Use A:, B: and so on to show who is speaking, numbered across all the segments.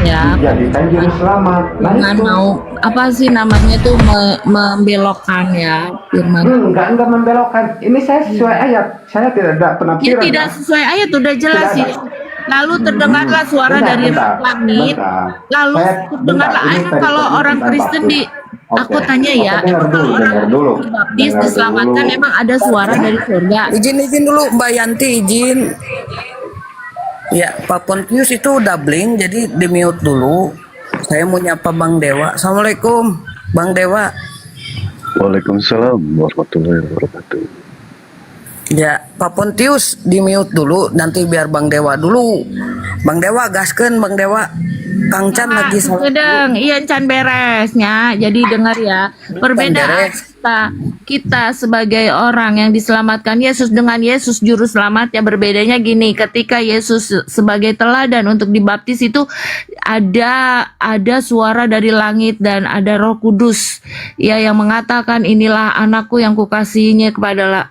A: ya,
B: dijadikan juru selamat. Nah
A: dengan
B: itu
A: mau apa sih namanya tuh membelokkan ya firman.
B: enggak membelokkan. Ini saya sesuai ayat. Saya tidak ada
A: Ya
B: penafsiran
A: tidak
B: ya.
A: sesuai ayat udah
B: Tidak
A: jelas
B: ada.
A: ya. Lalu terdengarlah suara
B: Bentar,
A: dari
B: bentar,
A: langit.
B: bentar.
A: Lalu
B: Saya bentar.
A: terdengarlah
B: Ini
A: emang
B: tadi
A: kalau orang
B: bukan
A: Kristen
B: baptis.
A: di
B: Oke,
A: aku tanya ya,
B: oke, dengar
A: emang kalau
B: dulu,
A: orang
B: dengar dulu,
A: dibaptis
B: dengar
A: diselamatkan
B: dulu.
A: emang ada suara dari surga.
C: Izin dulu Mbak Yanti, izin. Ya, Pak Pontius itu udah blink, jadi di mute dulu. Saya mau nyapa Bang Dewa. Assalamualaikum, Bang Dewa.
D: Waalaikumsalam warahmatullahi wabarakatuh.
C: Ya, Pak Pontius di mute dulu, nanti biar Bang Dewa dulu. Bang Dewa, gaskeun Bang Dewa. Kang Chan lagi salah.
A: Sedang iya can beresnya. Jadi dengar ya, perbedaan kita sebagai orang yang diselamatkan Yesus dengan Yesus juru selamat ya berbedanya gini. Ketika Yesus sebagai teladan untuk dibaptis itu ada suara dari langit dan ada Roh Kudus ya yang mengatakan inilah anakku yang kukasihinya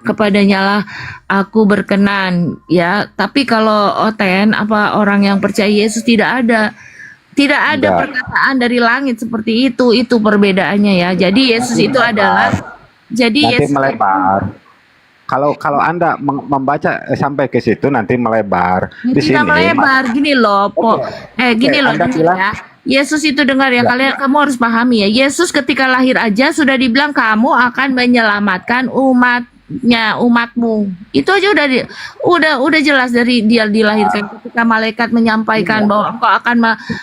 A: kepadanya lah aku berkenan ya. Tapi kalau Oten apa orang yang percaya Yesus tidak ada
B: Enggak.
A: perkataan dari langit seperti itu perbedaannya ya. Jadi Yesus itu adalah
B: Nanti
A: Yesus
B: melebar. Kalau Anda membaca sampai ke situ nanti melebar. Di
A: tidak
B: sini
A: melebar gini loh, gini loh
B: Anda
A: dengar
B: bilang
A: ya. Yesus itu dengar ya, kamu harus pahami ya. Yesus ketika lahir aja sudah dibilang kamu akan menyelamatkan umatmu. Itu aja udah jelas dari dia dilahirkan ketika malaikat menyampaikan bahwa engkau akan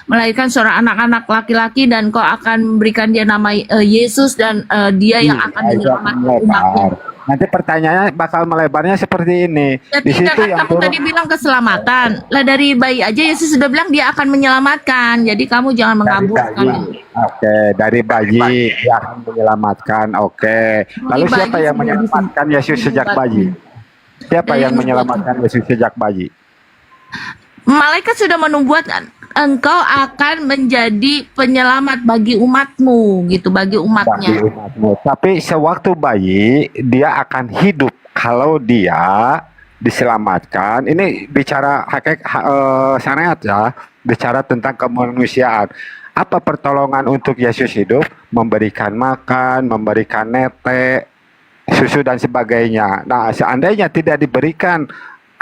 A: melahirkan seorang anak-anak laki-laki dan engkau akan memberikan dia nama Yesus dan dia yang akan
B: itu akan
A: menyelamatkan umatmu.
B: melebar. Nanti pertanyaannya bakal melebarnya seperti ini.
A: Ya
B: Di
A: tidak
B: situ
A: kan
B: yang
A: kamu
B: turun.
A: tadi bilang keselamatan. Lah dari bayi aja Yesus sudah bilang dia akan menyelamatkan. Jadi kamu jangan
B: Dari
A: mengaburkan.
B: bayi. Oke, dari bayi dia akan menyelamatkan. Oke. Lalu
A: Dari
B: siapa
A: bayi
B: yang
A: sudah
B: menyelamatkan Yesus sejak bayi? Siapa
A: Dari
B: yang menyelamatkan Yesus sejak bayi?
A: Malaikat sudah menubuatkan engkau akan menjadi penyelamat bagi umatmu gitu, bagi
B: Bagi
A: umatnya.
B: umatmu. Tapi sewaktu bayi dia akan hidup kalau dia diselamatkan. Ini bicara syariat ya, bicara tentang kemanusiaan. Apa pertolongan untuk Yesus hidup? Memberikan makan, memberikan nete, susu dan sebagainya. Nah, seandainya tidak diberikan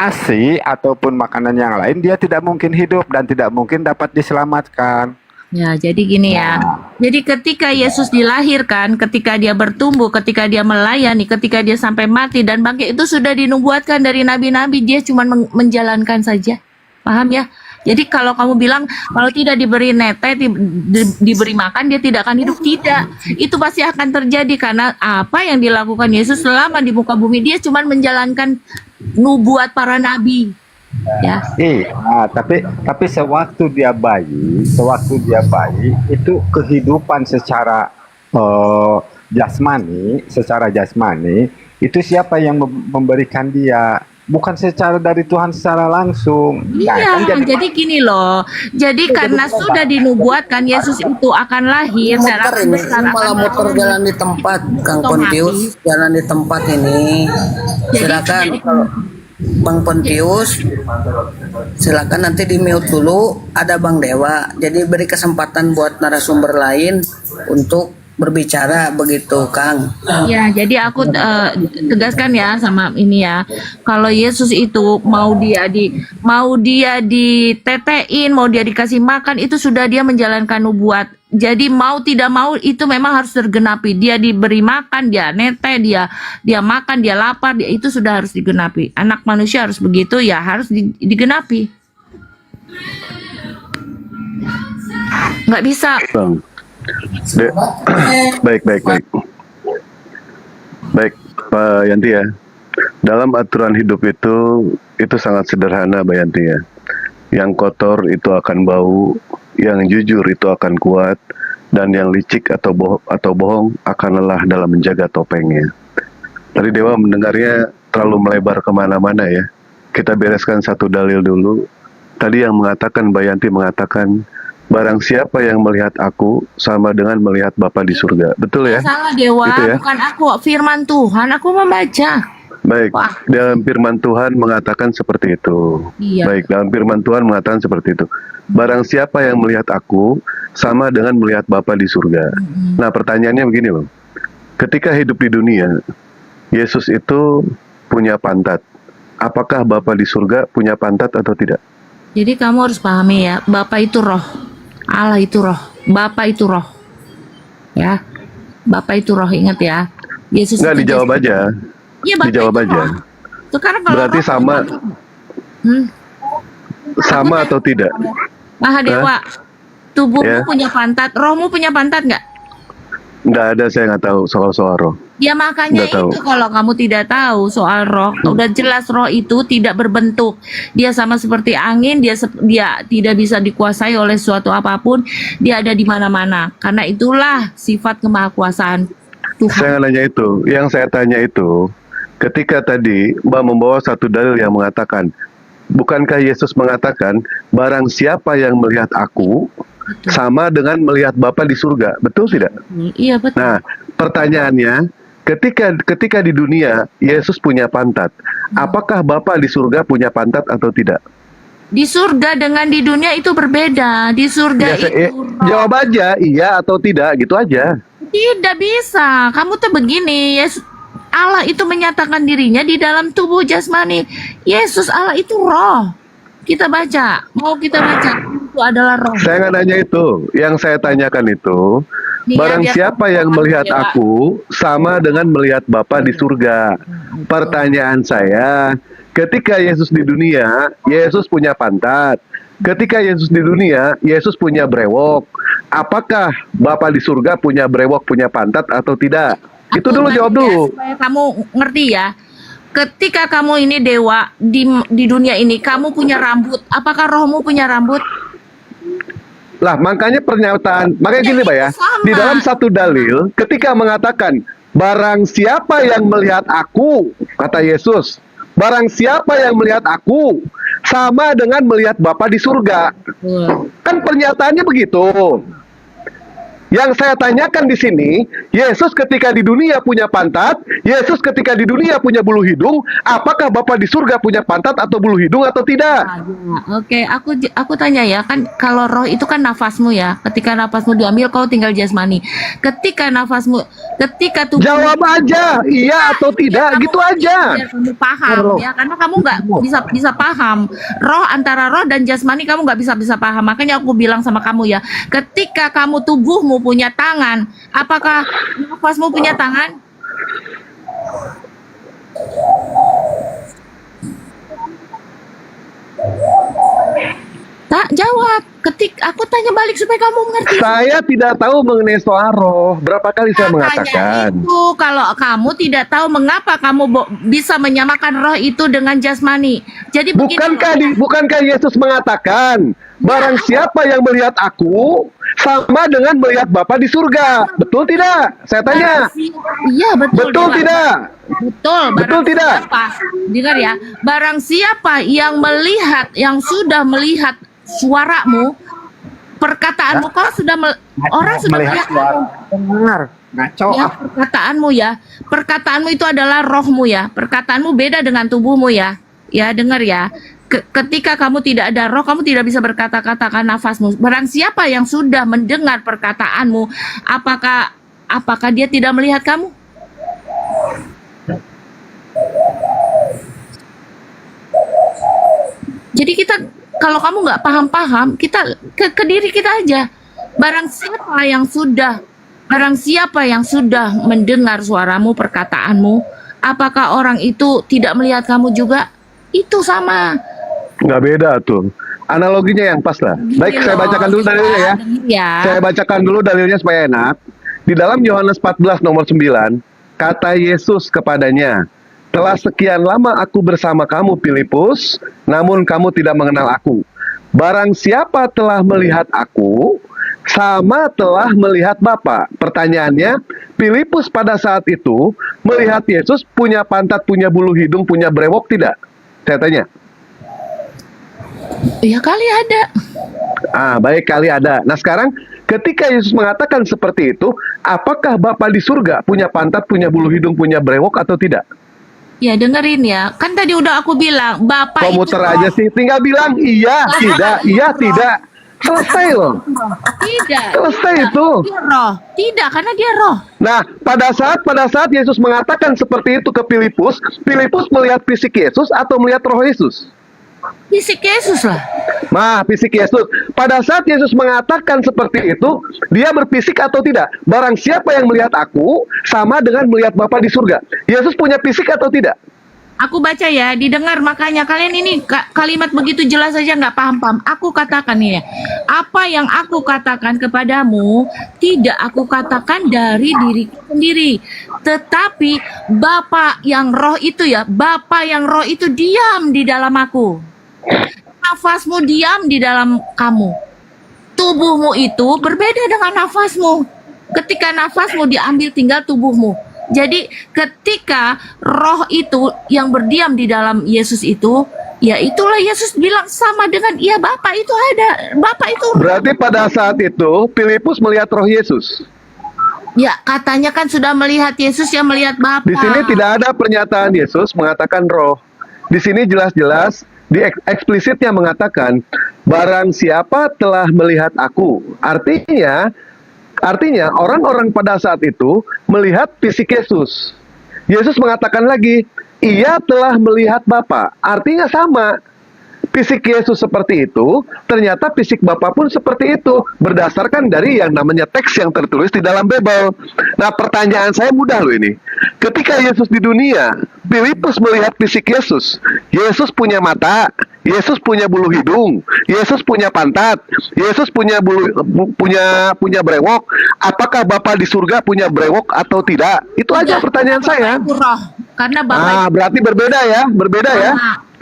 B: ASI ataupun makanan yang lain, dia tidak mungkin hidup dan tidak mungkin dapat diselamatkan.
A: Ya, jadi gini ya. Jadi ketika Yesus dilahirkan, ketika dia bertumbuh, ketika dia melayani, ketika dia sampai mati dan bangkit itu sudah dinubuatkan dari nabi-nabi, dia cuma menjalankan saja. Paham ya? Jadi kalau kamu bilang kalau tidak diberi nete, diberi makan, dia tidak akan hidup. Tidak. Itu pasti akan terjadi karena apa yang dilakukan Yesus selama di muka bumi, dia cuma menjalankan nubuat para nabi. Ya.
B: Iya, tapi sewaktu dia bayi itu kehidupan secara jasmani, itu siapa yang memberikan dia? Bukan secara dari Tuhan secara langsung. Nah,
A: Iya,
B: kan
A: jadi gini loh. Jadi karena sudah dinubuatkan Yesus itu akan lahir dan
C: Muter
A: akan
C: ini
A: besar,
C: malah
A: akan
C: motor
A: bangun.
C: jalan di tempat, Kang Pontius jalan di tempat ini. Silakan kalau Bang Pontius, silakan nanti di mute dulu. Ada Bang Dewa, jadi beri kesempatan buat narasumber lain untuk berbicara begitu, Kang.
A: Ya, jadi aku tegaskan ya sama ini ya. Kalau Yesus itu mau dia ditetein, mau dia dikasih makan, itu sudah dia menjalankan nubuat. Jadi mau tidak mau itu memang harus tergenapi. Dia diberi makan, dia nete, dia makan, dia lapar, itu sudah harus digenapi. Anak manusia harus begitu ya, harus digenapi. Nggak bisa.
D: Bang. Baik. Baik, Pak Yanti ya. Dalam aturan hidup itu sangat sederhana, Pak Yanti ya. Yang kotor itu akan bau, yang jujur itu akan kuat, dan yang licik atau bohong akan lelah dalam menjaga topengnya. Tadi Dewa mendengarnya terlalu melebar kemana-mana ya. Kita bereskan satu dalil dulu. Tadi yang mengatakan, Mbak Yanti mengatakan, barang siapa yang melihat aku sama dengan melihat Bapa di surga. Betul ya?
A: Salah Dewa,
D: Gitu ya?
A: bukan aku. Firman Tuhan, aku membaca.
D: Baik,
A: Wah,
D: dalam firman Tuhan mengatakan seperti itu.
A: iya.
D: Baik, dalam firman Tuhan mengatakan seperti itu. Barang siapa yang melihat aku, sama dengan melihat Bapa di surga. Nah, pertanyaannya begini loh. Ketika hidup di dunia, Yesus itu punya pantat. Apakah Bapa di surga punya pantat atau tidak?
A: Jadi kamu harus pahami ya, Bapa itu roh, Allah itu roh, Bapa itu roh, ya, Bapa itu roh, ingat ya. Yesus
D: Nggak,
A: itu
D: dijawab aja.
A: Iya, Bapa
D: Dijawab
A: itu
D: aja.
A: roh. Sekarang kalau
D: Berarti
A: roh-
D: sama
A: Hmm,
D: sama atau tidak?
A: Mahadewa, tubuhmu
D: Ya.
A: punya pantat, rohmu punya pantat nggak?
D: Nggak ada, saya nggak tahu soal roh.
A: Ya makanya
D: Nggak tahu.
A: itu kalau kamu tidak tahu soal roh, udah jelas roh itu tidak berbentuk. Dia sama seperti angin, dia tidak bisa dikuasai oleh suatu apapun, dia ada di mana-mana. Karena itulah sifat kemahakuasaan Tuhan.
D: Saya nggak nanya itu. Yang saya tanya itu, ketika tadi Mbak membawa satu dalil yang mengatakan, bukankah Yesus mengatakan, barang siapa yang melihat aku,
A: Betul.
D: sama dengan melihat Bapa di surga. Betul tidak?
A: Iya betul.
D: Nah, pertanyaannya, ketika di dunia Yesus punya pantat, apakah Bapa di surga punya pantat atau tidak?
A: Di surga dengan di dunia itu berbeda. Di surga
D: Ya,
A: itu roh.
D: jawab aja, iya atau tidak, gitu aja.
A: Tidak bisa. Kamu tuh begini, Yesus Allah itu menyatakan dirinya di dalam tubuh jasmani. Yesus Allah itu roh. Kita baca, mau kita baca itu adalah roh.
D: Saya nggak nanya itu. Yang saya tanyakan itu,
A: Nih,
D: barang
A: biar
D: siapa
A: kamu
D: yang
A: paham,
D: melihat
A: ya, Pak.
D: aku sama dengan melihat Bapa di surga. Pertanyaan saya, ketika Yesus di dunia, Yesus punya pantat. Ketika Yesus di dunia, Yesus punya brewok. Apakah Bapa di surga punya brewok, punya pantat atau tidak? Itu
A: Aku
D: dulu,
A: ngerti
D: jawab
A: ya,
D: dulu.
A: supaya kamu ngerti ya. Ketika kamu ini dewa di dunia ini, kamu punya rambut. Apakah rohmu punya rambut?
D: Lah, makanya makanya gini, Pak ya.
A: sama.
D: Di dalam satu dalil, ketika mengatakan, barang siapa yang melihat aku, kata Yesus, barang siapa yang melihat aku, sama dengan melihat Bapa di surga.
A: Betul.
D: Kan pernyataannya begitu. Yang saya tanyakan di sini, Yesus ketika di dunia punya pantat, Yesus ketika di dunia punya bulu hidung, apakah Bapa di surga punya pantat atau bulu hidung atau tidak?
A: Oke, aku tanya ya, kan kalau roh itu kan nafasmu ya. Ketika nafasmu diambil, kau tinggal jasmani. Ketika tubuh
D: Jawab aja, iya atau tidak, gitu aja.
A: biar kamu paham ya, karena kamu nggak bisa paham roh, antara roh dan jasmani kamu nggak bisa paham. Makanya aku bilang sama kamu ya, ketika kamu tubuhmu punya tangan, apakah nafasmu punya tangan? Tak jawab. Aku tanya balik supaya kamu mengerti.
D: Saya tidak tahu mengenai soal roh. Berapa kali saya
A: Makanya
D: mengatakan?
A: itu kalau kamu tidak tahu mengapa kamu bisa menyamakan roh itu dengan jasmani. Jadi begini,
D: Bukankah Yesus mengatakan, barang siapa yang melihat aku, sama dengan melihat Bapa di surga. Betul tidak? Saya tanya.
A: Iya betul.
D: Betul
A: Dewa.
D: tidak?
A: Betul.
D: Betul tidak?
A: Siapa, dengar ya. Barang siapa yang sudah melihat suaramu, perkataanmu, kau sudah orang sudah melihat kamu.
B: Dengar, ngaco.
A: Ya, perkataanmu itu adalah rohmu ya. Perkataanmu beda dengan tubuhmu ya. Ya, dengar ya. Ketika kamu tidak ada roh, kamu tidak bisa berkata-kata karena nafasmu. Barang siapa yang sudah mendengar perkataanmu, apakah dia tidak melihat kamu? Jadi kalau kamu nggak paham-paham, kita ke diri kita aja. Barang siapa yang sudah mendengar suaramu, perkataanmu, apakah orang itu tidak melihat kamu juga? Itu sama.
D: Nggak beda tuh. Analoginya yang pas lah. Baik, saya bacakan dulu dalilnya ya.
A: Ya.
D: Saya bacakan dulu dalilnya supaya enak. Di dalam Yohanes 14 nomor 9, kata Yesus kepadanya, telah sekian lama aku bersama kamu, Filipus, namun kamu tidak mengenal aku. Barang siapa telah melihat aku, sama telah melihat Bapa. Pertanyaannya, Filipus pada saat itu melihat Yesus punya pantat, punya bulu hidung, punya brewok tidak? Saya tanya.
A: Ya kali ada.
D: Baik, kali ada. Nah sekarang ketika Yesus mengatakan seperti itu, apakah Bapa di surga punya pantat, punya bulu hidung, punya brewok atau tidak?
A: Ya dengerin ya. Kan tadi udah aku bilang, Bapak
D: Kok
A: itu
D: muter
A: roh.
D: aja sih? Tinggal bilang iya, tidak, iya, tidak. Selesai loh.
A: Tidak.
D: Selesai
A: Tidak.
D: itu.
A: Dia roh. Tidak, karena dia roh.
D: Nah, pada saat Yesus mengatakan seperti itu ke Filipus, Filipus melihat fisik Yesus atau melihat roh Yesus?
A: Fisik Yesus lah.
D: Nah, fisik Yesus. Pada saat Yesus mengatakan seperti itu, dia berfisik atau tidak? Barang siapa yang melihat aku, sama dengan melihat Bapa di surga. Yesus punya fisik atau tidak?
A: Aku baca ya, didengar, makanya kalian ini kalimat begitu jelas saja nggak paham-paham. Aku katakan nih ya, apa yang aku katakan kepadamu tidak aku katakan dari diriku sendiri, tetapi Bapa yang roh itu ya, Bapa yang roh itu diam di dalam aku. Nafasmu diam di dalam kamu. Tubuhmu itu berbeda dengan nafasmu. Ketika nafasmu diambil tinggal tubuhmu. Jadi ketika roh itu yang berdiam di dalam Yesus itu, ya itulah Yesus bilang sama dengan iya Bapa itu ada. Bapa itu
D: Berarti pada saat itu, Filipus melihat roh Yesus.
A: ya katanya kan sudah melihat Yesus yang melihat Bapa.
D: Di sini tidak ada pernyataan Yesus mengatakan roh. Di sini jelas-jelas di eksplisitnya mengatakan barang siapa telah melihat aku. Artinya orang-orang pada saat itu melihat fisik Yesus. Yesus mengatakan lagi, ia telah melihat Bapa. Artinya sama. Fisik Yesus seperti itu, ternyata fisik Bapa pun seperti itu, berdasarkan dari yang namanya teks yang tertulis di dalam Bible. Nah, pertanyaan saya mudah loh ini. Ketika Yesus di dunia, Filipus melihat fisik Yesus. Yesus punya mata, Yesus punya bulu hidung, Yesus punya pantat, Yesus punya punya brewok. Apakah Bapa di surga punya brewok atau tidak? Itu aja pertanyaan saya.
A: Itu roh. Karena Bapa
D: Berarti berbeda ya, berbeda ya.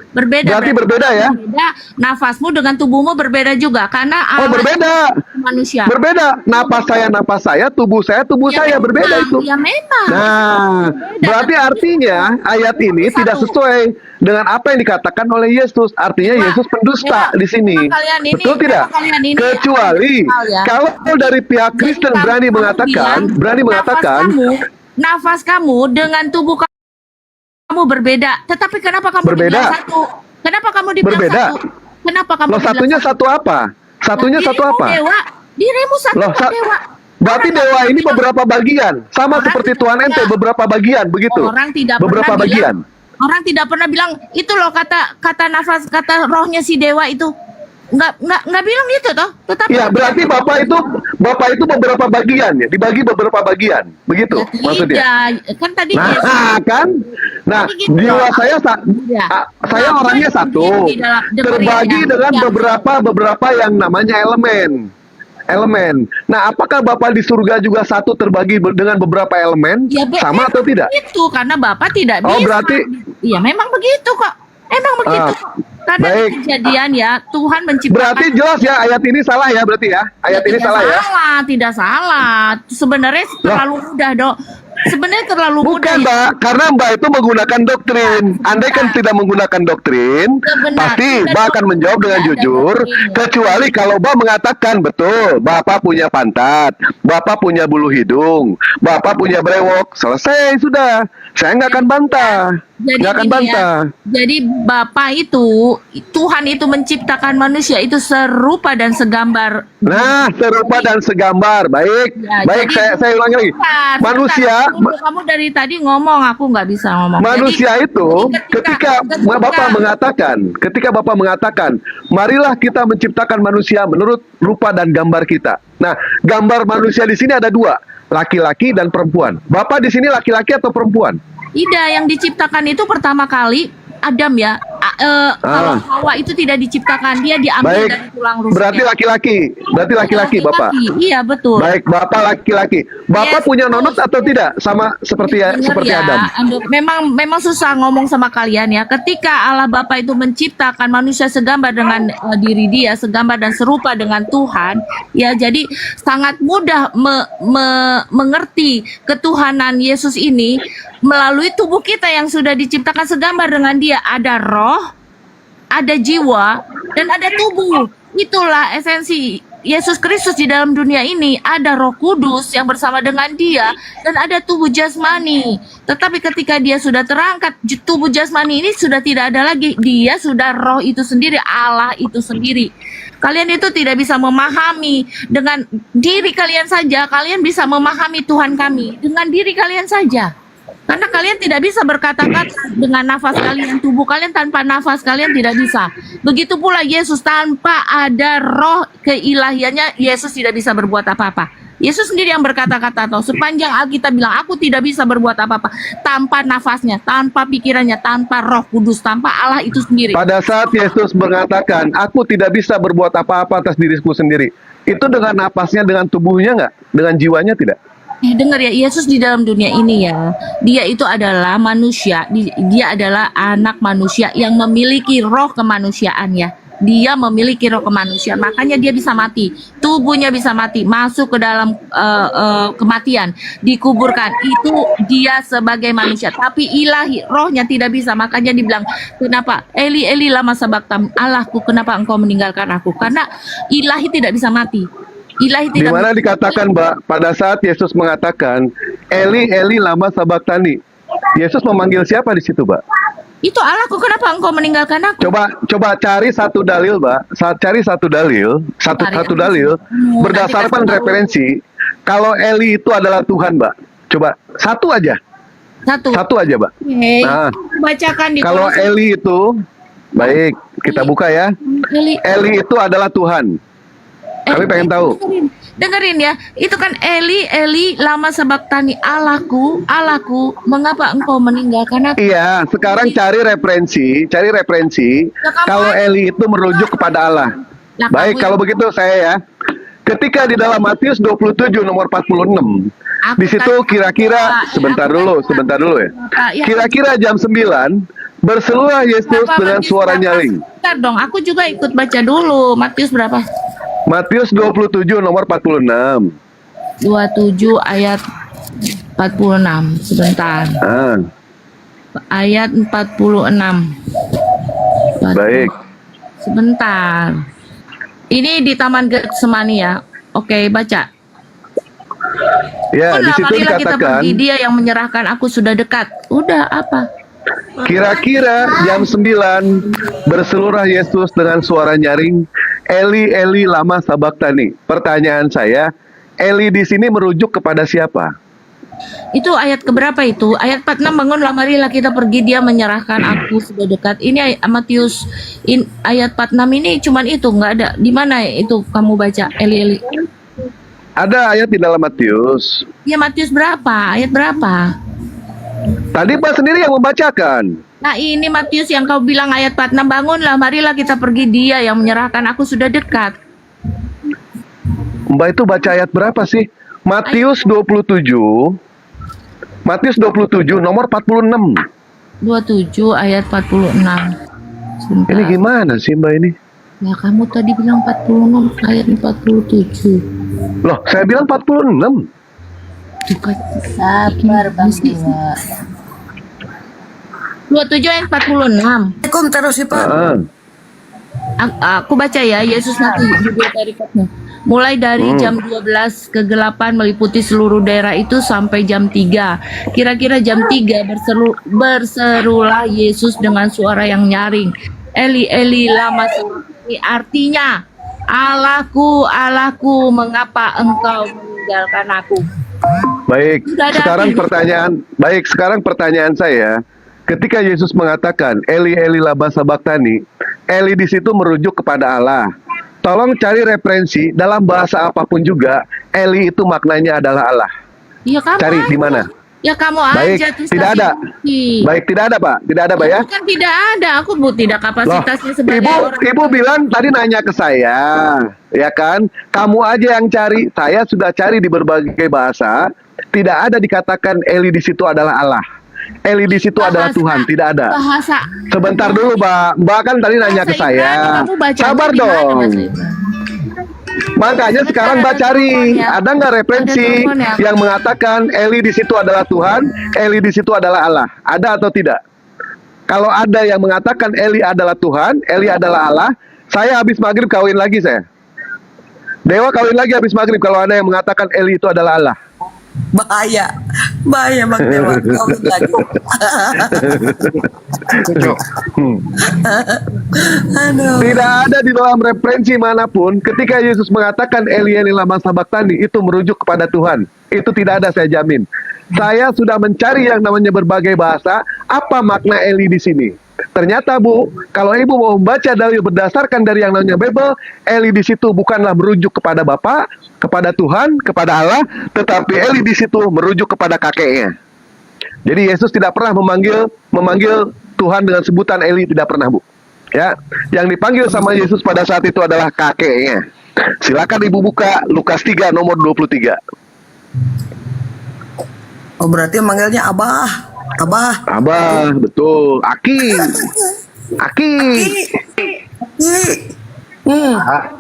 A: berbeda.
D: Berarti berbeda ya.
A: Berbeda. Nafasmu dengan tubuhmu berbeda juga karena
D: Oh,
A: Allah
D: berbeda.
A: manusia.
D: Berbeda. Napas saya, tubuh saya,
A: Ya
D: berbeda
A: memang,
D: itu.
A: Ya memang.
D: Nah, berarti artinya ayat ini tidak sesuai dengan apa yang dikatakan oleh Yesus. Artinya Yesus pendusta di sini. Betul tidak? Kecuali kalau dari pihak Kristen berani mengatakan,
A: nafas kamu dengan tubuh kamu berbeda. Tetapi kenapa kamu
D: Berbeda.
A: dibilang satu? Kenapa kamu dibilang
D: Berbeda.
A: satu? Kenapa kamu
D: Loh,
A: bilang
D: satunya satu apa? Satunya satu
A: Dirimu
D: apa?
A: Dewa, dirimu satu
D: Loh,
A: dewa.
D: berarti
A: Orang
D: dewa
A: tidak
D: ini
A: bilang-
D: beberapa bagian, sama
A: Orang
D: seperti
A: tidak
D: Tuhan ente
A: bilang-
D: beberapa bagian begitu.
A: Orang tidak
D: Beberapa
A: pernah
D: bagian.
A: bilang, orang tidak pernah bilang itu loh kata nafas kata rohnya si dewa itu nggak bilang itu toh. Tetapi
D: Iya, berarti Bapak itu beberapa bagian ya, dibagi beberapa bagian, begitu maksudnya.
A: tidak kan tadi
D: Kan? Nah,
A: Jadi gitu.
D: jiwa saya
A: Iya.
D: saya orangnya satu, terbagi dengan beberapa yang namanya elemen. Nah, apakah Bapak di surga juga satu terbagi dengan beberapa elemen? Sama atau tidak?
A: Itu karena Bapak tidak
D: Oh,
A: bisa.
D: berarti-
A: Iya, memang begitu kok. Emang begitu kok. Karena
D: baik.
A: kejadian ya Tuhan menciptakan.
D: Berarti jelas ya ayat ini salah ya berarti ya. Ayat ini salah ya.
A: Tidak salah. Sebenarnya terlalu mudah, Dok. Sebenarnya terlalu mudah.
D: Bukan,
A: ya.
D: Mbak, karena Mbak itu menggunakan doktrin. Andai kan tidak menggunakan doktrin,
A: Benar.
D: pasti
A: Tidak
D: Mbak akan menjawab dengan
A: ada
D: jujur.
A: doktrin.
D: Kecuali kalau Mbak mengatakan betul, Bapak punya pantat, Bapak punya bulu hidung, Bapak punya brewok, selesai sudah. Saya nggak akan bantah, nggak akan
A: gini
D: bantah.
A: jadi Bapak itu, Tuhan itu menciptakan manusia itu serupa dan segambar.
D: Nah, serupa dan segambar. Baik,
A: Ya,
D: baik.
A: jadi-
D: Saya ulangi lagi.
A: Bentar,
D: Manusia,
A: bentar. Kamu dari tadi ngomong, aku nggak bisa ngomong.
D: manusia
A: Jadi,
D: itu ketika Bapak mengatakan, marilah kita menciptakan manusia menurut rupa dan gambar kita. Nah, gambar manusia di sini ada dua, laki-laki dan perempuan. Bapak di sini laki-laki atau perempuan?
A: tidak, yang diciptakan itu pertama kali Adam ya. Kalau Hawa itu tidak diciptakan, dia diambil
D: Baik,
A: dari tulang rusuknya.
D: berarti laki-laki, Bapak.
A: Iya betul.
D: Baik, Bapak laki-laki. Bapak
A: Yes,
D: punya nonot atau tidak? Sama seperti
A: Dengar ya,
D: Adam.
A: Memang susah ngomong sama kalian ya. Ketika Allah Bapa itu menciptakan manusia segambar dengan diri dia, segambar dan serupa dengan Tuhan, ya jadi sangat mudah mengerti ketuhanan Yesus ini melalui tubuh kita yang sudah diciptakan segambar dengan dia. Ada roh, ada jiwa, dan ada tubuh. Itulah esensi Yesus Kristus di dalam dunia ini ada Roh Kudus yang bersama dengan dia dan ada tubuh jasmani. Tetapi ketika dia sudah terangkat, tubuh jasmani ini sudah tidak ada lagi. Dia sudah roh itu sendiri, Allah itu sendiri. Kalian itu tidak bisa memahami dengan diri kalian saja. Kalian bisa memahami Tuhan kami dengan diri kalian saja. Karena kalian tidak bisa berkata-kata dengan nafas kalian, tubuh kalian tanpa nafas kalian tidak bisa. Begitu pula Yesus tanpa ada roh keilahiannya, Yesus tidak bisa berbuat apa-apa. Yesus sendiri yang berkata-kata atau sepanjang Alkitab bilang aku tidak bisa berbuat apa-apa tanpa nafasnya, tanpa pikirannya, tanpa Roh Kudus, tanpa Allah itu sendiri.
D: Pada saat Yesus mengatakan, aku tidak bisa berbuat apa-apa atas diriku sendiri, itu dengan napasnya, dengan tubuhnya nggak? Dengan jiwanya tidak?
A: Dengar ya, Yesus di dalam dunia ini ya, dia itu adalah manusia, dia adalah anak manusia yang memiliki roh kemanusiaan ya. Dia memiliki roh kemanusiaan, makanya dia bisa mati, tubuhnya bisa mati, masuk ke dalam kematian, dikuburkan. Itu dia sebagai manusia, tapi ilahi, rohnya tidak bisa. Makanya dibilang, kenapa Eli Eli lama sabaktam, Allahku kenapa engkau meninggalkan aku? Karena ilahi tidak bisa mati. Ilahi
D: Di
A: tidak
D: mana dikatakan, Mbak, pada saat Yesus mengatakan, Eli, Eli, lama sabaktani. Yesus memanggil siapa di situ, Mbak?
A: itu Allahku kenapa engkau meninggalkan aku?
D: Coba cari satu dalil, Mbak. Cari satu dalil, satu dalil berdasarkan
A: nanti kasih tahu.
D: referensi. Kalau Eli itu adalah Tuhan, Mbak. Coba satu aja, satu aja, Mbak.
A: Oke,
D: Nah,
A: bacakan di
D: kalau
A: Kolose.
D: Eli itu, baik, kita buka ya. Eli itu adalah Tuhan. Kami pengen tahu.
A: Dengerin ya, itu kan Eli, Eli, lama sabaktani, Allahku, Allahku, mengapa engkau meninggalkan aku?
D: Iya, sekarang cari referensi.
A: kamu
D: Kalau
A: aja.
D: Eli itu merujuk kepada Allah.
A: Lah,
D: Baik,
A: kamu-
D: kalau begitu saya ya. Ketika di dalam Matius 27 nomor 46,
A: Aku
D: di situ
A: kan-
D: kira-kira
A: Bapak,
D: sebentar dulu ya.
A: Bapak, ya.
D: Kira-kira jam 9 berseluruh Yesus
A: Bapak,
D: dengan
A: Matius
D: suara
A: berapa?
D: nyaring.
A: Sebentar dong, aku juga ikut baca dulu. Matius berapa?
D: Matius 27 nomor 46.
A: 27 ayat 46. Sebentar.
D: Ah,
A: Ayat 46.
D: baik.
A: Sebentar. Ini di Taman Getsemani ya. Oke, baca.
D: Ya, di
A: Marilah
D: situ
A: kita
D: dikatakan
A: pergi, dia yang menyerahkan aku sudah dekat. Udah apa?
D: kira-kira jam 9 berseluruh Yesus dengan suara nyaring, Eli Eli lama sabaktani. Pertanyaan saya, Eli di sini merujuk kepada siapa?
A: Itu ayat keberapa itu? Ayat 46, bangunlah marilah kita pergi, dia menyerahkan aku sudah dekat. Ini Matius ayat 46 ini cuman itu, nggak ada. Di mana itu kamu baca Eli Eli?
D: Ada ayat di dalam Matius.
A: Ya Matius berapa? Ayat berapa?
D: Tadi Pak sendiri yang membacakan.
A: Nah ini Matius yang kau bilang ayat 46, bangunlah marilah kita pergi, dia yang menyerahkan aku sudah dekat.
D: Mbak itu baca ayat berapa sih? Matius 27. Matius 27 nomor 46.
A: 27 ayat 46. Sebentar.
D: Ini gimana sih Mbak ini?
A: Ya kamu tadi bilang 46 ayat 47.
D: Loh, saya bilang 46.
A: Bukan.
E: Sabar Bang Dewa.
A: 27 ayat 46.
C: Assalamualaikum terus sih Pak.
D: Ah,
A: Aku baca ya, Yesus nanti judul tarikatnya. Mulai dari jam 12 kegelapan meliputi seluruh daerah itu sampai jam 3. Kira-kira jam 3 berserulah Yesus dengan suara yang nyaring. Eli Eli lama sabachthani, artinya Allahku, Allahku, mengapa engkau meninggalkan aku?
D: baik.
A: Sudah ada
D: Sekarang pertanyaan saya, ketika Yesus mengatakan Eli Eli lama sabaktani, Eli di situ merujuk kepada Allah. Tolong cari referensi dalam bahasa apapun juga, Eli itu maknanya adalah Allah.
A: Ya kamu
D: Cari
A: aja.
D: di mana?
A: Ya kamu
D: Baik,
A: aja terus
D: tidak
A: tadi
D: ada.
A: bukti.
D: Baik, tidak ada Pak, tidak ada Pak ya.
A: Bukan tidak ada, aku tidak
D: Loh,
A: kapasitasnya sebagai orang.
D: ibu bilang tadi nanya ke saya, ya kan? Kamu aja yang cari, saya sudah cari di berbagai bahasa, tidak ada dikatakan Eli di situ adalah Allah. Eli di situ adalah Tuhan, tidak ada.
A: Bahasa.
D: Sebentar dulu, Mbak. Mbak kan tadi nanya ke
A: Bahasa
D: saya.
A: Ibrani, kamu baca
D: Sabar
A: di mana
D: dong.
A: bahasa Ibrani?
D: Makanya sekarang Mbak cari, ada nggak referensi
A: Ada telepon ya?
D: yang mengatakan Eli di situ adalah Tuhan, Eli di situ adalah Allah? Ada atau tidak? Kalau ada yang mengatakan Eli adalah Tuhan, Eli adalah Allah, saya habis maghrib kawin lagi saya. Dewa kawin lagi habis maghrib kalau ada yang mengatakan Eli itu adalah Allah.
C: Bahaya, bahaya Bang Dewa. Kawin lagi.
B: Setuju.
C: Aduh.
D: Tidak ada di dalam referensi manapun ketika Yesus mengatakan Eli Eli lama sabaktani itu merujuk kepada Tuhan. Itu tidak ada, saya jamin. Saya sudah mencari yang namanya berbagai bahasa, apa makna Eli di sini. Ternyata Bu, kalau Ibu mau membaca dalil berdasarkan dari yang namanya Bible, Eli di situ bukanlah merujuk kepada Bapa, kepada Tuhan, kepada Allah, tetapi Eli di situ merujuk kepada kakeknya. Jadi Yesus tidak pernah memanggil Tuhan dengan sebutan Eli, tidak pernah Bu. Ya, yang dipanggil sama Yesus pada saat itu adalah kakeknya. Silakan Ibu buka Lukas 3 nomor 23.
C: Oh berarti manggilnya Abah. Abah.
D: Abah, betul. Aki. Aki.
B: Ah,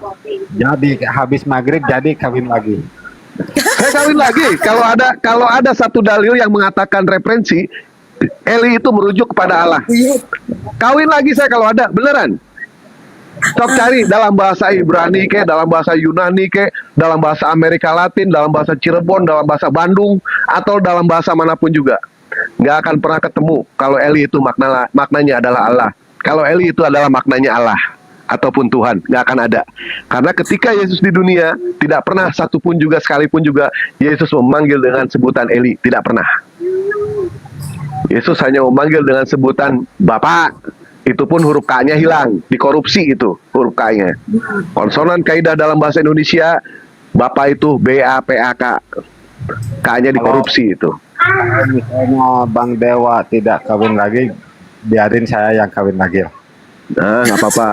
B: jadi habis maghrib jadi kawin lagi.
D: Saya kawin lagi. Kalau ada satu dalil yang mengatakan referensi Eli itu merujuk kepada Allah. Kawin lagi saya kalau ada, beneran. Sok cari dalam bahasa Ibrani ke, dalam bahasa Yunani ke, dalam bahasa Amerika Latin, dalam bahasa Cirebon, dalam bahasa Bandung, atau dalam bahasa manapun juga. Nggak akan pernah ketemu kalau Eli itu maknanya adalah Allah. Kalau Eli itu adalah maknanya Allah ataupun Tuhan, nggak akan ada. Karena ketika Yesus di dunia, tidak pernah satupun juga, sekalipun juga Yesus memanggil dengan sebutan Eli, tidak pernah. Yesus hanya memanggil dengan sebutan Bapak. Itu pun huruf K-nya hilang, dikorupsi itu huruf K-nya. Konsonan kaidah dalam bahasa Indonesia, Bapak itu B-A-P-A-K. K-nya dikorupsi itu.
B: Kalau misalnya Bang Dewa tidak kawin lagi, biarin saya yang kawin lagi.
D: Nah, nggak apa-apa.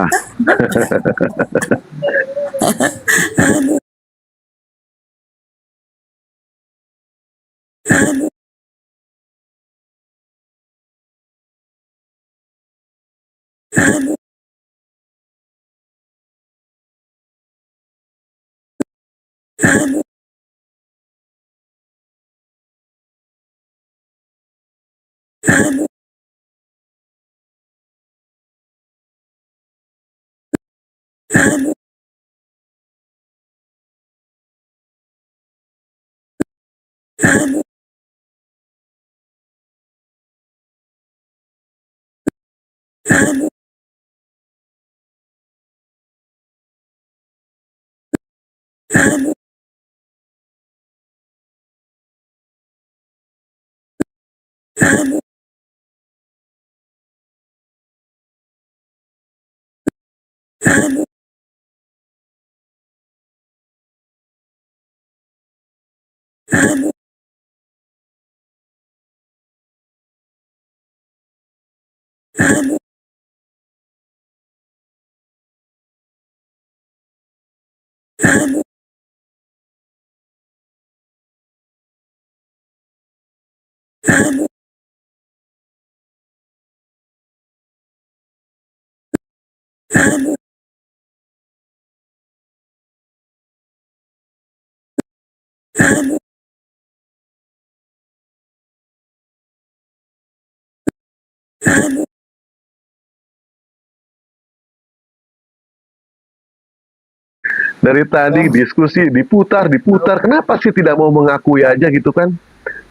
D: Dari tadi diskusi diputar, kenapa sih tidak mau mengakui aja gitu kan?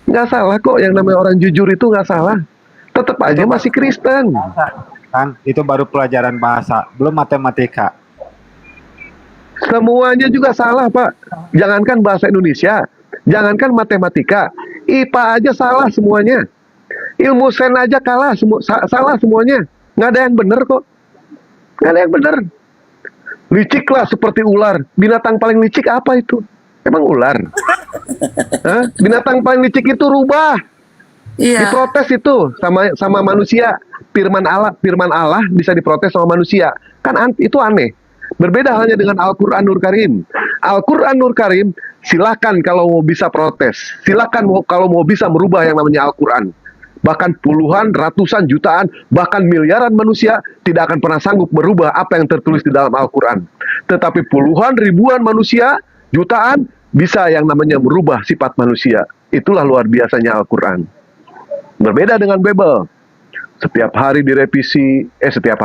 D: Nggak salah kok, yang namanya orang jujur itu nggak salah. Tetap aja masih Kristen.
B: Kan itu baru pelajaran bahasa, belum matematika.
D: Semuanya juga salah Pak. Jangankan bahasa Indonesia, jangankan matematika, IPA aja salah semuanya. Ilmu sen aja kalah, salah semuanya. Nggak ada yang bener kok. Nggak ada yang bener. Liciklah seperti ular. Binatang paling licik apa itu? Emang ular? Hah? Binatang paling licik itu rubah.
C: Iya.
D: Diprotes itu sama manusia. Firman Allah bisa diprotes sama manusia. Kan itu aneh. Berbeda halnya dengan Al-Quran Nur Karim. Al-Quran Nur Karim, silakan kalau mau bisa protes. Silakan kalau mau bisa merubah yang namanya Al-Quran. Bahkan puluhan, ratusan, jutaan, bahkan miliaran manusia tidak akan pernah sanggup merubah apa yang tertulis di dalam Al-Quran. Tetapi puluhan, ribuan manusia, jutaan, bisa yang namanya merubah sifat manusia. Itulah luar biasanya Al-Quran. Berbeda dengan Bible. Setiap hari direvisi, setiap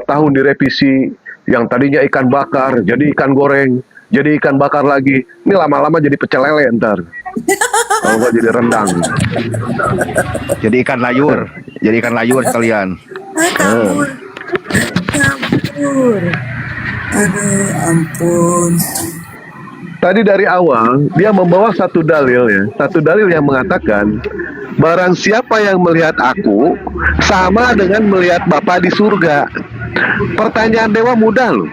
D: tahun direvisi. Yang tadinya ikan bakar, jadi ikan goreng. jadi ikan bakar lagi. Ini lama-lama jadi pecel lele ntar. Kalau nggak jadi rendang.
F: Jadi ikan layur sekalian.
C: Kabur. Kabur. Aduh, ampun.
D: Tadi dari awal dia membawa satu dalil ya, satu dalil yang mengatakan barang siapa yang melihat aku sama dengan melihat Bapa di surga. Pertanyaan dewa mudah loh.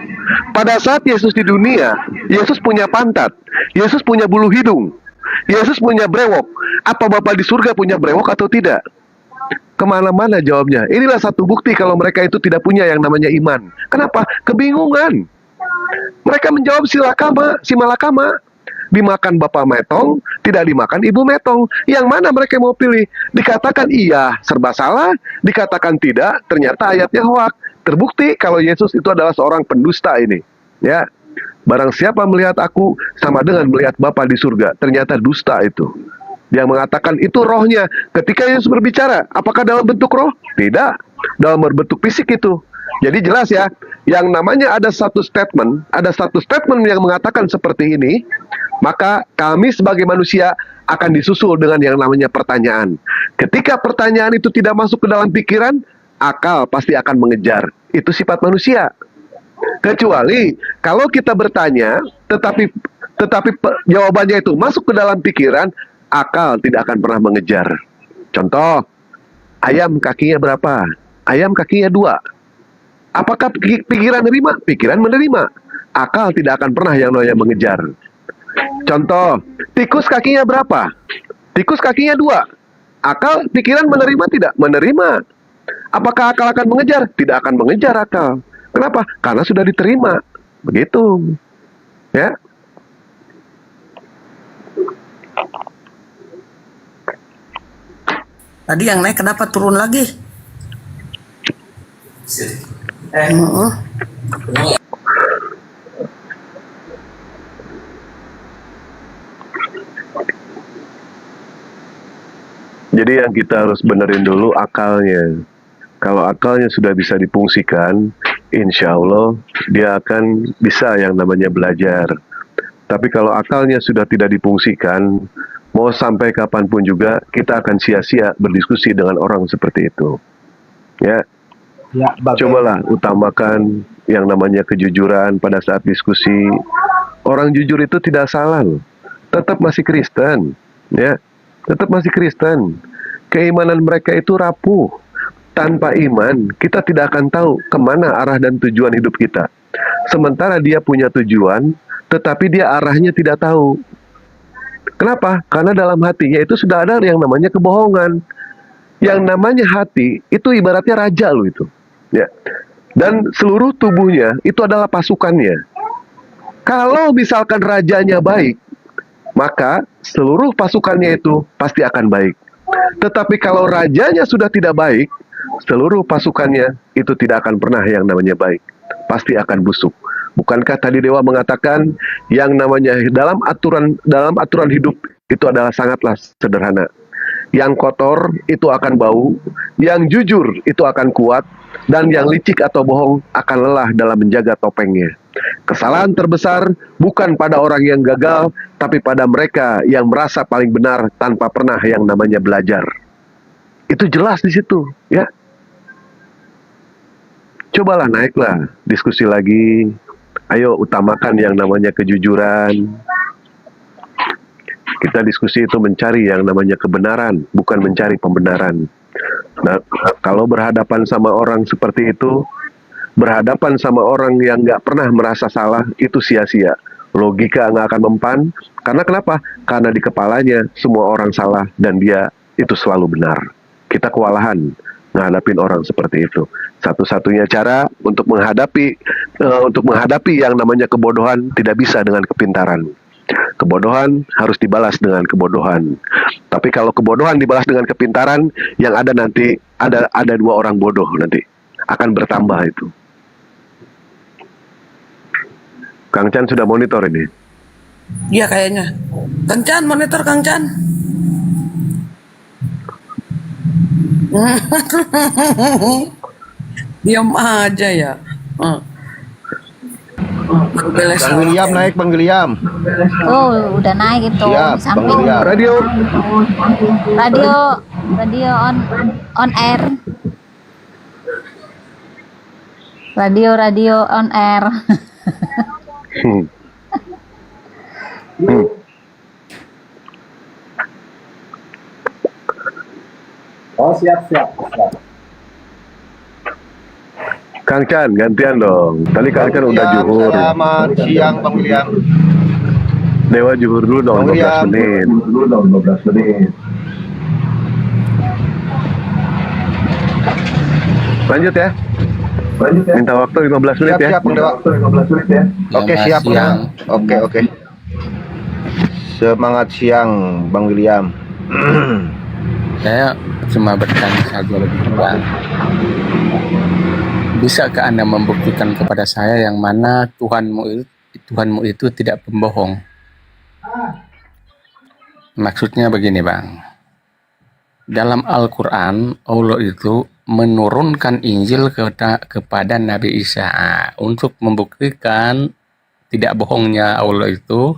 D: Pada saat Yesus di dunia, Yesus punya pantat, Yesus punya bulu hidung, Yesus punya brewok. Apa Bapa di surga punya brewok atau tidak? Kemana-mana jawabnya. Inilah satu bukti kalau mereka itu tidak punya yang namanya iman. Kenapa? Kebingungan. Mereka menjawab si malakama. Dimakan Bapak Metong, tidak dimakan Ibu Metong. Yang mana mereka mau pilih? Dikatakan iya, serba salah. Dikatakan tidak, ternyata ayatnya hoak. Terbukti kalau Yesus itu adalah seorang pendusta ini. Ya, barang siapa melihat aku sama dengan melihat Bapa di surga. Ternyata dusta itu. Dia mengatakan itu rohnya. Ketika Yesus berbicara, apakah dalam bentuk roh? Tidak, dalam berbentuk fisik itu. Jadi jelas ya, yang namanya ada satu statement yang mengatakan seperti ini, maka kami sebagai manusia akan disusul dengan yang namanya pertanyaan. Ketika pertanyaan itu tidak masuk ke dalam pikiran, akal pasti akan mengejar. Itu sifat manusia. Kecuali kalau kita bertanya, tetapi jawabannya itu masuk ke dalam pikiran, akal tidak akan pernah mengejar. Contoh, ayam kakinya berapa? Ayam kakinya 2. Apakah pikiran menerima? Pikiran menerima. Akal tidak akan pernah yang namanya mengejar. Contoh, tikus kakinya berapa? Tikus kakinya 2. Akal, pikiran menerima tidak? Menerima. Apakah akal akan mengejar? Tidak akan mengejar akal. Kenapa? Karena sudah diterima. Begitu. Ya.
C: Tadi yang naik kenapa turun lagi? Heeh.
D: Jadi yang kita harus benerin dulu akalnya. Kalau akalnya sudah bisa difungsikan, insya Allah dia akan bisa yang namanya belajar. Tapi kalau akalnya sudah tidak difungsikan, mau sampai kapanpun juga kita akan sia-sia berdiskusi dengan orang seperti itu. Ya, cobalah utamakan yang namanya kejujuran pada saat diskusi. Orang jujur itu tidak salah loh. Tetap masih Kristen, ya. Tetap masih Kristen. Keimanan mereka itu rapuh. Tanpa iman, kita tidak akan tahu kemana arah dan tujuan hidup kita. Sementara dia punya tujuan, tetapi dia arahnya tidak tahu. Kenapa? Karena dalam hatinya itu sudah ada yang namanya kebohongan. Yang namanya hati, itu ibaratnya raja loh itu. Ya. Dan seluruh tubuhnya itu adalah pasukannya. Kalau misalkan rajanya baik, maka seluruh pasukannya itu pasti akan baik. Tetapi kalau rajanya sudah tidak baik, seluruh pasukannya itu tidak akan pernah yang namanya baik. Pasti akan busuk. Bukankah tadi Dewa mengatakan yang namanya dalam aturan hidup itu adalah sangatlah sederhana. Yang kotor itu akan bau, yang jujur itu akan kuat, dan yang licik atau bohong akan lelah dalam menjaga topengnya. Kesalahan terbesar bukan pada orang yang gagal, tapi pada mereka yang merasa paling benar tanpa pernah yang namanya belajar. Itu jelas di situ, ya. Cobalah naiklah, diskusi lagi. Ayo utamakan yang namanya kejujuran. Kita diskusi itu mencari yang namanya kebenaran, bukan mencari pembenaran. Nah, kalau berhadapan sama orang seperti itu, berhadapan sama orang yang nggak pernah merasa salah, itu sia-sia. Logika nggak akan mempan. Karena kenapa? Karena di kepalanya semua orang salah dan dia itu selalu benar. Kita kewalahan menghadapin orang seperti itu. Satu-satunya cara untuk menghadapi yang namanya kebodohan tidak bisa dengan kepintaran. Kebodohan harus dibalas dengan kebodohan. Tapi kalau kebodohan dibalas dengan kepintaran, yang ada nanti ada 2 orang bodoh nanti akan bertambah itu. Kang Chan sudah monitor ini.
C: Iya kayaknya. Kang Chan, monitor Kang Chan. Diam aja ya. Berbelok
F: Bang William naik, Bang William.
E: Oh, udah naik itu
F: Siap,
E: di
F: Bang
E: samping.
F: William.
D: Radio.
E: Radio on air. Radio on air.
D: Hmm. Hmm. Kang Chan, gantian dong. Tadi Kang Chan udah
F: William,
D: juhur.
F: Selamat siang, Bang William.
D: Dewa juhur dulu dong,
F: Bang
D: 12 menit. Lanjut ya. Minta waktu 15 menit
F: Siap,
D: ya.
F: siap, Bang Dewa. Oke, siap, Bang Dewa. Oke, oke. Semangat siang, Bang William.
G: Saya cuma bertanya saja lebih kurang. Bisakah Anda membuktikan kepada saya yang mana Tuhanmu itu tidak pembohong? Maksudnya begini, Bang. Dalam Al-Quran, Allah itu menurunkan Injil kepada Nabi Isa. Untuk membuktikan tidak bohongnya Allah itu,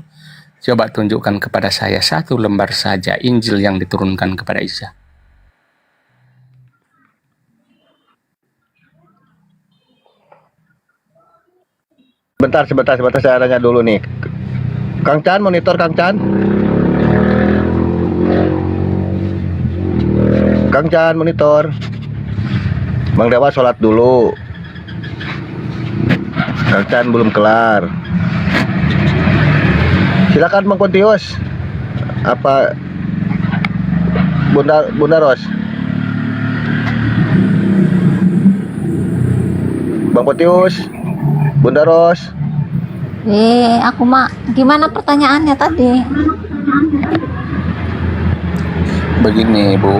G: coba tunjukkan kepada saya 1 lembar saja Injil yang diturunkan kepada Isa.
F: Sebentar, saya tanya dulu nih. Kang Chan, monitor Kang Chan. Kang Chan, monitor. Bang Dewa sholat dulu. Kang Chan belum kelar. Silakan Bang Pontius. Apa Bunda Ros? Bang Pontius, Bunda Ros.
E: Aku mah gimana pertanyaannya tadi?
G: Begini, Bu.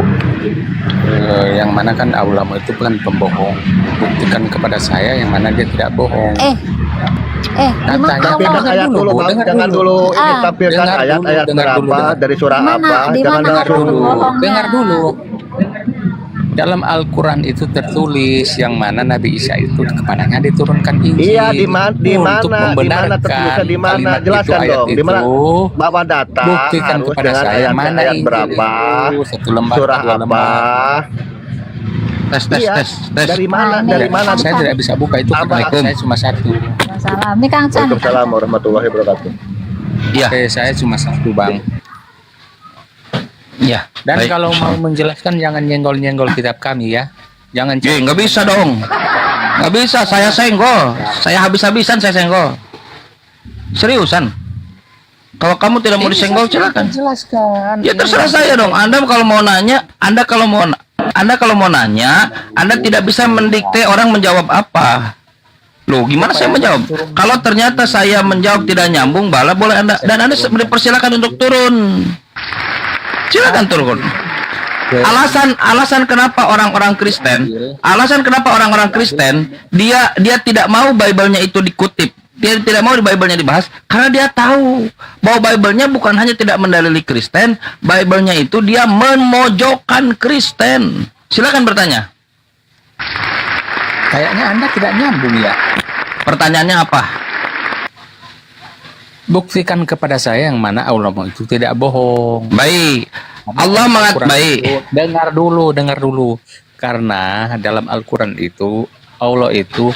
G: Yang mana kan Allah itu bukan pembohong. Buktikan kepada saya yang mana dia tidak bohong.
E: Gimana
G: Katanya,
E: Allah?
F: Tampilkan ayat dulu, Bang.
G: dengar
F: Jangan dulu ini
E: Ah.
F: tampilkan
G: Dengar
F: ayat-ayat
G: dulu, dengar
F: berapa
G: dulu.
F: dari surah
E: Di mana-
F: apa.
E: di
F: Jangan
E: mana
F: langsung.
E: ada bohongnya?
G: Dengar dulu. Dalam Al-Quran itu tertulis yang mana Nabi Isa itu kepadanya diturunkan Injil.
F: Iya, di mana
G: Untuk membenarkan
F: tertulisnya di mana?
G: kalimat
F: Jelaskan
G: ayat
F: dong. Di mana?
G: itu,
F: Bawa data
G: buktikan
F: harus
G: kepada
F: dengan
G: saya mana
F: ayat
G: Injil
F: berapa,
G: itu, 1 lembar,
F: surah
G: 2
F: apa.
G: lembar. Tes.
F: Iya, dari mana? Dari mana?
G: Saya tidak bisa buka itu, karena
F: Assalamualaikum.
G: saya cuma 1.
E: Salam. Nih Kang Chan.
F: Waalaikumsalam warahmatullahi wabarakatuh.
G: Iya. Saya cuma 1, Bang. Iya. Dan kalau mau menjelaskan jangan nyenggol-nyenggol kitab kami ya. Jangan.
H: Nggak bisa dong. Nggak bisa, saya senggol. Saya habis-habisan saya senggol. Seriusan. Kalau kamu tidak mau disenggol, silakan.
G: Jelaskan.
H: Ya terserah saya dong. Anda kalau mau nanya, Anda kalau mau nanya, Anda tidak bisa mendikte orang menjawab apa. Loh, gimana saya menjawab? Kalau ternyata saya menjawab tidak nyambung, bala boleh Anda, dan Anda dipersilakan untuk turun. Silakan turun. Alasan kenapa orang-orang Kristen dia tidak mau Bible-nya itu dikutip, dia tidak mau di Bible-nya dibahas karena dia tahu bahwa Bible-nya bukan hanya tidak mendalili Kristen, Bible-nya itu dia memojokkan Kristen. Silakan bertanya.
G: Kayaknya Anda tidak nyambung ya.
H: Pertanyaannya apa?
G: Buktikan kepada saya yang mana Allah itu tidak bohong.
H: Baik. Allah mengatakan baik.
G: Dengar dulu. Karena dalam Al-Quran itu Allah itu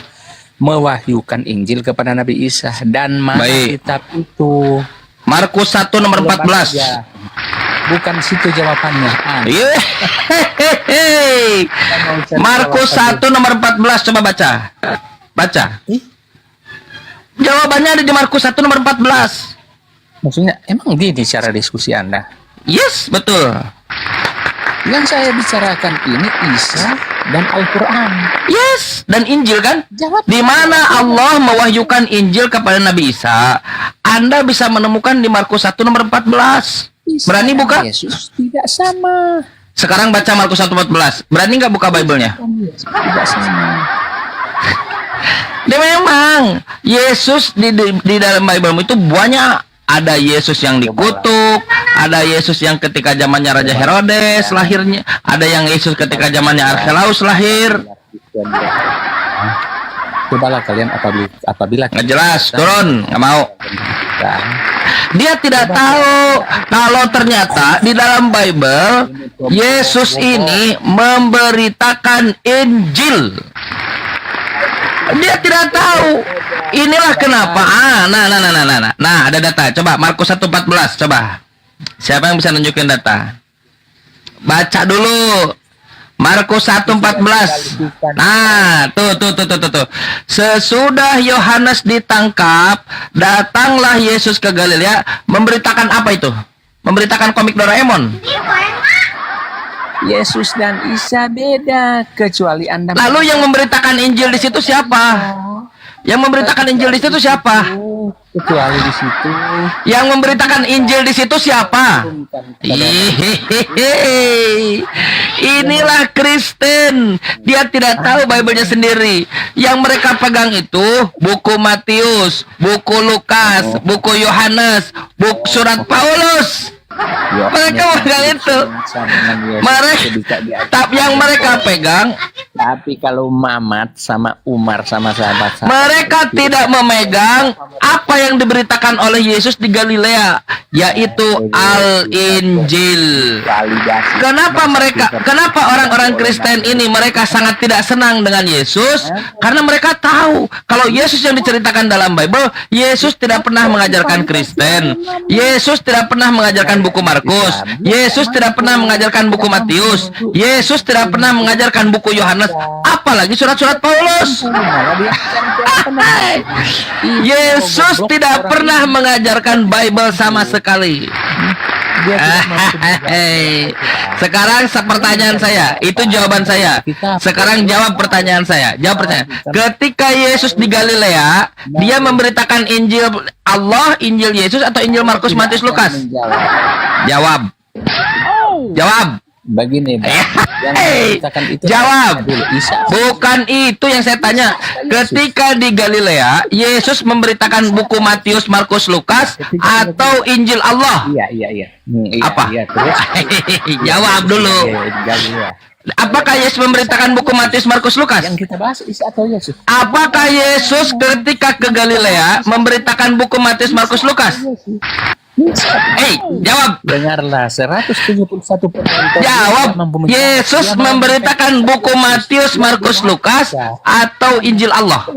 G: mewahyukan Injil kepada Nabi Isa, dan mana
H: Baik.
G: kitab itu?
H: Markus 1 nomor 14.
G: Ya. Bukan situ jawabannya.
H: Iya. Markus 1 nomor 14, coba baca. Baca. Jawabannya ada di Markus 1 nomor 14.
G: Maksudnya emang gini cara diskusi Anda?
H: Yes, betul.
G: Yang saya bicarakan ini Isa dan Al-Quran.
H: Yes, dan Injil kan?
G: Jawab.
H: Di mana Allah mewahyukan Injil kepada Nabi Isa, Anda bisa menemukan di Markus 1 nomor 14.
G: Isa
H: Berani
G: dan
H: buka?
G: Yesus tidak sama.
H: Sekarang baca Markus 1:14. Berani nggak buka Bible-nya?
G: Tidak sama.
H: Dia memang Yesus di dalam Bible itu banyak. Ada Yesus yang dikutuk, ada Yesus yang ketika zamannya Raja Herodes lahirnya, ada yang Yesus ketika zamannya Archelaus lahir.
G: Cobalah kalian apabila
H: Nggak jelas, turun, nggak mau. Dia tidak tahu kalau ternyata di dalam Bible Yesus ini memberitakan Injil. Dia tidak tahu. Inilah kenapa. Nah, ada data. Coba Markus 1:14, coba. Siapa yang bisa nunjukin data? Baca dulu. Markus 1:14. Nah, tuh. Sesudah Yohanes ditangkap, datanglah Yesus ke Galilea memberitakan apa itu? Memberitakan komik Doraemon.
G: Yesus dan Isa beda, kecuali Anda.
H: Lalu yang memberitakan Injil di situ siapa? Yang memberitakan Injil di situ siapa?
G: Kecuali di situ.
H: Yang memberitakan Injil di situ siapa? Hihihi. Inilah Kristen. Dia tidak tahu Bible-nya sendiri. Yang mereka pegang itu buku Matius, buku Lukas, buku Yohanes, buku surat Paulus. Mereka pegang itu. Tapi yang mereka pegang,
G: Tapi kalau Mamat sama Umar sama sahabat
H: mereka tidak memegang apa yang diberitakan oleh Yesus di Galilea, yaitu Al-Injil. Kenapa orang-orang Kristen ini mereka sangat tidak senang dengan Yesus? Karena mereka tahu kalau Yesus yang diceritakan dalam Bible, Yesus tidak pernah mengajarkan Kristen. Yesus tidak pernah mengajarkan buku Markus. Yesus tidak pernah mengajarkan buku Matius. Yesus tidak pernah mengajarkan buku Yohanes, apalagi surat-surat Paulus. Yesus tidak pernah mengajarkan Bible sama sekali. Sekarang pertanyaan saya, itu jawaban saya. Sekarang jawab pertanyaan saya. Jawab pertanyaan. Ketika Yesus di Galilea, dia memberitakan Injil Allah, Injil Yesus, atau Injil Markus, Matius, Lukas? Jawab. Jawab.
G: Begini,
H: Jawab. Bukan itu yang saya tanya. Ketika di Galilea, Yesus memberitakan buku Matius, Markus, Lukas, atau Injil Allah?
G: Iya.
H: Apa?
G: Iya, terus.
H: Jawab dulu. Apakah Yesus memberitakan buku Matius, Markus, Lukas?
G: Yang kita bahas Isa atau Yesus?
H: Apakah Yesus ketika ke Galilea memberitakan buku Matius, Markus, Lukas? Jawab.
G: Dengarlah, 171 penonton.
H: Jawab. Yesus memberitakan buku Matius, Markus, Lukas, atau Injil Allah?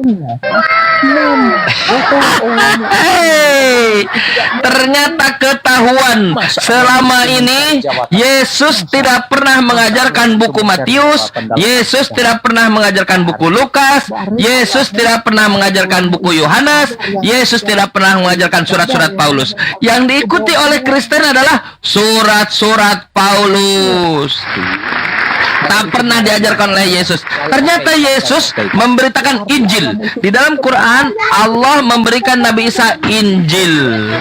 H: Ternyata ketahuan selama ini Yesus tidak pernah mengajarkan buku Matius, Yesus tidak pernah mengajarkan buku Lukas, Yesus tidak pernah mengajarkan buku Yohanes, Yesus tidak pernah mengajarkan surat-surat Paulus. Yang diikuti oleh Kristen adalah surat-surat Paulus. Tak pernah diajarkan oleh Yesus. Ternyata Yesus memberitakan Injil. Di dalam Quran, Allah memberikan Nabi Isa Injil.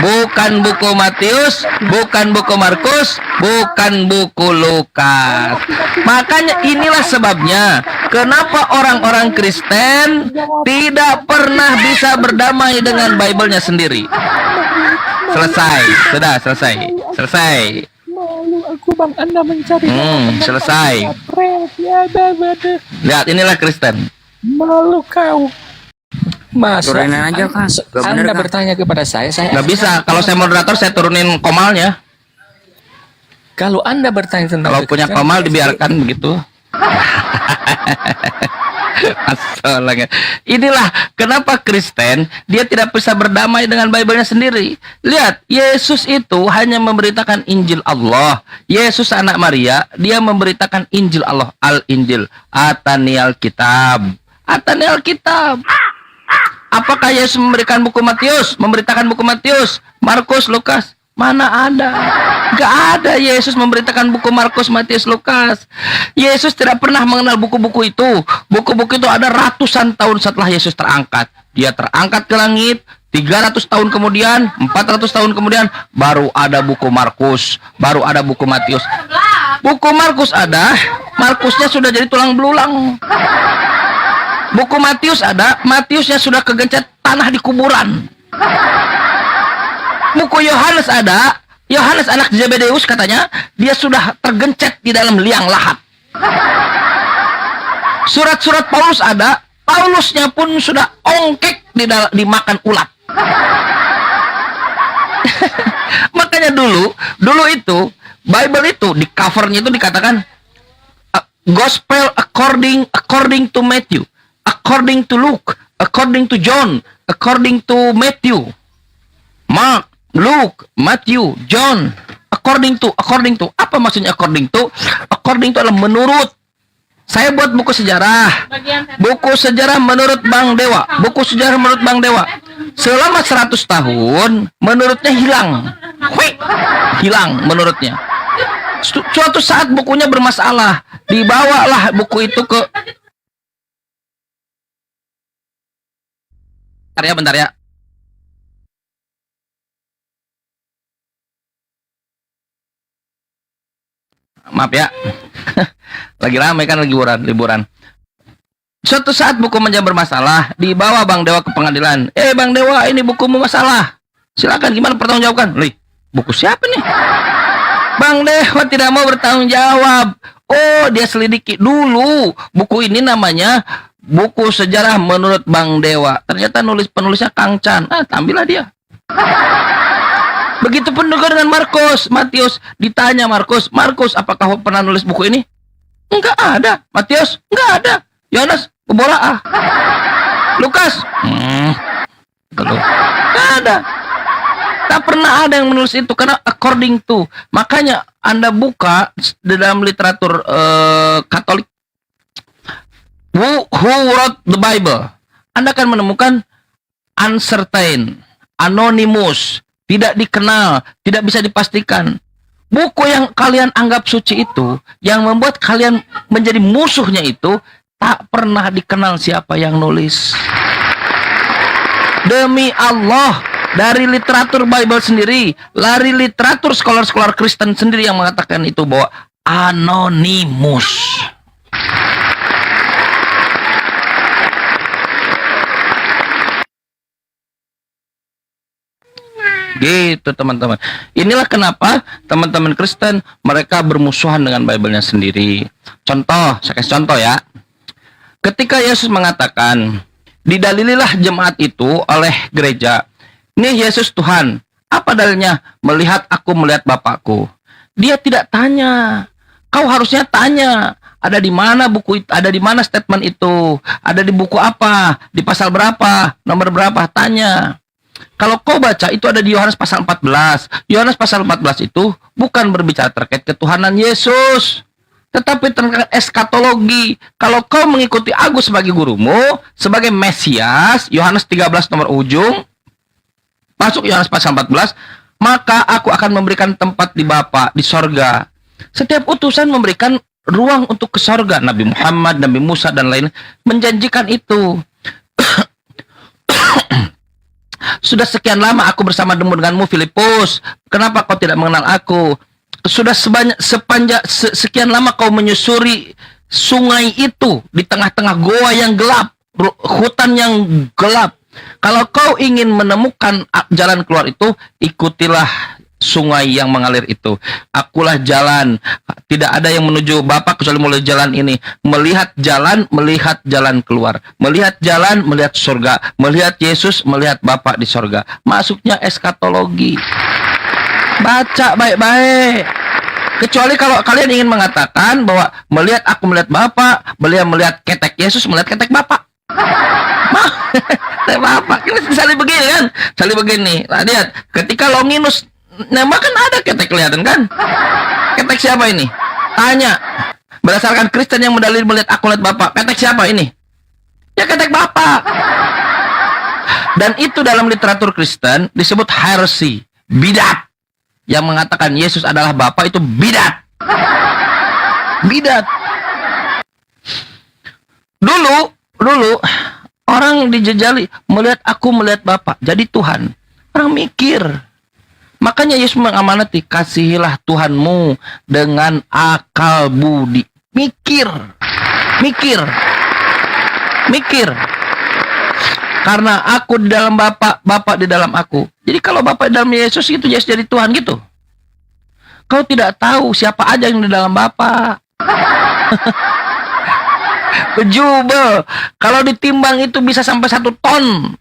H: Bukan buku Matius, bukan buku Markus, bukan buku Lukas. Makanya inilah sebabnya kenapa orang-orang Kristen tidak pernah bisa berdamai dengan Bible-nya sendiri. Selesai, sudah selesai.
G: Aku Bang, Anda mencari
H: selesai. Lihat, inilah Kristen.
G: Malu kau. Masa
C: Turunin aja, Kang. Gak bener,
G: Anda
C: Kang.
G: bertanya kepada saya
H: Nggak bisa. Kalau saya moderator, saya turunin komalnya.
G: Kalau Anda bertanya tentang
H: Kalau punya komal, dibiarkan begitu. Masalahnya. Inilah kenapa Kristen dia tidak bisa berdamai dengan Bible-nya sendiri. Lihat, Yesus itu hanya memberitakan Injil Allah. Yesus anak Maria, dia memberitakan Injil Allah, Al-Injil, Atanial Kitab. Atanial Kitab. Apakah Yesus memberikan buku Matius? Memberitakan buku Matius, Markus, Lukas? Mana ada? Gak ada Yesus memberitakan buku Markus, Matius, Lukas. Yesus tidak pernah mengenal buku-buku itu. Buku-buku itu ada ratusan tahun setelah Yesus terangkat. Dia terangkat ke langit, 300 tahun kemudian, 400 tahun kemudian, baru ada buku Markus, baru ada buku Matius. Buku Markus ada, Markusnya sudah jadi tulang belulang. Buku Matius ada, Matiusnya sudah kegencet tanah di kuburan. Buku Yohanes ada, Yohanes anak Zebedeus katanya, dia sudah tergencet di dalam liang lahat. Surat-surat Paulus ada, Paulusnya pun sudah ongkek dimakan ulat. Makanya dulu itu Bible itu di covernya itu dikatakan Gospel according to Matthew, according to Luke, according to John, according to Matthew, Mark, Luke, Matthew, John. According to apa maksudnya according to? According to adalah menurut. Saya buat buku sejarah. Buku sejarah menurut Bang Dewa. Buku sejarah menurut Bang Dewa. Selama 100 tahun menurutnya hilang. Hilang menurutnya. Suatu saat bukunya bermasalah. Dibawalah buku itu ke bentar ya. Maaf ya. Lagi ramai kan, lagi liburan. Suatu saat buku menjadi bermasalah, dibawa Bang Dewa ke pengadilan. Bang Dewa, ini bukumu masalah. Silakan, gimana pertanggungjawabkan? Buku siapa nih? Bang Dewa tidak mau bertanggung jawab. Oh, dia selidiki dulu. Buku ini namanya buku sejarah menurut Bang Dewa. Ternyata penulisnya Kang Chan. Ambillah dia. Begitupun juga dengan Markus, Matius. Ditanya Markus, apakah pernah nulis buku ini? Enggak ada. Matius, enggak ada. Yohanes, pembola. Lukas, enggak ada. Tak pernah ada yang menulis itu karena according to. Makanya Anda buka di dalam literatur Katolik, who wrote the Bible, Anda akan menemukan uncertain, anonymous, tidak dikenal, tidak bisa dipastikan. Buku yang kalian anggap suci itu, yang membuat kalian menjadi musuhnya itu, tak pernah dikenal siapa yang nulis. Demi Allah, dari literatur Bible sendiri, dari literatur scholar-scholar Kristen sendiri yang mengatakan itu bahwa anonymous. Gitu teman-teman. Inilah kenapa teman-teman Kristen mereka bermusuhan dengan Bible-nya sendiri. Contoh, saya kasih contoh ya. Ketika Yesus mengatakan, didalililah jemaat itu oleh gereja, ini Yesus Tuhan. Apa dalilnya? Melihat aku melihat Bapakku. Dia tidak tanya. Kau harusnya tanya. Ada di mana buku itu? Ada di mana statement itu? Ada di buku apa? Di pasal berapa? Nomor berapa? Tanya. Kalau kau baca itu ada di Yohanes pasal 14. Yohanes pasal 14 itu bukan berbicara terkait ketuhanan Yesus, tetapi tentang eskatologi. Kalau kau mengikuti Agus sebagai gurumu, sebagai Mesias, Yohanes 13 nomor ujung, masuk Yohanes pasal 14, maka aku akan memberikan tempat di Bapa di sorga. Setiap utusan memberikan ruang untuk ke sorga. Nabi Muhammad, Nabi Musa dan lain menjanjikan itu. Sudah sekian lama aku bersama denganmu Filipus. Kenapa kau tidak mengenal aku? Sudah sekian lama kau menyusuri sungai itu di tengah-tengah goa yang gelap, hutan yang gelap. Kalau kau ingin menemukan jalan keluar itu, ikutilah sungai yang mengalir itu. Akulah jalan. Tidak ada yang menuju Bapa kecuali melalui jalan ini. Melihat jalan keluar. Melihat jalan, melihat surga. Melihat Yesus, melihat Bapa di surga. Masuknya eskatologi. Baca baik-baik. Kecuali kalau kalian ingin mengatakan bahwa melihat aku melihat Bapa, beliau melihat ketek Yesus, melihat ketek Bapa. Bapak, ini saling begini kan? Saling begini. Nah, lihat, ketika Longinus nembak kan ada ketek kelihatan kan? Ketek siapa ini? Tanya. Berdasarkan Kristen yang mendalil melihat aku lihat Bapak, ketek siapa ini? Ya ketek Bapak. Dan itu dalam literatur Kristen disebut heresy, bidat. Yang mengatakan Yesus adalah Bapa itu bidat. Bidat. Dulu orang dijejali melihat aku melihat Bapa, jadi Tuhan. Orang mikir. Makanya Yesus mengamanati, kasihilah Tuhanmu dengan akal budi. Mikir. Karena aku di dalam Bapa, Bapa di dalam aku. Jadi kalau Bapa di dalam Yesus itu Yesus jadi Tuhan gitu. Kau tidak tahu siapa aja yang di dalam Bapa. Bejubel. Kalau ditimbang itu bisa sampai 1 ton.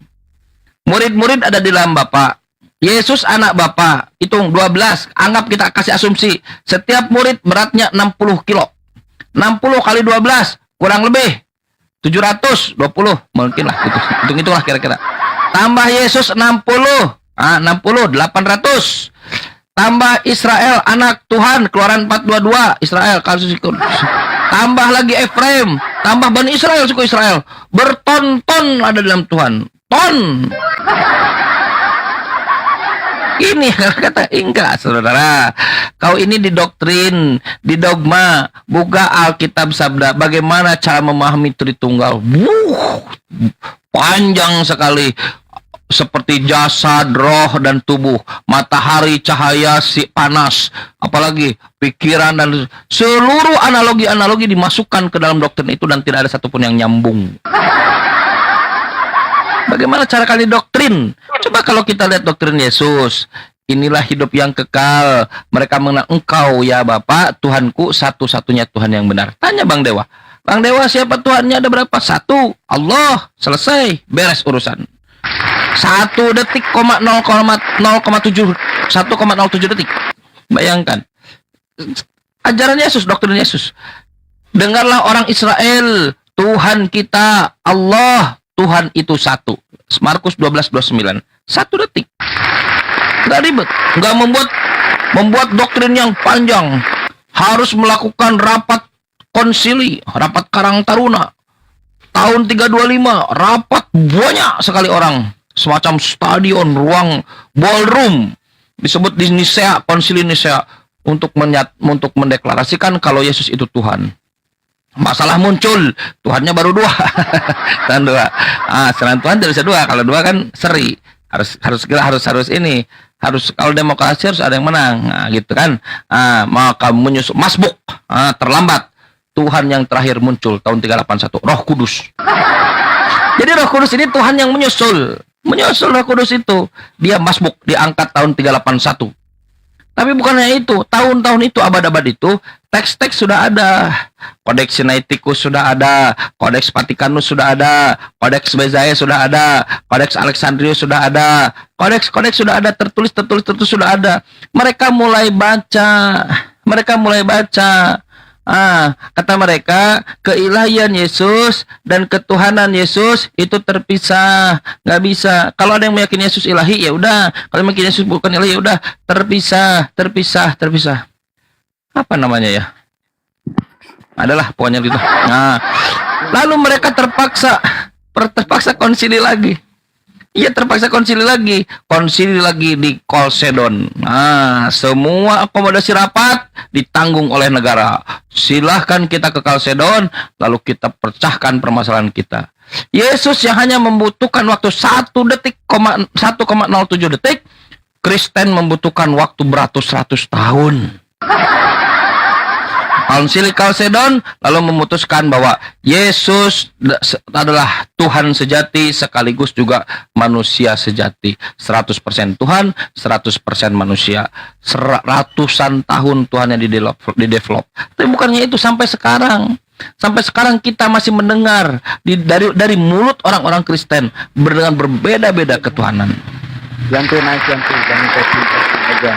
H: Murid-murid ada di dalam Bapak. Yesus anak Bapak. Hitung 12. Anggap kita kasih asumsi. Setiap murid beratnya 60 kilo. 60 kali 12. Kurang lebih 720. Mungkin lah. Hitung-hitunglah kira-kira. Tambah Yesus 60. 60. 800. Tambah Israel anak Tuhan. Keluaran 4:22. Israel kasus ikut. Tambah lagi Efraim. Tambah Bani Israel, suku Israel. Berton-ton ada dalam Tuhan. Ton. Ini kata enggak, saudara. Kau ini didoktrin, didogma, buka Alkitab sabda. Bagaimana cara memahami Tritunggal? Panjang sekali. Seperti jasad, roh, dan tubuh. Matahari, cahaya, si panas. Apalagi pikiran dan seluruh analogi-analogi dimasukkan ke dalam doktrin itu dan tidak ada satupun yang nyambung. Bagaimana cara kalian doktrin? Coba kalau kita lihat doktrin Yesus. Inilah hidup yang kekal. Mereka mengenal Engkau ya Bapa, Tuhanku, satu-satunya Tuhan yang benar. Tanya Bang Dewa. Bang Dewa, siapa Tuhannya? Ada berapa? 1. Allah. Selesai. Beres urusan. 1 detik, 0,07 detik. Bayangkan. Ajaran Yesus, doktrin Yesus. Dengarlah orang Israel. Tuhan kita, Allah. Tuhan itu 1. Markus 12:29. 1 detik. Nggak ribet. Nggak membuat doktrin yang panjang. Harus melakukan rapat konsili, rapat Karang Taruna. Tahun 325, rapat banyak sekali orang. Semacam stadion, ruang ballroom. Disebut di Nisea, konsili Nisea. Untuk mendeklarasikan kalau Yesus itu Tuhan. Masalah muncul, Tuhannya baru 2. Tuhan 2. Selain Tuhan tidak bisa 2. Kalau 2 kan seri. Harus ini. Harus kalau demokrasi harus ada yang menang. Gitu kan. Maka menyusul masbuk. Terlambat. Tuhan yang terakhir muncul tahun 381, Roh Kudus. Jadi Roh Kudus ini Tuhan yang menyusul Roh Kudus itu. Dia masbuk, diangkat tahun 381. Tapi bukan hanya itu, tahun-tahun itu, abad-abad itu, teks-teks sudah ada. Kodeks Sinaiticus sudah ada, Kodeks Vatikanus sudah ada, Kodeks Bezae sudah ada, Kodeks Alexandrius sudah ada, kodeks sudah ada, tertulis sudah ada. Mereka mulai baca. Kata mereka, keilahian Yesus dan ketuhanan Yesus itu terpisah, nggak bisa. Kalau ada yang meyakini Yesus ilahi, ya udah. Kalau meyakini Yesus bukan ilahi, ya udah. Terpisah. Apa namanya ya? Adalah pokoknya gitu. Lalu mereka terpaksa konsili lagi. Iya, terpaksa konsili lagi di Kolsedon. Semua akomodasi rapat ditanggung oleh negara. Silahkan kita ke Kolsedon, lalu kita pecahkan permasalahan kita. Yesus yang hanya membutuhkan waktu 1 detik, 1,07 detik, Kristen membutuhkan waktu beratus-ratus tahun. Konsili Kalsedon lalu memutuskan bahwa Yesus adalah Tuhan sejati sekaligus juga manusia sejati. 100% Tuhan, 100% manusia. Ratusan tahun Tuhan yang didevelop. Tapi bukannya itu sampai sekarang. Sampai sekarang kita masih mendengar dari mulut orang-orang Kristen dengan berbeda-beda ketuhanan.
B: Jangan naik, jangan aja.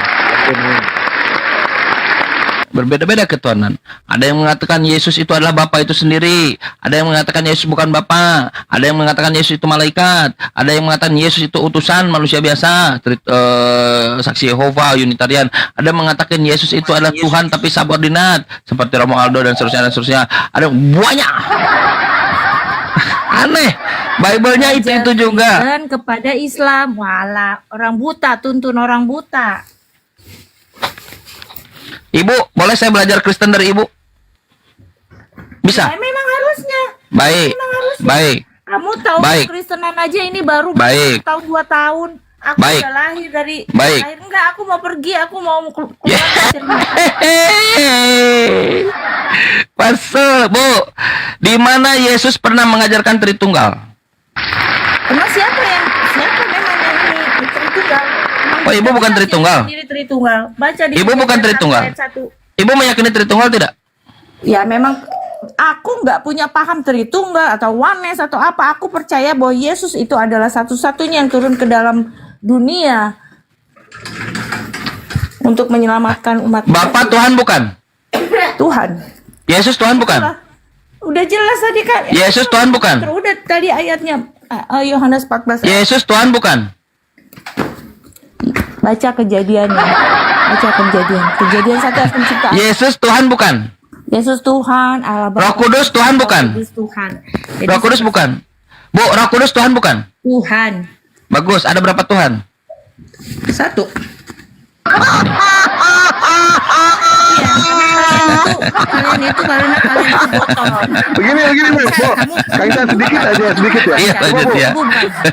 H: Berbeda-beda ketuhanan. Ada yang mengatakan Yesus itu adalah Bapa itu sendiri. Ada yang mengatakan Yesus bukan Bapa. Ada yang mengatakan Yesus itu malaikat. Ada yang mengatakan Yesus itu utusan manusia biasa. Saksi Yehova, Unitarian. Ada yang mengatakan Yesus itu adalah Tuhan tapi subordinat. Seperti Romo Aldo dan seterusnya. Ada banyak. Aneh. Bible-nya itu juga.
A: Dan kepada Islam. Walah, orang buta tuntun orang buta.
H: Ibu, boleh saya belajar Kristen dari Ibu? Bisa?
A: Ya, memang harusnya.
H: Baik.
A: Memang harusnya.
H: Baik.
A: Kamu tahu
H: Baik.
A: Kristenan aja ini baru
H: Baik.
A: tahun 2 tahun. Aku
H: Baik.
A: udah lahir dari
H: Baik.
A: lahir. Enggak, aku mau pergi, aku mau keluar.
H: Pasal, Bu. Di mana Yesus pernah mengajarkan Tritunggal?
A: Emang siapa memang yang ini Tritunggal?
H: Oh, Ibu bukan Tritunggal.
A: Sendiri Tritunggal. Baca di
H: Ibu bukan
A: Efesus
H: Tritunggal.
A: ayat 1.
H: Ibu meyakini Tritunggal tidak?
A: Ya memang aku nggak punya paham Tritunggal atau oneness atau apa. Aku percaya bahwa Yesus itu adalah satu-satunya yang turun ke dalam dunia untuk menyelamatkan umat
H: Bapak Tuhan bukan?
A: Tuhan.
H: Yesus Tuhan bukan?
A: Udah jelas tadi kan?
H: Yesus Tuhan bukan?
A: Udah tadi ayatnya Yohanes 14.
H: Yesus Tuhan bukan?
A: Baca kejadiannya. Baca kejadian. Kejadian 1 ayat penciptaan.
H: Yesus Tuhan bukan?
A: Yesus Tuhan, Allah Bapa.
H: Roh Kudus Tuhan bukan?
A: Roh Kudus Tuhan. Jadi
H: Roh Kudus bukan? Bu, Roh Kudus Tuhan bukan?
A: Tuhan.
H: Bagus, ada berapa Tuhan?
A: Satu. Kalian itu karena kalian itu botol.
D: Begini Bu. Kang Chan sedikit aja, sedikit ya.
H: Iya, lanjut ya.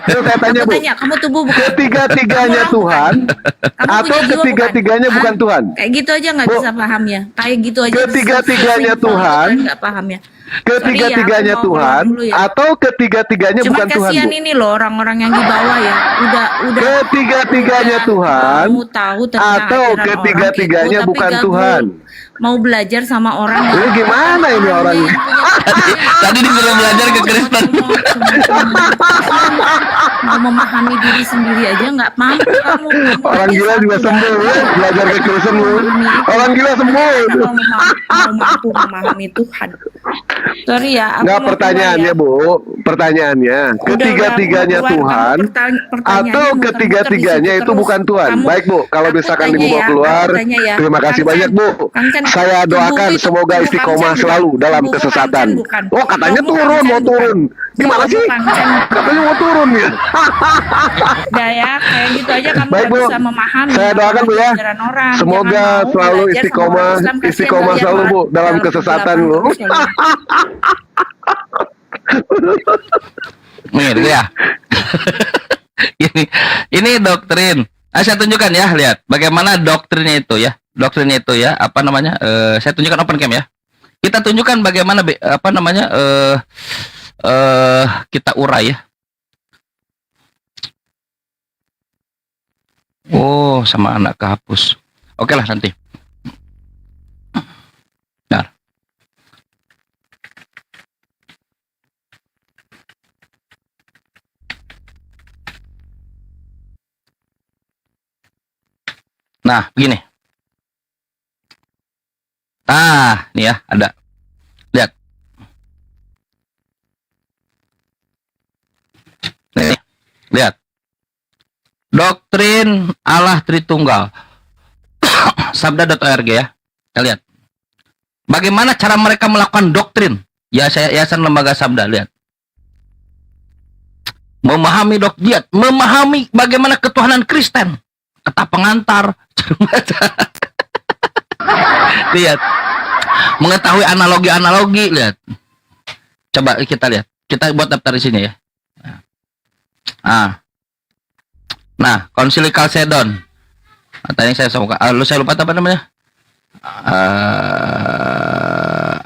D: Terus saya tanya Bu,
A: Kamu tubuh bukan?
D: ketiga-tiganya Tuhan
A: Kamu
D: atau
A: punya jiwa
D: ketiga-tiganya
A: bukan?
D: bukan Tuhan?
A: Kayak gitu aja nggak
D: Bu,
A: bisa paham ya. Kayak gitu aja.
D: ketiga-tiganya Tuhan.
A: Nggak paham ya.
D: Ketiga-tiganya
A: Sorry ya, aku mau
D: Tuhan
A: ngomong dulu ya.
D: atau ketiga-tiganya
A: Cuman
D: bukan Tuhan
A: kasihan
D: Bu?
A: ini loh orang-orang yang di bawah ya. Udah.
D: Ketiga-tiganya
A: udah
D: Tuhan
A: mau tahu tentang
D: atau
A: ajaran
D: ketiga-tiganya
A: orang kayak
D: bukan
A: tapi gabung.
D: Tuhan?
A: Mau belajar sama orang
D: Ini gimana ini orangnya?
H: Tadi disuruh belajar ke Kristen.
A: Mau memahami diri sendiri aja nggak mampu kamu.
D: Orang gila juga sembuh ya, belajar ke Kristen lu. Orang gila sembuh.
A: Mau mampu memahami Tuhan. Sorry ya. aku
D: Nggak,
A: mau
D: pertanyaannya
A: keluar ya.
D: Bu, pertanyaannya ketiga-tiganya
A: Udah,
D: Tuhan atau ketiga-tiganya itu bukan Tuhan? Baik Bu, kalau misalkan Ibu mau keluar, terima kasih banyak Bu. Saya doakan semoga istiqomah selalu dalam kesesatan. Oh katanya turun, mau turun. Gimana sih? Katanya mau turun ya.
A: Udah ya, kayak gitu aja kamu
D: Baik,
A: nggak
D: Bu.
A: bisa memahami.
D: Saya doakan Bu ya.
A: ajaran orang.
D: Semoga
A: Jangan mau
D: selalu
A: belajar sama
D: istiqomah,
A: orang Islam, kasihan
D: istiqomah
A: kalian
D: selalu Bu
A: orang
D: dalam kesesatan
A: kegelapan
D: lu.
A: terus ya.
H: Nih, lihat ya. ini doktrin. Saya tunjukkan ya, lihat bagaimana doktrinnya itu ya. Doktrinnya itu ya, apa namanya? Saya tunjukkan open cam ya. Kita tunjukkan bagaimana apa namanya? Kita urai ya. Oh, sama anak kehapus. Oke lah nanti. Nah. Nah, begini. Nih ya, ada. Lihat. Nih, lihat. Doktrin Allah Tritunggal. Sabda.org ya. Kita lihat. Bagaimana cara mereka melakukan doktrin? Ya, Yayasan Lembaga Sabda, lihat. Memahami doktrin, memahami bagaimana ketuhanan Kristen. Kata pengantar. Lihat. Mengetahui analogi-analogi, lihat. Coba kita lihat. Kita buat daftar di sini ya. Nah, Konsili Kalsedon. Tadi saya lupa apa namanya?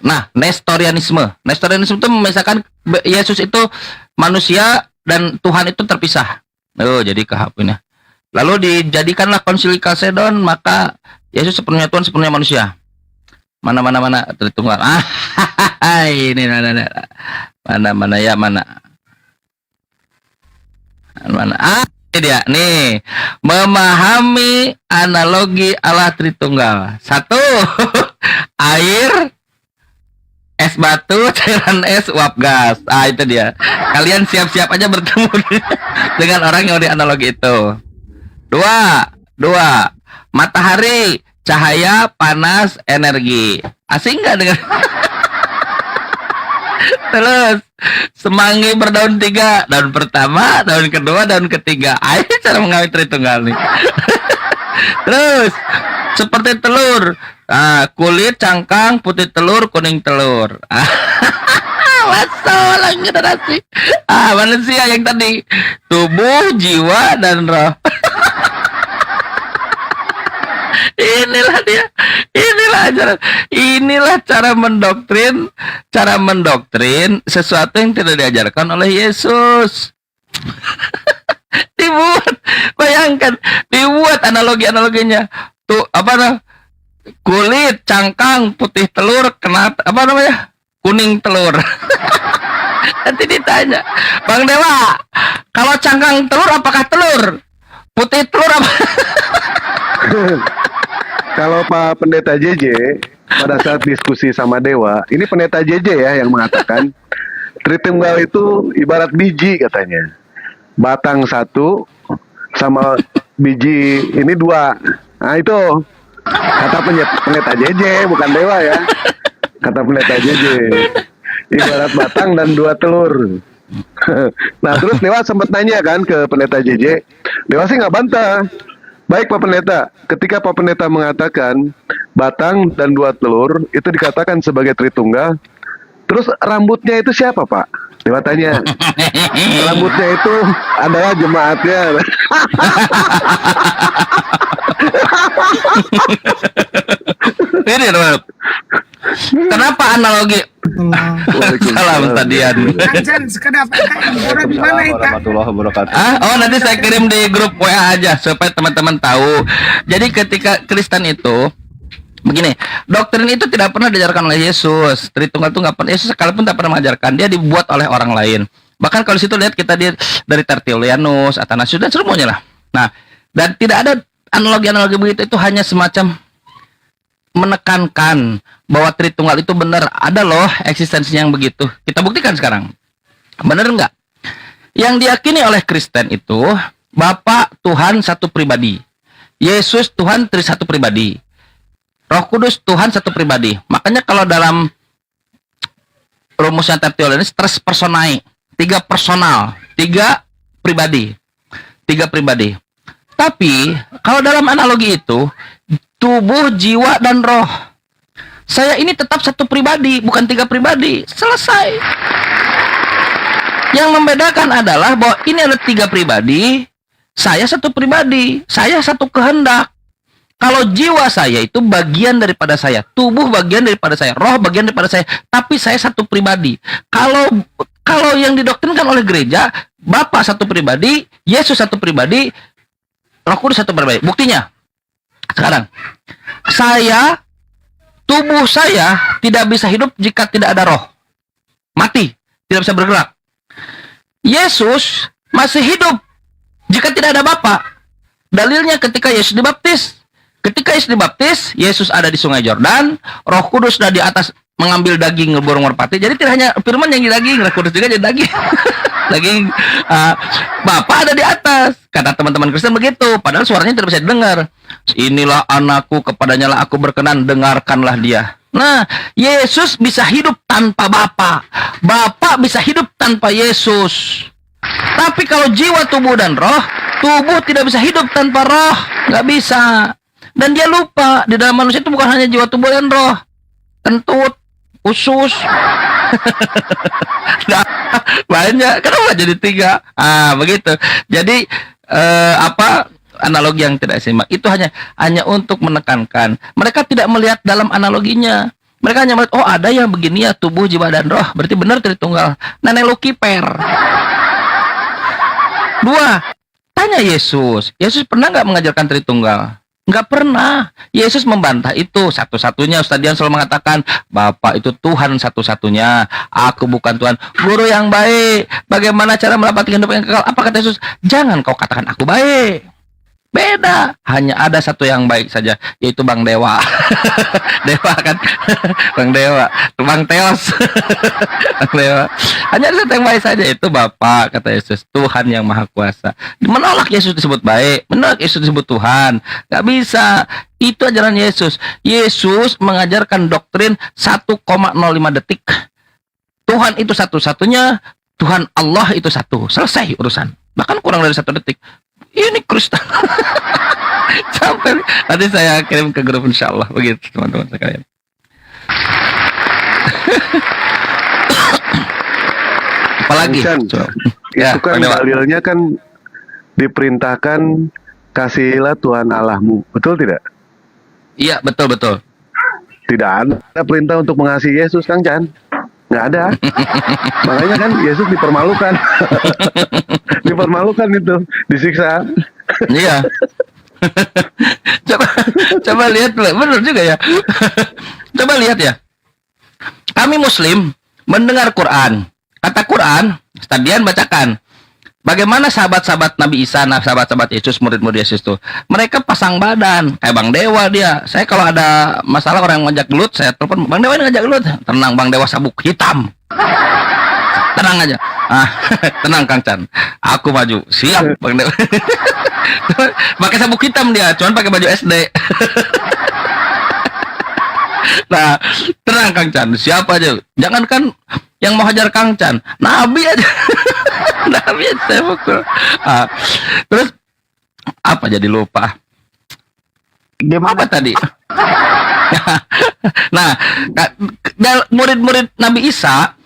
H: Nah, Nestorianisme. Nestorianisme itu memisahkan Yesus itu manusia dan Tuhan itu terpisah. Oh, jadi kehapusnya. Lalu dijadikanlah Konsili Kalsedon, maka Yesus sepenuhnya Tuhan, sepenuhnya manusia. Mana Tritunggal. Ini mana ya. Ini dia nih, memahami analogi Allah Tritunggal. 1, air, es batu, cairan es, uap gas. Itu dia. Kalian siap-siap aja bertemu dengan orang yang di analogi itu. 2, matahari, cahaya, panas, energi. Asing nggak dengan? Terus semanggi berdaun 3, daun pertama, daun kedua, daun ketiga. Ayo cara mengawin Tritunggal nih. Terus seperti telur, kulit, cangkang, putih telur, kuning telur. Masalah generasi. Manusia yang tadi tubuh, jiwa, dan roh. Inilah dia, inilah ajaran, inilah cara mendoktrin sesuatu yang tidak diajarkan oleh Yesus. Bayangkan, dibuat analoginya. Tuh kulit, cangkang, putih telur, kena apa namanya? kuning telur. Nanti ditanya, Bang Dewa, kalau cangkang telur apakah telur? Putih telur apa?
D: Kalau Pak Pendeta JJ pada saat diskusi sama Dewa, ini Pendeta JJ ya yang mengatakan Tritunggal itu ibarat biji katanya. Batang satu sama biji ini dua. Nah itu kata Pendeta JJ, bukan Dewa ya. Kata Pendeta JJ. Ibarat batang dan dua telur. Nah terus Dewa sempat nanya kan ke Pendeta JJ. Dewa sih nggak bantah. Baik Pak Pendeta, ketika Pak Pendeta mengatakan batang dan dua telur itu dikatakan sebagai Tritunggal, terus rambutnya itu siapa Pak? Dewa tanya. Rambutnya itu adalah jemaatnya.
H: Ini loh. Kenapa analogi? Salam tadian.
F: Warahmatullahi wabarakatuh.
H: Oh nanti saya kirim di grup WA aja supaya teman-teman tahu. Jadi ketika Kristen itu begini, doktrin itu tidak pernah diajarkan oleh Yesus. Tritunggal itu nggak pernah. Yesus sekalipun tak pernah mengajarkan. Dia dibuat oleh orang lain. Bahkan kalau situ lihat kita dari Tertullianus, Athanasius dan semuanya lah. Nah, dan tidak ada analogi-analogi begitu, itu hanya semacam menekankan bahwa Tritunggal itu benar, ada loh eksistensinya yang begitu. Kita buktikan sekarang. Benar enggak? Yang diyakini oleh Kristen itu Bapa Tuhan satu pribadi. Yesus Tuhan satu pribadi. Roh Kudus Tuhan satu pribadi. Makanya kalau dalam rumusnya Tertullianus tres personae, tiga personal, tiga pribadi. Tapi kalau dalam analogi itu tubuh, jiwa, dan roh. Saya ini tetap satu pribadi, bukan tiga pribadi. Selesai. Yang membedakan adalah bahwa ini adalah tiga pribadi, saya satu pribadi, saya satu kehendak. Kalau jiwa saya itu bagian daripada saya, tubuh bagian daripada saya, roh bagian daripada saya, tapi saya satu pribadi. Kalau yang didoktrinkan oleh gereja, Bapa satu pribadi, Yesus satu pribadi, Roh Kudus satu pribadi. Buktinya, sekarang tubuh saya tidak bisa hidup jika tidak ada roh. Mati, tidak bisa bergerak. Yesus masih hidup jika tidak ada Bapa. Dalilnya ketika Yesus dibaptis. Ketika Yesus dibaptis, Yesus ada di Sungai Yordan, Roh Kudus sudah di atas mengambil daging burung merpati. Jadi tidak hanya firman yang di daging, Roh Kudus juga jadi daging. Daging Bapa ada di atas. Kata teman-teman Kristen begitu, padahal suaranya tidak bisa didengar. Inilah anakku, kepadanya lah aku berkenan, dengarkanlah dia. Nah, Yesus bisa hidup tanpa Bapa. Bapa bisa hidup tanpa Yesus. Tapi kalau jiwa, tubuh, dan roh, tubuh tidak bisa hidup tanpa roh. Nggak bisa. Dan dia lupa, di dalam manusia itu bukan hanya jiwa, tubuh, dan roh. Kentut, usus. Nah, banyak. Kenapa jadi tiga? Begitu. Jadi, analogi yang tidak seimbang itu hanya untuk menekankan. Mereka tidak melihat dalam analoginya. Mereka hanya melihat, oh ada yang begini ya, tubuh, jiwa, dan roh. Berarti benar Tritunggal. Nenek lu kiper. Dua, tanya Yesus. Yesus pernah nggak mengajarkan Tritunggal? Nggak pernah. Yesus membantah itu satu-satunya. Ustaz Dian selalu mengatakan, Bapa itu Tuhan satu-satunya. Aku bukan Tuhan. Guru yang baik. Bagaimana cara mendapatkan hidup yang kekal? Apa kata Yesus? Jangan kau katakan aku baik. Beda. Hanya ada satu yang baik saja, yaitu Bang Dewa. Dewa kan? Bang Dewa. Bang Teos. Bang Dewa. Hanya ada satu yang baik saja, itu Bapa, kata Yesus. Tuhan yang Maha Kuasa. Menolak Yesus disebut baik. Menolak Yesus disebut Tuhan. Gak bisa. Itu ajaran Yesus. Yesus mengajarkan doktrin 1,05 detik. Tuhan itu satu-satunya. Tuhan Allah itu satu. Selesai urusan. Bahkan kurang dari 1 detik. Ini Kristen. Sampai nanti saya kirim ke grup insyaallah begitu teman-teman sekalian. Apalagi?
D: Itu kan dalilnya kan diperintahkan kasihilah Tuhan Allahmu. Betul tidak?
H: Iya, betul.
D: Tidak ada perintah untuk mengasihi Yesus, Kang Chan. Nggak ada. Makanya kan Yesus dipermalukan. Dipermalukan itu, disiksa.
H: Iya. coba lihat, benar juga ya. Coba lihat ya. Kami Muslim mendengar Quran. Kata Quran, Stadian bacakan. Bagaimana sahabat-sahabat Nabi Isa, sahabat-sahabat Yesus, murid-murid Yesus itu? Mereka pasang badan, kayak Bang Dewa dia. Saya kalau ada masalah orang yang ngajak gelut, saya telepon, Bang Dewa ini ngajak gelut. Tenang, Bang Dewa sabuk hitam. Tenang aja. Tenang Kang Chan. Aku maju. Siap, Bang Dewa. Pakai sabuk hitam dia, cuman pakai baju SD. Nah, tenang Kang Chan. Siapa aja? Jangankan yang mau hajar Kang Chan, Nabi aja. Nabi aja saya pukul. Terus apa jadi lupa?
B: Gimana
H: Apa tadi? Nah, murid-murid Nabi Isa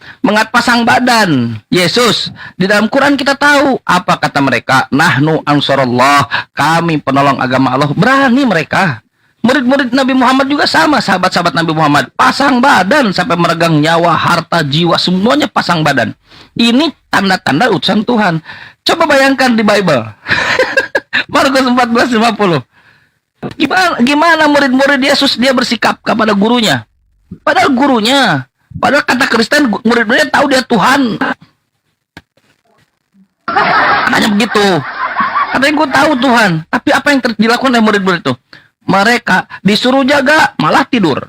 H: pasang badan Yesus. Di dalam Quran kita tahu apa kata mereka, nahnu ansarullah, kami penolong agama Allah. Berani mereka. Murid-murid Nabi Muhammad juga sama, sahabat-sahabat Nabi Muhammad pasang badan sampai meregang nyawa, harta, jiwa, semuanya pasang badan. Ini tanda-tanda utusan Tuhan. Coba bayangkan di Bible. Markus 14:50. Gimana murid-murid Yesus dia bersikap kepada gurunya? Padahal kata Kristen murid-muridnya tahu dia Tuhan. Hanya begitu. Katanya gue tahu Tuhan, tapi apa yang dilakukan oleh murid-murid itu? Mereka disuruh jaga, malah tidur.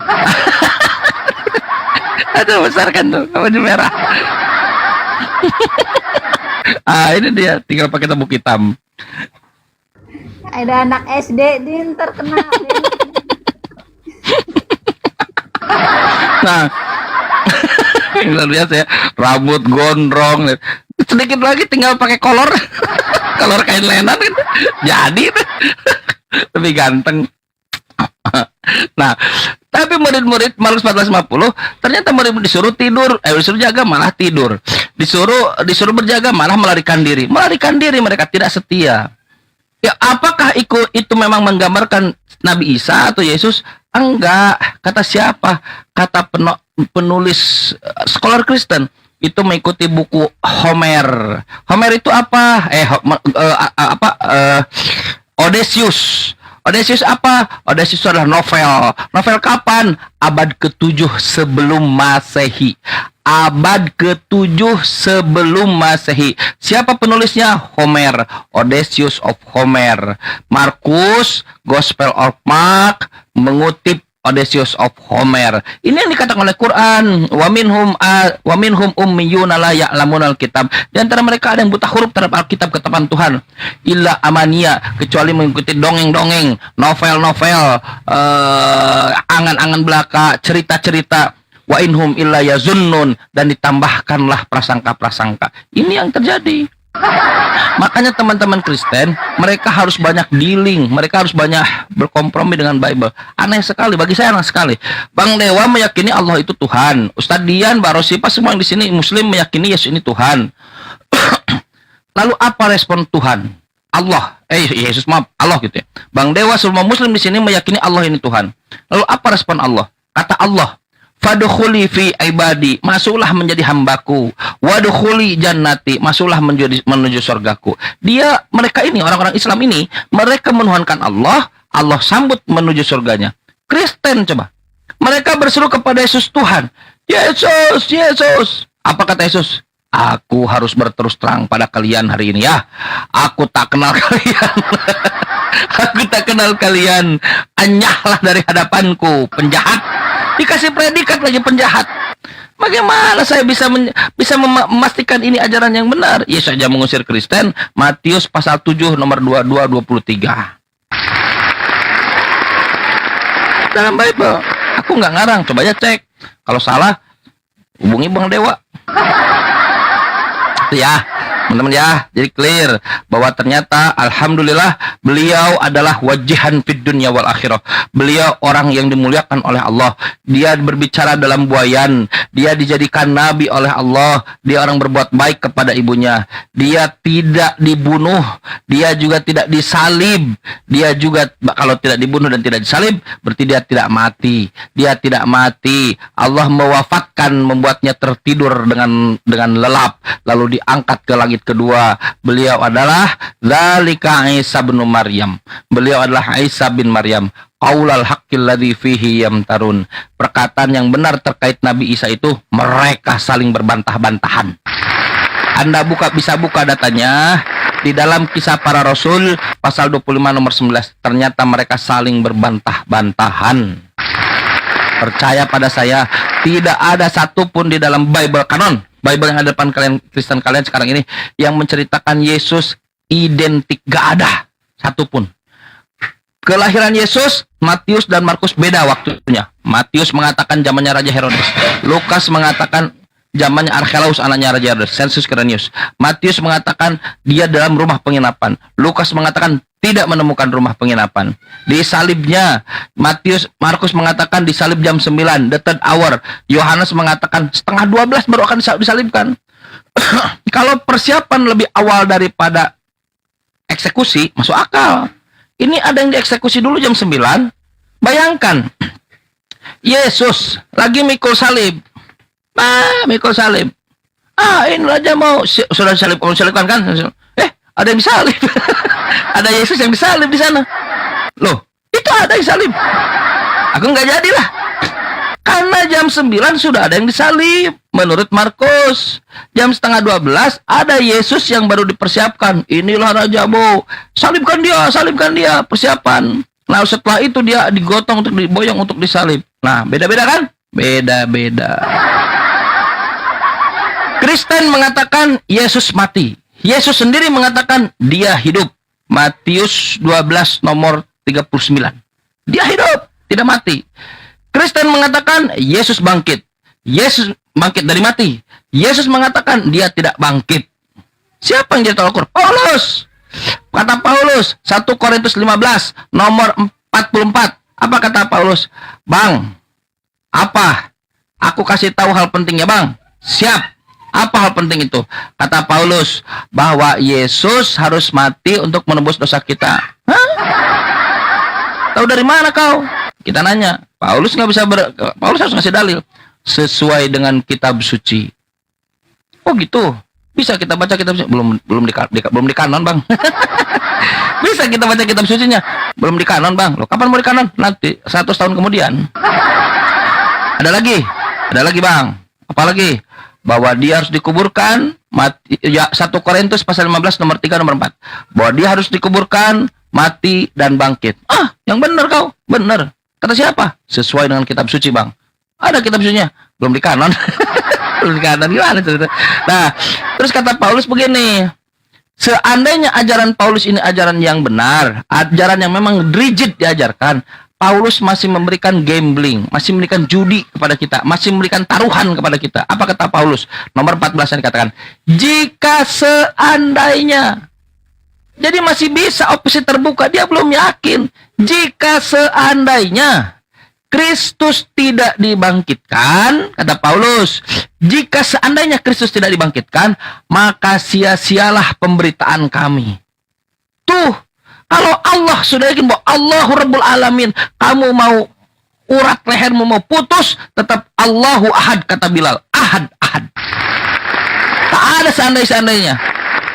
H: Aduh, besar kan tuh, baju merah. Ini dia, tinggal pakai sabuk hitam.
E: Ada anak SD din terkenal.
H: Nah, luar biasa ya, rambut gondrong. Sedikit lagi tinggal pakai kolor kain lenan kan, jadi lebih ganteng. Nah, tapi murid-murid Markus 14:50 ternyata murid disuruh tidur, disuruh jaga malah tidur, disuruh berjaga malah melarikan diri mereka tidak setia. Ya, apakah itu memang menggambarkan Nabi Isa atau Yesus? Enggak. Kata siapa? Kata penulis scholar Kristen itu mengikuti buku Homer. Homer itu apa? Odysseus. Odysseus apa? Odysseus adalah novel. Novel kapan? Abad ke-7 sebelum Masehi. Abad ke-7 sebelum Masehi. Siapa penulisnya? Homer. Odysseus of Homer. Markus, Gospel of Mark mengutip Odysseus of Homer. Ini yang dikatakan oleh Quran. Wa minhum ummiyuna la ya'lamunal kitab. Di antara mereka ada yang buta huruf terhadap Alkitab, ketetapan Tuhan. Illa amania, kecuali mengikuti dongeng-dongeng, novel-novel, angan-angan belaka, cerita-cerita. Wa inhum illa yazunnun, dan ditambahkanlah prasangka-prasangka. Ini yang terjadi. Makanya teman-teman Kristen, mereka harus banyak dealing, mereka harus banyak berkompromi dengan Bible. Aneh sekali, bagi saya aneh sekali. Bang Dewa meyakini Allah itu Tuhan. Ustadz Dian, Mbak Rosipa, semua yang di sini Muslim meyakini Yesus ini Tuhan. Lalu apa respon Tuhan? Yesus maaf, Allah gitu ya. Bang Dewa, semua Muslim di sini meyakini Allah ini Tuhan. Lalu apa respon Allah? Kata Allah, fadkhuli fi ibadi, masuklah menjadi hambaku. Wadkhuli jannati, masuklah menuju surgaku. Mereka ini, orang-orang Islam ini, mereka menuhankan Allah, Allah sambut menuju surganya. Kristen coba, mereka berseru kepada Yesus Tuhan. Yesus, Yesus. Apa kata Yesus? Aku harus berterus terang pada kalian hari ini ya. Aku tak kenal kalian. Aku tak kenal kalian. Anyahlah dari hadapanku, penjahat. Dikasih predikat lagi penjahat. Bagaimana saya bisa memastikan ini ajaran yang benar? Yesus saja mengusir Kristen. Matius pasal 7 nomor 22-23. Dalam Bible. Aku nggak ngarang, coba aja cek. Kalau salah, hubungi Bang Dewa. Itu ya, teman-teman ya. Jadi clear bahwa ternyata alhamdulillah beliau adalah wajihan fid dunya wal akhirah. Beliau orang yang dimuliakan oleh Allah. Dia berbicara dalam buayan. Dia dijadikan nabi oleh Allah. Dia orang berbuat baik kepada ibunya. Dia tidak dibunuh. Dia juga tidak disalib. Dia juga kalau tidak dibunuh dan tidak disalib, berarti dia tidak mati. Dia tidak mati. Allah mewafatkan, membuatnya tertidur dengan lelap, lalu diangkat ke langit bangkit kedua. Beliau adalah dzalika Isa bin Maryam. Beliau adalah Isa bin Maryam. Qaulal haqqil ladzi fihi yamtarun. Perkataan yang benar terkait Nabi Isa itu mereka saling berbantah-bantahan. Anda bisa buka datanya di dalam Kisah Para Rasul pasal 25 nomor 19. Ternyata mereka saling berbantah-bantahan. Percaya pada saya, tidak ada satupun di dalam Bible kanon, Bible yang ada depan kalian, Kristen kalian sekarang ini, yang menceritakan Yesus identik. Gak ada satupun. Kelahiran Yesus, Matius dan Markus beda waktunya. Matius mengatakan zamannya Raja Herodes. Lukas mengatakan zamannya Archelaus, anaknya Raja Herodes, Sensus Quirinius. Matius mengatakan dia dalam rumah penginapan. Lukas mengatakan tidak menemukan rumah penginapan. Di salibnya, Markus mengatakan disalib jam 9, the third hour. Yohanes mengatakan setengah 12 baru akan disalibkan. Kalau persiapan lebih awal daripada eksekusi, masuk akal. Ini ada yang dieksekusi dulu jam 9. Bayangkan, Yesus lagi mikul salib. Mikul salib. Ini raja mau sudah disalibkan kan? Ada yang disalib. Ada Yesus yang disalib di sana. Loh, itu ada yang salib. Aku nggak jadilah. Karena jam 9 sudah ada yang disalib. Menurut Markus, jam setengah 12 ada Yesus yang baru dipersiapkan. Inilah Raja Bo. Salibkan dia, persiapan. Nah, setelah itu dia digotong untuk diboyong untuk disalib. Nah, beda-beda kan? Beda-beda. Kristen mengatakan Yesus mati. Yesus sendiri mengatakan dia hidup. Matius 12 nomor 39. Dia hidup, tidak mati. Kristen mengatakan Yesus bangkit. Yesus bangkit dari mati. Yesus mengatakan dia tidak bangkit. Siapa yang jadi tolak ukur? Paulus. Kata Paulus, 1 Korintus 15 nomor 44. Apa kata Paulus? Bang, apa? Aku kasih tahu hal pentingnya, Bang. Siap. Apa hal penting itu? Kata Paulus, bahwa Yesus harus mati untuk menebus dosa kita. Hah? Tahu dari mana kau? Kita nanya. Paulus Paulus harus ngasih dalil sesuai dengan kitab suci. Oh gitu. Bisa kita baca kitab suci? Belum di kanon, Bang. Bisa kita baca kitab sucinya? Belum di kanon, Bang. Loh, kapan mau di kanon? Nanti 100 tahun kemudian. Ada lagi, Bang. Apa lagi? Bahwa dia harus dikuburkan, 1 Korintus pasal 15 nomor 3 nomor 4. Bahwa dia harus dikuburkan, mati dan bangkit. Yang benar kau, benar. Kata siapa? Sesuai dengan kitab suci, Bang. Ada kitab sucinya, belum di kanon. Belum di kanon, gimana cerita? Nah, terus kata Paulus begini, seandainya ajaran Paulus ini ajaran yang benar, ajaran yang memang rigid diajarkan, Paulus masih memberikan gambling, masih memberikan judi kepada kita, masih memberikan taruhan kepada kita. Apa kata Paulus? Nomor 14 yang dikatakan, jika seandainya. Jadi masih bisa opsi terbuka, dia belum yakin. Jika seandainya Kristus tidak dibangkitkan, kata Paulus, jika seandainya Kristus tidak dibangkitkan, maka sia-sialah pemberitaan kami. Tuh, kalau Allah sudah yakin bahwa Allahu Rabbul Alamin, kamu mau urat lehermu mau putus, tetap Allahu Ahad, kata Bilal. Ahad. Tak ada seandainya.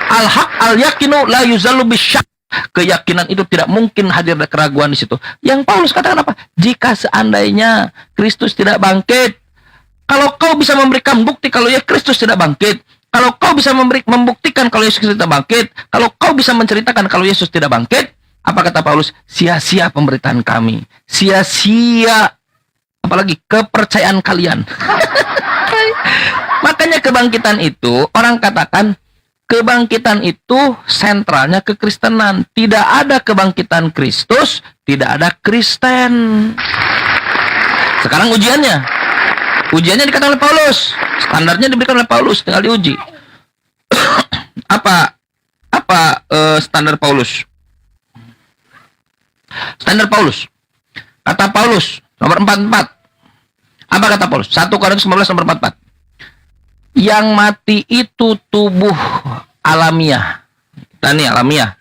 H: Al-haq al-yakinu la yuzalu bisyak. Keyakinan itu tidak mungkin hadir ada keraguan di situ. Yang Paulus katakan apa? Jika seandainya Kristus tidak bangkit, kalau kau bisa memberikan bukti kalau ya Kristus tidak bangkit, kalau kau bisa membuktikan kalau Yesus tidak bangkit, kalau kau bisa menceritakan kalau Yesus tidak bangkit, apa kata Paulus? Sia-sia pemberitaan kami. Sia-sia, apalagi kepercayaan kalian. Makanya kebangkitan itu, orang katakan, kebangkitan itu sentralnya kekristenan. Tidak ada kebangkitan Kristus, tidak ada Kristen. Sekarang ujiannya. Ujiannya dikatakan oleh Paulus. Standarnya diberikan oleh Paulus, tinggal diuji. Apa standar Paulus? Standar Paulus. Kata Paulus nomor 44. Apa kata Paulus? 1 Korintus 15 nomor 44. Yang mati itu tubuh alamiah. Tani alamiah.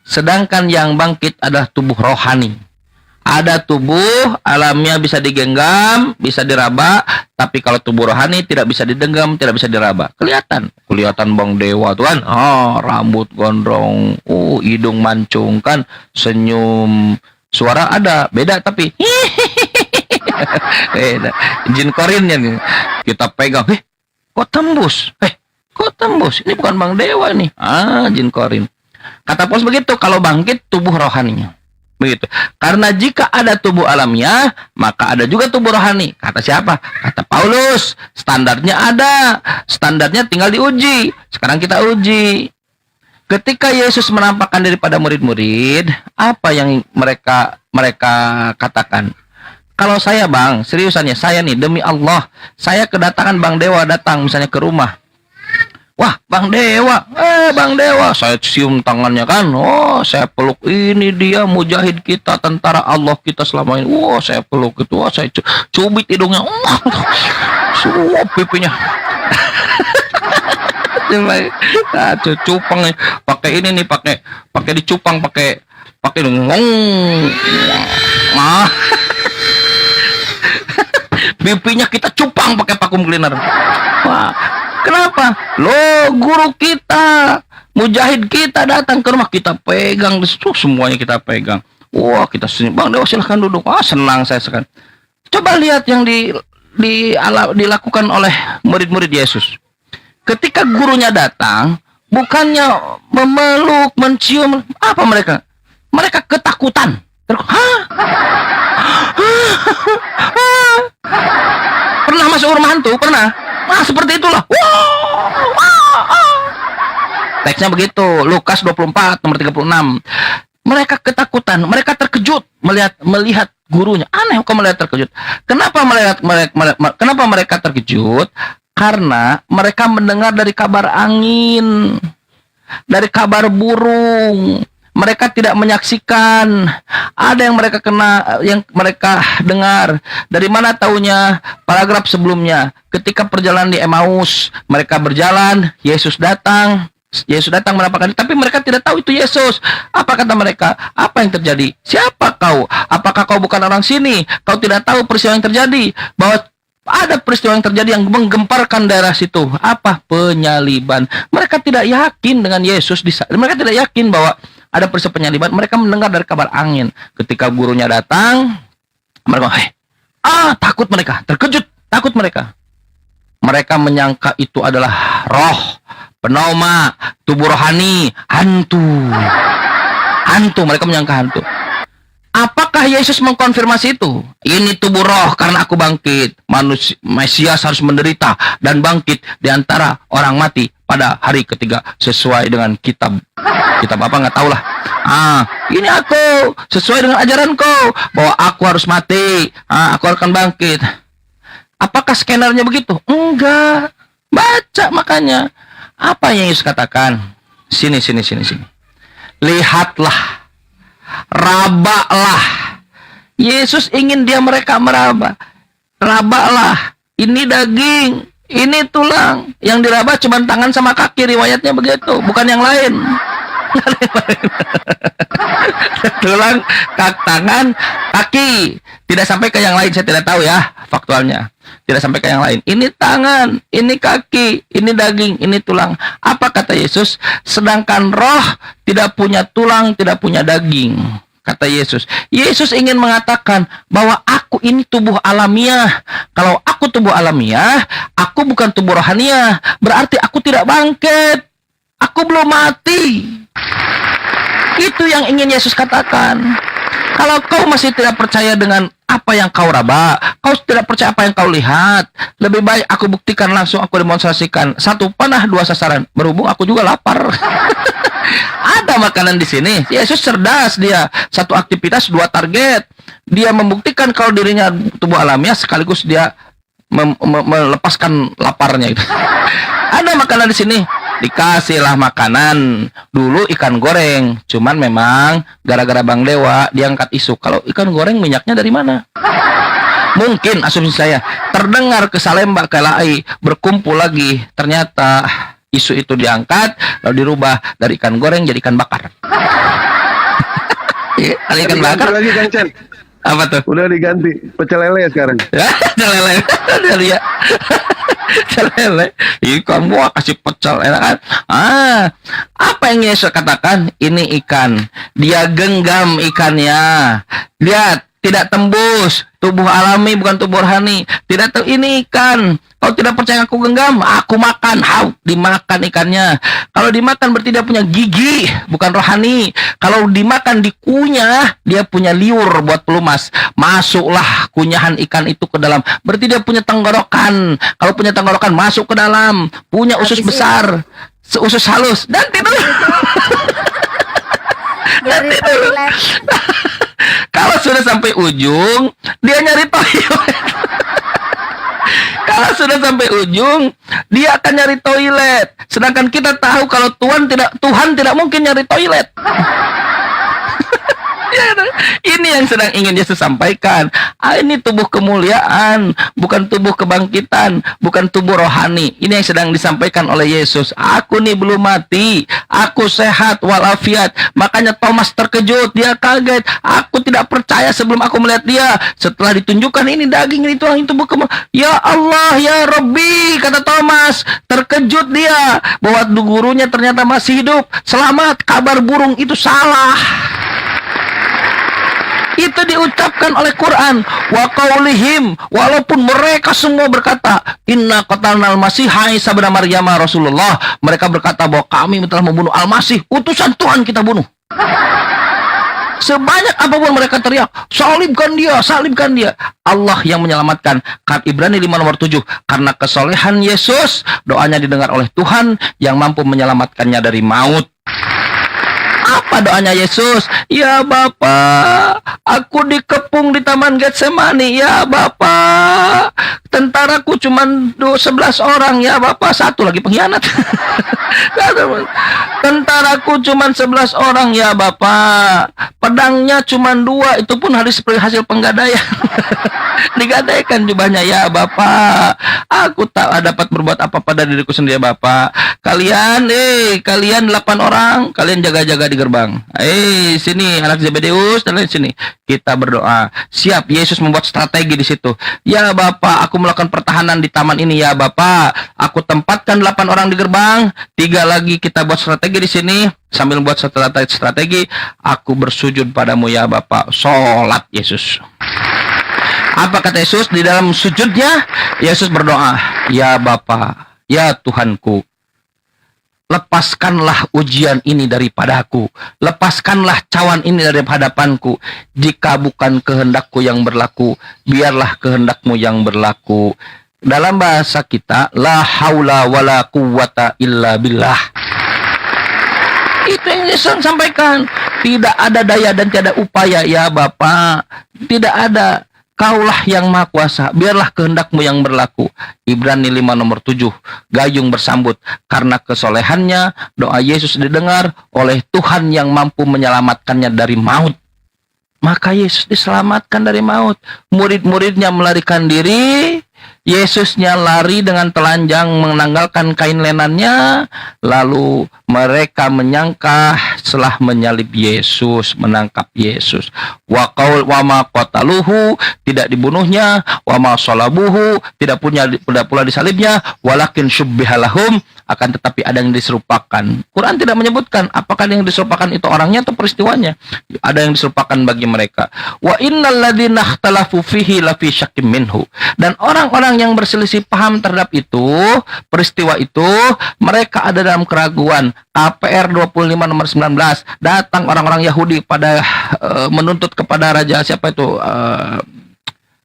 H: Sedangkan yang bangkit adalah tubuh rohani. Ada tubuh alamiah bisa digenggam, bisa diraba, Tapi kalau tubuh rohani tidak bisa didenggam, tidak bisa diraba. Kelihatan Bang Dewa tuh kan. Rambut gondrong, hidung mancung kan, senyum, suara ada, beda tapi jin korinnya nih. Kita pegang, kok tembus? Kok tembus? Ini bukan Bang Dewa nih. Jin korin. Kata Paulus begitu, kalau bangkit tubuh rohaninya. Begitu. Karena jika ada tubuh alamiah, maka ada juga tubuh rohani. Kata siapa? Kata Paulus. Standarnya ada. Standarnya tinggal diuji. Sekarang kita uji. Ketika Yesus menampakkan diri pada murid-murid, apa yang mereka katakan? Kalau saya Bang, seriusannya saya nih, demi Allah, saya kedatangan Bang Dewa datang misalnya ke rumah. Wah, Bang Dewa, Bang Dewa, saya cium tangannya kan, saya peluk, ini dia mujahid kita, tentara Allah kita selama ini, saya peluk itu, saya cubit hidungnya, suap pipinya, cupang nih, pakai ini nih, pakai dicupang, pakai pipinya kita cupang pakai vacuum cleaner. Wah. Kenapa? Guru kita, mujahid kita datang ke rumah, kita pegang, semuanya kita pegang. Wah, kita senyum. Bang Dewa silahkan duduk. Senang saya sekali. Coba lihat yang dilakukan oleh murid-murid Yesus. Ketika gurunya datang, bukannya memeluk, mencium, apa mereka? Mereka ketakutan. Pernah masuk rumah hantu? Pernah? Seperti itulah. Teksnya begitu, Lukas 24 nomor 36. Mereka ketakutan, mereka terkejut melihat gurunya. Aneh kok melihat terkejut. Kenapa mereka terkejut? Karena mereka mendengar dari kabar angin, dari kabar burung. Mereka tidak menyaksikan. Ada yang mereka dengar. Dari mana taunya? Paragraf sebelumnya, ketika perjalanan di Emmaus, mereka berjalan, Yesus datang menampakkan diri, tapi mereka tidak tahu itu Yesus. Apa kata mereka? Apa yang terjadi? Siapa kau? Apakah kau bukan orang sini? Kau tidak tahu peristiwa yang terjadi? Bahwa ada peristiwa yang terjadi yang menggemparkan daerah situ. Apa? Penyaliban. Mereka tidak yakin dengan Yesus. Mereka tidak yakin bahwa ada peristiwa penyaliban. Mereka mendengar dari kabar angin. Ketika gurunya datang, mereka takut, mereka terkejut, takut mereka. Mereka menyangka itu adalah roh, pneuma, tubuh rohani, hantu. Mereka menyangka hantu. Apakah Yesus mengkonfirmasi itu? Ini tubuh roh karena aku bangkit. Mesias harus menderita dan bangkit di antara orang mati pada hari ketiga sesuai dengan kitab apa nggak tahu lah. Ini aku sesuai dengan ajaranku bahwa aku harus mati, aku akan bangkit. Apakah skenernya begitu? Enggak. Baca makanya. Apa yang Yesus katakan? Sini. Lihatlah. Rabalah. Yesus ingin mereka meraba. Rabalah. Ini daging, ini tulang. Yang diraba cuma tangan sama kaki, riwayatnya begitu, bukan yang lain. Tulang, tangan, kaki. Tidak sampai ke yang lain, saya tidak tahu ya faktualnya. Tidak sampai ke yang lain. Ini tangan, ini kaki, ini daging, ini tulang. Apa kata Yesus? Sedangkan roh tidak punya tulang, tidak punya daging. Kata Yesus. Yesus ingin mengatakan bahwa aku ini tubuh alamiah. Kalau aku tubuh alamiah, aku bukan tubuh rohaniah. Berarti aku tidak bangkit. Aku belum mati. Itu yang ingin Yesus katakan. Kalau kau masih tidak percaya dengan apa yang kau raba, kau tidak percaya apa yang kau lihat, lebih baik aku buktikan langsung, aku demonstrasikan. 1 panah 2 sasaran. Berhubung aku juga lapar. Ada makanan di sini. Yesus cerdas dia. 1 aktivitas 2 target. Dia membuktikan kalau dirinya tubuh alamiah sekaligus dia melepaskan laparnya itu. Ada makanan di sini. Dikasihlah makanan. Dulu ikan goreng. Cuman memang gara-gara Bang Dewa diangkat isu. Kalau ikan goreng minyaknya dari mana? Mungkin asumsi saya terdengar ke Salemba, ke LAI, berkumpul lagi. Ternyata isu itu diangkat lalu dirubah dari ikan goreng jadi ikan bakar. Ikan bakar lagi Kang Chan. Apa tuh?
D: Udah diganti pecel lele sekarang.
H: Celele. Dari ya. Celele. Ih, kamu kasih pecel enak kan? Apa yang Yesus katakan? Ini ikan. Dia genggam ikannya. Lihat, tidak tembus. Tubuh alami bukan tubuh rohani. Tidak ini ikan. Kalau tidak percaya aku genggam, aku makan. Dimakan ikannya. Kalau dimakan berarti dia punya gigi, bukan rohani. Kalau dimakan dikunyah, dia punya liur buat pelumas. Masuklah kunyahan ikan itu ke dalam. Berarti dia punya tenggorokan. Kalau punya tenggorokan, masuk ke dalam. Punya usus besar, usus halus, dan tidur.
E: Dari toilet.
H: Kalau sudah sampai ujung, dia nyari toilet. Kalau sudah sampai ujung, dia akan nyari toilet. Sedangkan kita tahu kalau Tuhan tidak mungkin nyari toilet. Ini yang sedang ingin Yesus sampaikan. Ini tubuh kemuliaan, bukan tubuh kebangkitan, bukan tubuh rohani. Ini yang sedang disampaikan oleh Yesus. Aku nih belum mati, aku sehat walafiat. Makanya Thomas terkejut, dia kaget. Aku tidak percaya sebelum aku melihat dia. Setelah ditunjukkan ini daging, ini tulang, tubuh kemuliaan. Ya Allah, ya Rabbi, kata Thomas. Terkejut dia bahwa gurunya ternyata masih hidup. Selamat, kabar burung itu salah. Itu diucapkan oleh Quran. Wa qaulihim, walaupun mereka semua berkata, inna qatalnal masih Isa bin Maryam Rasulullah. Mereka berkata bahwa kami telah membunuh Al-Masih, utusan Tuhan kita bunuh. Sebanyak apapun mereka teriak, salibkan dia, salibkan dia. Allah yang menyelamatkan. Kat Ibrani 5 nomor 7. Karena kesolehan Yesus, doanya didengar oleh Tuhan yang mampu menyelamatkannya dari maut. Apa doanya Yesus? Ya Bapa, aku dikepung di Taman Getsemani. Ya Bapa, tentaraku cuma 11 orang. Ya Bapa, satu lagi pengkhianat. Tentaraku cuma 11 orang. Ya Bapa, pedangnya cuma 2. Itu pun hasil penggadaian. Digadaikan jubahnya. Ya Bapa, aku tak dapat berbuat apa pada diriku sendiri. Ya Bapa, kalian 8 orang, kalian jaga-jaga di gerbang. Sini anak Zebedeus dan lain sini. Kita berdoa. Siap, Yesus membuat strategi di situ. Ya Bapa, aku melakukan pertahanan di taman ini. Ya Bapa, aku tempatkan 8 orang di gerbang, 3 lagi kita buat strategi di sini. Sambil buat strategi, aku bersujud padamu ya Bapa. Sholat Yesus. Apa kata Yesus di dalam sujudnya? Yesus berdoa, ya Bapa, ya Tuhanku, lepaskanlah ujian ini daripadaku. Lepaskanlah cawan ini dari hadapanku. Jika bukan kehendakku yang berlaku, biarlah kehendakmu yang berlaku. Dalam bahasa kita, la haula wala quwwata illa billah. Itu yang Yesus sampaikan. Tidak ada daya dan tiada upaya ya Bapa. Tidak ada. Kaulah yang maha kuasa, biarlah kehendakmu yang berlaku. Ibrani 5 nomor 7. Gayung bersambut. Karena kesolehannya, doa Yesus didengar oleh Tuhan yang mampu menyelamatkannya dari maut. Maka Yesus diselamatkan dari maut. Murid-muridnya melarikan diri. Yesusnya lari dengan telanjang menanggalkan kain lenannya. Lalu mereka menyangka setelah menyalib Yesus, menangkap Yesus. Wa ma qataluhu, tidak dibunuhnya. Wa ma salabuhu, tidak pula disalibnya. Walakin syubbihalahum, akan tetapi ada yang diserupakan. Quran tidak menyebutkan apakah yang diserupakan itu orangnya atau peristiwanya. Ada yang diserupakan bagi mereka. Wa innal ladzina ikhtalafu fihi lafi syakkim minhu. Dan orang-orang yang berselisih paham terhadap itu, peristiwa itu, mereka ada dalam keraguan. KPR 25 nomor 19. Datang orang-orang Yahudi pada menuntut kepada raja siapa itu?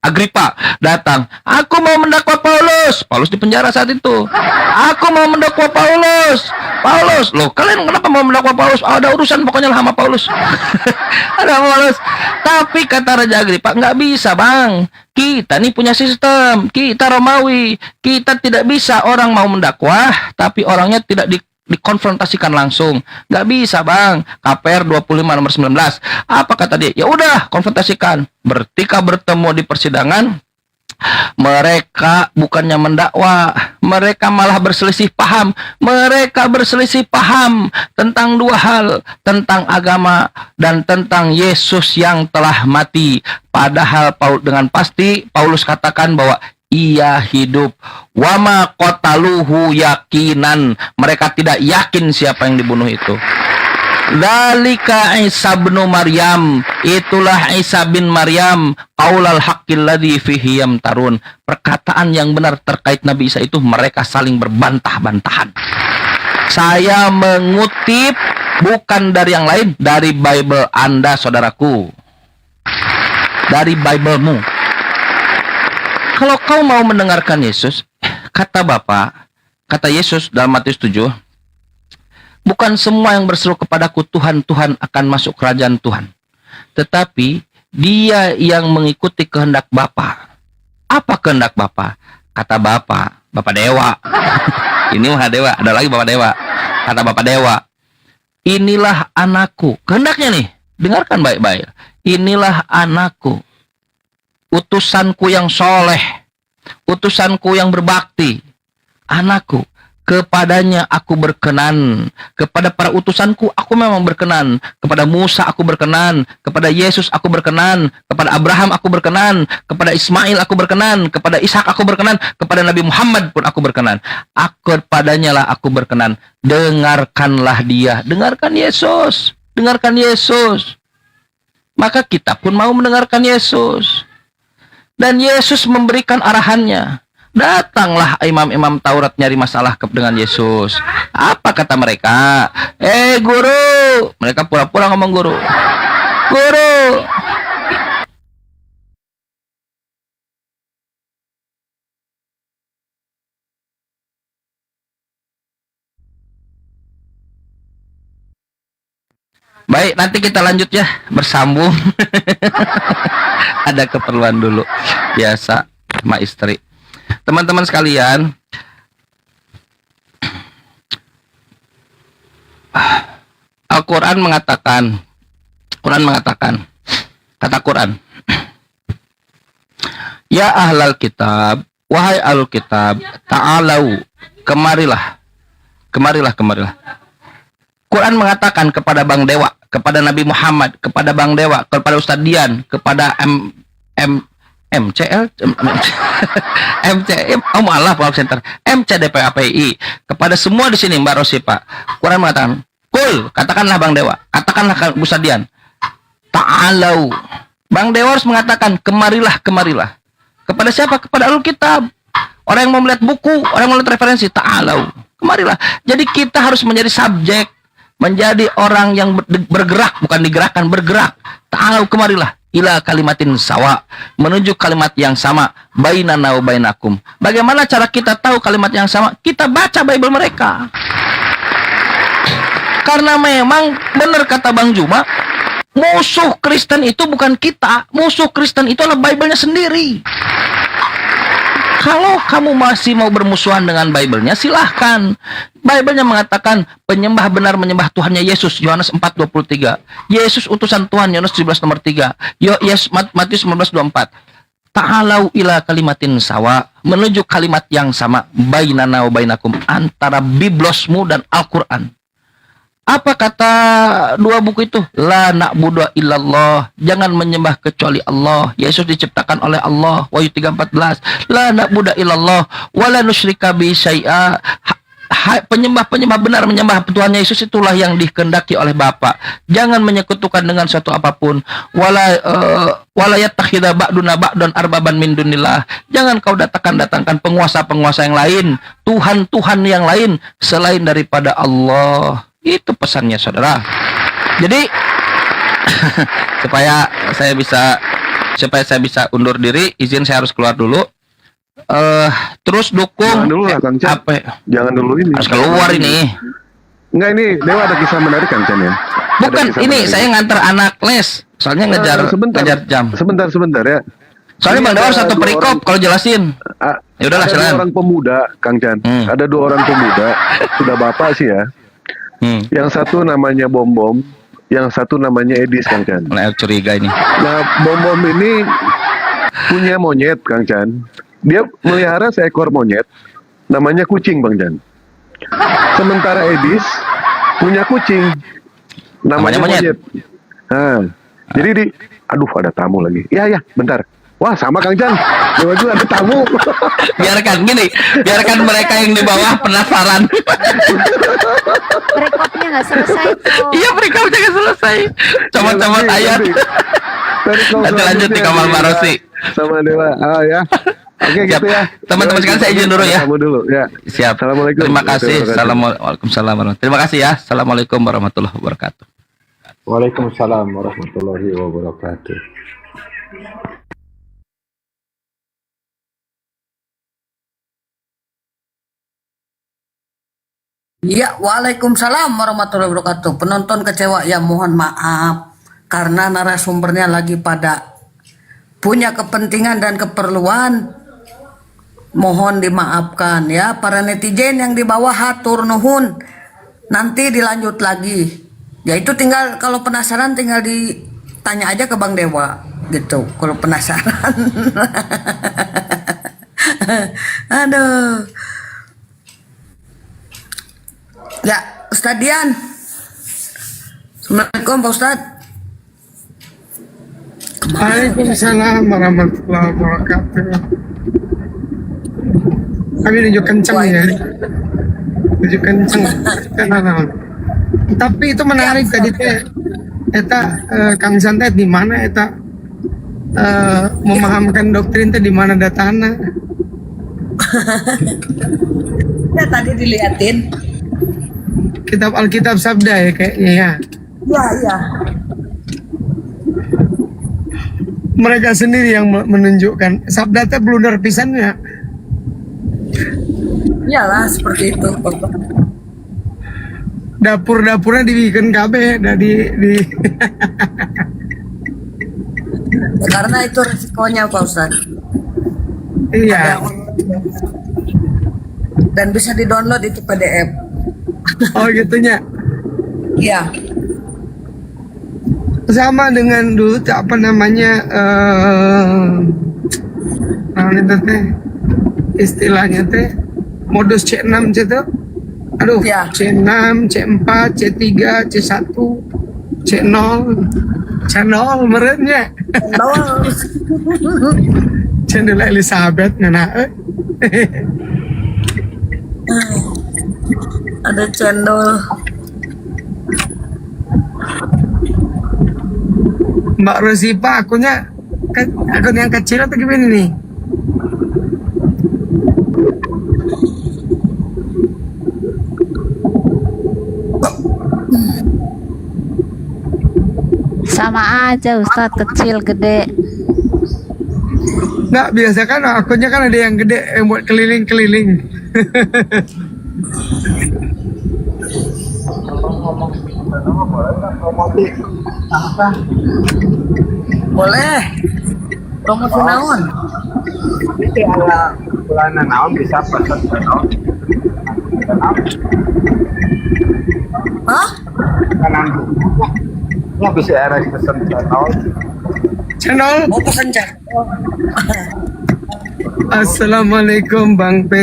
H: Agripa datang. Aku mau mendakwa Paulus. Paulus di penjara saat itu. Aku mau mendakwa Paulus. Paulus, loh kalian kenapa mau mendakwa Paulus? Ada urusan pokoknya lah sama Paulus. Ada Paulus. Tapi kata Raja Agripa, nggak bisa bang. Kita nih punya sistem. Kita Romawi. Kita tidak bisa orang mau mendakwah, tapi orangnya tidak dikonfrontasikan langsung. Nggak bisa bang. KPR 25 nomor 19. Apa kata dia? Ya udah konfrontasikan. Ketika bertemu di persidangan, Mereka bukannya mendakwa, mereka malah berselisih paham. Mereka berselisih paham tentang dua hal, tentang agama dan tentang Yesus yang telah mati. Padahal dengan pasti Paulus katakan bahwa ia hidup. Wama qataluhu yakinan. Mereka tidak yakin siapa yang dibunuh itu. Dzalika Isa bin Maryam, itulah Isa bin Maryam, qaulal haqqil ladzi fihi yamtarun. Perkataan yang benar terkait Nabi Isa itu mereka saling berbantah-bantahan. Saya mengutip bukan dari yang lain, dari Bible Anda, saudaraku. Dari Biblemu. Kalau kau mau mendengarkan Yesus, kata Bapa, kata Yesus dalam Matius 7, bukan semua yang berseru kepadaku Tuhan, Tuhan akan masuk kerajaan Tuhan. Tetapi dia yang mengikuti kehendak Bapa. Apa kehendak Bapa? Kata Bapa, Bapa Dewa. Ini mah Dewa, ada lagi Bapa Dewa. Kata Bapa Dewa, inilah anakku. Kehendaknya nih, dengarkan baik-baik. Inilah anakku. Utusanku yang soleh. Utusanku yang berbakti. Anakku. Kepadanya aku berkenan. Kepada para utusanku aku memang berkenan. Kepada Musa aku berkenan. Kepada Yesus aku berkenan. Kepada Abraham aku berkenan. Kepada Ismail aku berkenan. Kepada Ishak aku berkenan. Kepada Nabi Muhammad pun aku berkenan. Kepadanya lah aku berkenan. Dengarkanlah dia. Dengarkan Yesus. Dengarkan Yesus. Maka kita pun mau mendengarkan Yesus. Dan Yesus memberikan arahannya. Datanglah imam-imam Taurat nyari masalah dengan Yesus. Apa kata mereka? Guru. Mereka pura-pura ngomong guru. Guru. Baik, nanti kita lanjut ya. Bersambung. Ada keperluan dulu. Biasa sama istri. Teman-teman sekalian, Al-Quran mengatakan, kata Quran, ya ahlal kitab, wahai ahlul kitab, ta'alau, kemarilah. Quran mengatakan kepada Bang Dewa, kepada Nabi Muhammad, kepada Bang Dewa, kepada Ustadz Dian, kepada MCL, MCDPAPI, kepada semua di sini Mbak Rosi Pak. Quran mengatakan, kul, katakanlah Bang Dewa, katakanlah Ustadz Dian, ta'alau. Bang Dewa harus mengatakan, kemarilah. Kepada siapa? Kepada Ahlul Kitab. Orang yang mau melihat buku, orang yang mau melihat referensi, ta'alau. Kemarilah. Jadi kita harus menjadi subjek, menjadi orang yang bergerak, bukan digerakkan, bergerak. Ta'alau, kemarilah. Ila kalimatin sawa, menuju kalimat yang sama, bainana wa bainakum. Bagaimana cara kita tahu kalimat yang sama? Kita baca Bible mereka. Karena memang benar kata Bang Juma, musuh Kristen itu bukan kita, musuh Kristen itu adalah Bible-nya sendiri. Kalau kamu masih mau bermusuhan dengan Bible-nya, silahkan. Bible-nya mengatakan penyembah benar menyembah Tuhannya Yesus, Yohanes 4:23. Yesus utusan Tuhan, Yohanes 17 nomor 3. Matius 19:24. Ta'alau ila kalimatin sawa, menuju kalimat yang sama, bainana wa bainakum, antara Biblosmu dan Al-Quran. Apa kata dua buku itu? La na'budu illallah, jangan menyembah kecuali Allah. Yesus diciptakan oleh Allah, Wahyu 3:14. La na'budu illallah wa la nusyrika bi syai'a. Penyembah-penyembah benar menyembah Tuhannya Yesus itulah yang dikehendaki oleh Bapa. Jangan menyekutukan dengan suatu apapun. Wala yattakhidha ba'duna ba'dan arbaban min dunillah. Jangan kau datangkan penguasa-penguasa yang lain, Tuhan-Tuhan yang lain selain daripada Allah. Itu pesannya, saudara. Jadi supaya saya bisa undur diri, izin saya harus keluar dulu. Terus dukung.
D: Jangan dulu lah, Kang Chan. Jangan dulu ini.
H: Harus keluar ini.
D: Enggak, ini Dewa ada kisah menarik, Kang Chan ya.
H: Bukan, ini menarik. Saya nganter anak les. Soalnya ngejar jam.
D: Sebentar ya.
H: Soalnya Bang Dewa satu perikop kalau jelasin. Ya udahlah,
D: ada 2 orang pemuda, Kang Chan. Ada 2 orang pemuda, sudah bapak sih ya. Yang satu namanya Bom, yang satu namanya Edis, Kang Chan.
H: Nah, curiga ini.
D: Nah, Bom ini punya monyet, Kang Chan. Dia melihara seekor monyet, namanya kucing, Bang Chan. Sementara Edis punya kucing, namanya
H: Namanya monyet.
D: monyet. Nah, jadi aduh ada tamu lagi. Ya, bentar. Wah sama Kang Chan, juga ada tamu.
H: Biarkan mereka yang di bawah penasaran.
E: Rekodnya nggak selesai tuh.
H: Iya, mereka udah nggak selesai. Comot-comot ayat. Nanti lanjut di Kamal Marosi.
D: Sama Dewa. Ah ya. Oke
H: Siap.
D: gitu ya.
H: Teman-teman sekalian saya izin dulu ya.
D: Kamu dulu ya.
H: Siap.
D: Assalamualaikum.
H: Terima kasih.
D: Assalamualaikum.
H: Assalamualaikum. Terima kasih ya. Assalamualaikum warahmatullahi wabarakatuh.
B: Waalaikumsalam warahmatullahi wabarakatuh.
C: Ya, waalaikumsalam warahmatullahi wabarakatuh. Penonton kecewa ya, mohon maaf karena narasumbernya lagi pada punya kepentingan dan keperluan. Mohon dimaafkan ya para netizen yang di bawah, hatur nuhun. Nanti dilanjut lagi. Ya itu tinggal kalau penasaran tinggal ditanya aja ke Bang Dewa gitu. Kalau penasaran. Aduh. Ya, Ustadz Dian. Assalamualaikum Pak Ustadz.
I: Waalaikumsalam warahmatullahi wabarakatuh. Kami nunjuk kenceng ya. Nunjuk kenceng. Tapi itu menarik tadi teh. Eta Kang Santet di mana eta memahamkan doktrin teh di mana datana?
C: Ya tadi diliatin.
I: Kitab Alkitab Sabda ya kayaknya ya.
C: Ya.
I: Mereka sendiri yang menunjukkan Sabda teh blunder pisannya.
C: Iyalah seperti itu.
I: Dapur-dapurnya dibikin KB di
C: Karena itu resikonya Pak Ustadz.
I: iya.
C: Dan bisa di-download itu PDF.
I: Oh gitunya.
C: Iya.
I: Sama dengan dulu apa namanya itu teh istilahnya teh modus C6 itu. Aduh,
C: Ya.
I: C6, C4, C3, C1, C0, C0 merenya. Channel Elizabeth ngana
C: Ada cendol.
I: Mbak Rosipa akunnya akun yang kecil atau gimana nih?
E: Sama aja Ustadz, kecil gede.
I: Nggak, biasa kan akunnya kan ada yang gede yang buat keliling-keliling.
C: Boleh. Promosi naon?
B: Ini ada bulanan naon bisa pesan naon.
C: Hah?
B: Kanan ya bisa era pesan naon.
I: Channel.
C: Mau pesan cak?
I: Assalamualaikum Bang P.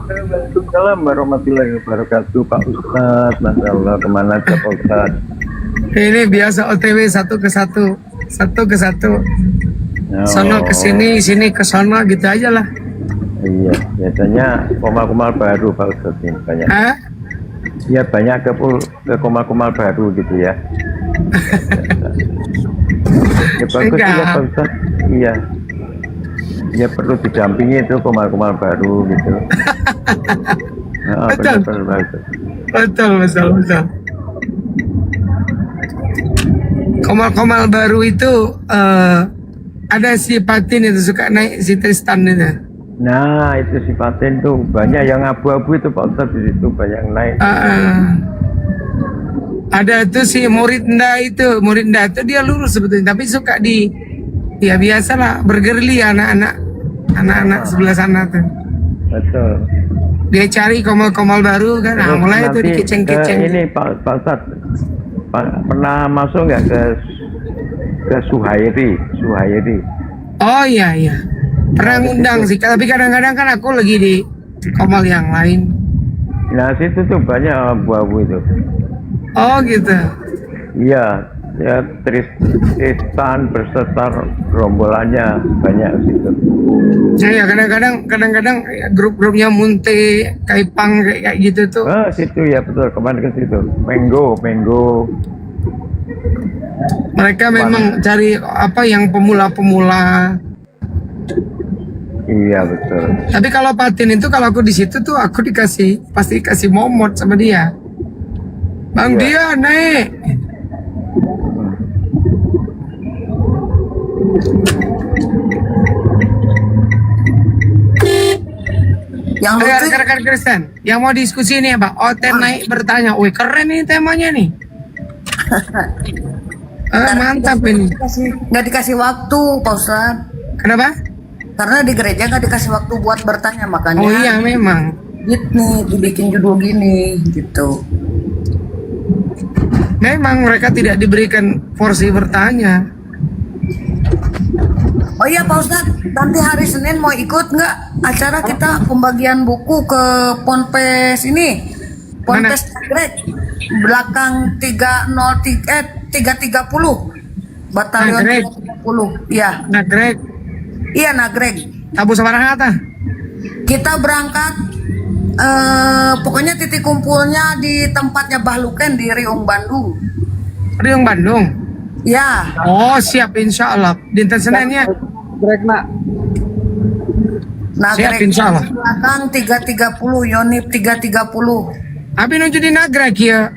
F: Waalaikumsalam warahmatullahi wabarakatuh, Pak Ustadz. Masya Allah, kemana Pak Ustadz?
I: Ini biasa OTW satu ke satu. Sono ke sini, sini ke sono gitu aja lah.
F: Iya, biasanya komal-komal baru Pak Ustadz ini banyak.
I: Hah?
F: Iya banyak ke komal-komal baru gitu ya. Ya bagus
I: Enggak.
F: juga Pak Ustadz. Iya. Ya perlu didampingi itu komal-komal baru gitu. Nah,
I: Betul.
F: benar bagus.
I: Betul. Komal-komal baru itu ada si Patin itu suka naik si Tristan itu.
F: Nah itu sifatnya tuh banyak yang abu-abu itu Pak Ustadz, di situ banyak yang naik.
I: Ada tuh si Muridnda itu dia lurus sebetulnya, tapi suka ya biasalah bergerli anak-anak sebelah sana tuh.
F: Betul.
I: Dia cari komal-komal baru kan,
F: Terus
I: mulai itu
F: nanti
I: dikeceng-keceng.
F: ini Pak Ustadz pernah masuk nggak ke ke Suhairi.
I: Oh iya iya. Pernah ngundang sih, tapi kadang-kadang kan aku lagi di komal yang lain.
F: Nah situ tuh banyak abu-abu itu.
I: Oh gitu.
F: Iya, ya Tristan berserta rombolannya banyak situ.
I: Ya kadang-kadang ya, grup-grupnya Munte, Kaipang kayak gitu tuh.
F: Situ ya betul, kemarin ke situ. Menggo.
I: Mereka memang cari apa yang pemula-pemula.
F: Iya betul.
I: Tapi kalau Patin itu kalau aku di situ tuh aku pasti dikasih momot sama dia. Bang dia naik.
C: Yang lucu
I: Rekan-rekan Kristen yang mau diskusi ini apa? Oten naik bertanya, wih keren nih temanya nih. Mantap ini.
C: nggak dikasih waktu, Pak Ustadz.
I: Kenapa?
C: Karena di gereja nggak dikasih waktu buat bertanya, makanya
I: Oh iya memang.
C: gitu dibikin judul gini gitu.
I: Memang mereka tidak diberikan porsi bertanya.
C: Oh iya Pak Ustadz, nanti hari Senin mau ikut nggak acara kita pembagian buku ke Ponpes ini? Ponpes Nagreg belakang 330 Batalion
I: Nagreg.
C: 30. Iya,
I: Nagreg,
C: iya Nagreg.
I: Tabu Sabarang Atas.
C: Kita berangkat pokoknya titik kumpulnya di tempatnya Bahluken di Riung Bandung.
I: Riung Bandung.
C: Ya,
I: Oh siap insya Allah. Dinten Seninnya. Siap,
C: Nagreg
I: insya Allah.
C: belakang 330 Yonip 330.
I: Abi nuju di Nagreg ya.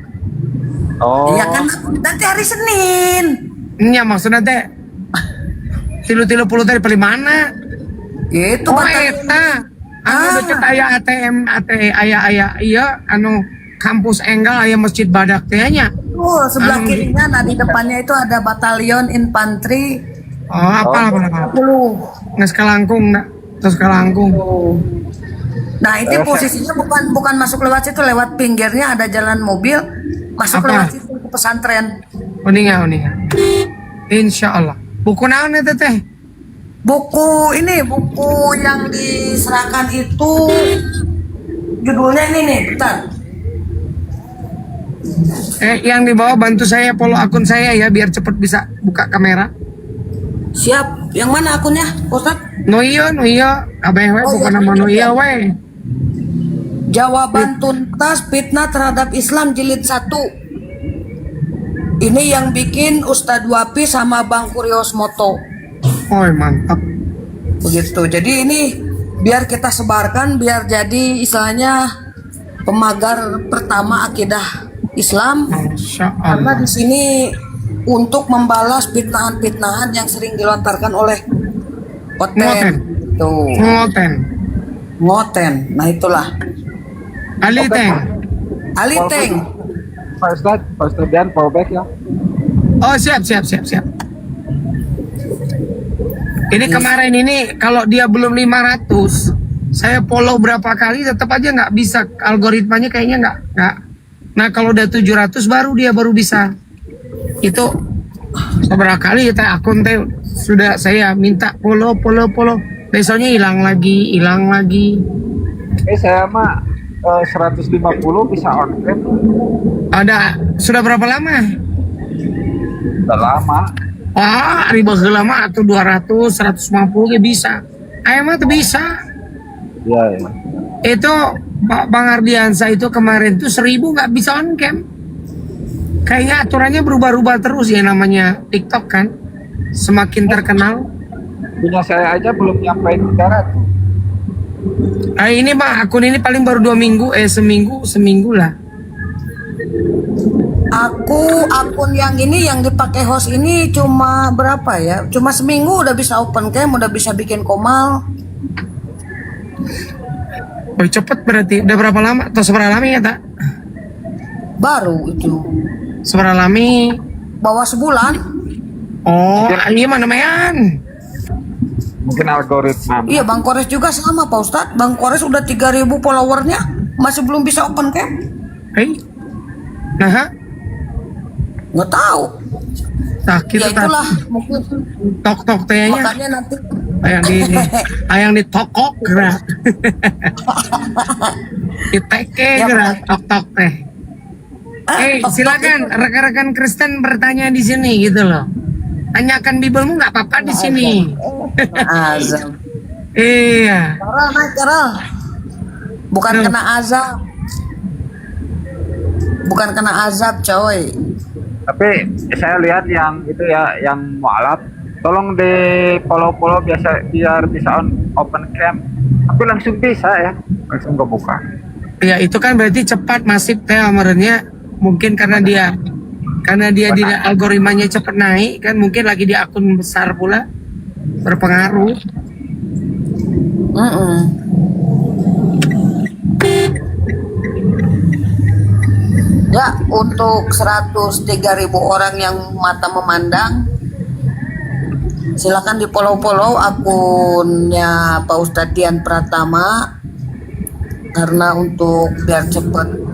C: Iya kan nanti hari Senin.
I: Nya maksudnya teh. Tilu-tilu puluh dari paling mana?
C: Itu
I: Oh
C: Batalion.
I: eta. Anu deket aya ATM, aya iya anu kampus Enggal aya masjid badak teh nya.
C: Sebelah
I: Anu,
C: kirinya, nah di depannya itu ada Batalion Infanteri
I: Oh, apa.
C: 10.
I: Nges kelangkung nak. Terus kelangkung.
C: Nah itu posisinya bukan masuk lewat situ, lewat pinggirnya ada jalan mobil, masuk
I: Apa?
C: lewat situ ke pesantren.
I: Uninga. Insya Allah. Buku naon eta teh?
C: Buku yang diserahkan itu judulnya ini nih, bentar.
I: Yang dibawa bantu saya follow akun saya ya biar cepet bisa buka kamera.
C: Siap, yang mana akunnya, Ustaz?
I: Nuio, abeh we bukan nama Nuio we.
C: Jawaban tuntas fitnah terhadap Islam jilid 1. Ini yang bikin Ustadz Wapi sama Bang Kurios Moto.
I: Oh mantap.
C: Begitu. Jadi ini biar kita sebarkan, biar jadi istilahnya pemagar pertama akidah Islam.
I: Masya
C: Karena
I: Allah.
C: di sini untuk membalas fitnahan-fitnahan yang sering dilontarkan oleh
I: Ngoten.
C: Oten. Tuh,
I: Ngoten.
C: Nah itulah.
I: Ali Teng.
C: Ali Teng.
B: Pak Ustadz dan fallback ya.
I: Oh siap. Ini kemarin ini kalau dia belum 500, saya follow berapa kali tetap aja nggak bisa, algoritmanya kayaknya nggak. Nah kalau udah 700 baru bisa. Itu beberapa kali kita akun teh sudah saya minta follow. Besoknya hilang lagi.
B: Saya mah 150 bisa on cam.
I: Ada sudah berapa lama?
B: Udah lama.
I: Riba lama atau 200, 150 ya bisa. Ayo mah tuh bisa.
B: Iya.
I: Itu Bang Ardiansa itu kemarin tuh 1000 nggak bisa on cam. Kayaknya aturannya berubah-ubah terus ya, namanya TikTok kan. Semakin terkenal.
B: Punya saya aja belum nyampe 300.
I: Ini Bang, akun ini paling baru 2 minggu, seminggu lah.
C: Akun yang ini yang dipakai host ini cuma berapa ya? Cuma seminggu udah bisa open cam, udah bisa bikin komal.
I: Oh, cepet berarti. Udah berapa lama? Atau seberapa lama ya, tak?
C: Baru itu.
I: Seberapa lama?
C: Bawah sebulan.
I: Oh, iya mana mayan?
B: Mungkin algoritma.
C: Iya, Bang Kores juga sama Pak Ustadz. Bang Kores udah 3000 followernya, masih belum bisa open cam.
I: Nah,
C: Nggak tahu.
I: Sakit
C: Ya
I: tuh, Tat.
C: itulah mungkin
I: Tok-tok tehnya.
C: makanya nanti
I: Ayang di tokok gerak. Di teke
C: Ya,
I: gerak tok-tok teh. Silakan rekan-rekan Kristen bertanya di sini gitu loh. Tanyakan Bibelmu nggak apa-apa di sini.
C: azab.
I: Iya.
C: Karel naik Karel. Bukan
I: Aduh.
C: kena azab. Bukan kena azab coy.
B: Tapi saya lihat yang itu ya, yang mualaf, tolong di follow biasa biar bisa open cam. Tapi langsung bisa ya, langsung kebuka.
I: Ya itu kan berarti cepat masif teh amarnya. Mungkin karena dia di algoritmanya cepat naik kan, mungkin lagi di akun besar pula berpengaruh.
C: Ya, untuk 103.000 orang yang mata memandang, silakan di follow akunnya Pak Ustadz Dian Pratama, karena untuk biar cepat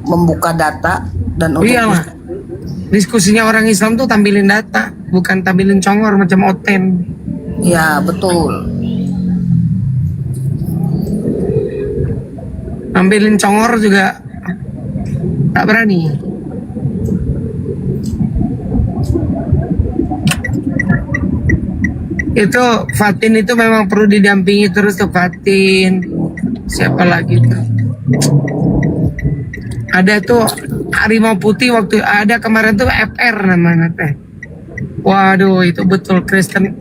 C: membuka data dan untuk
I: Iya lah. Diskusinya orang Islam tuh tampilin data, bukan tampilin congor macam Oten.
C: ya betul.
I: Tampilin congor juga tak berani. Itu Fatin itu memang perlu didampingi terus tuh Fatin. Siapa lagi tuh? Ada tuh Harimau Putih waktu ada kemarin tuh FR namanya teh. Waduh itu betul Kristen.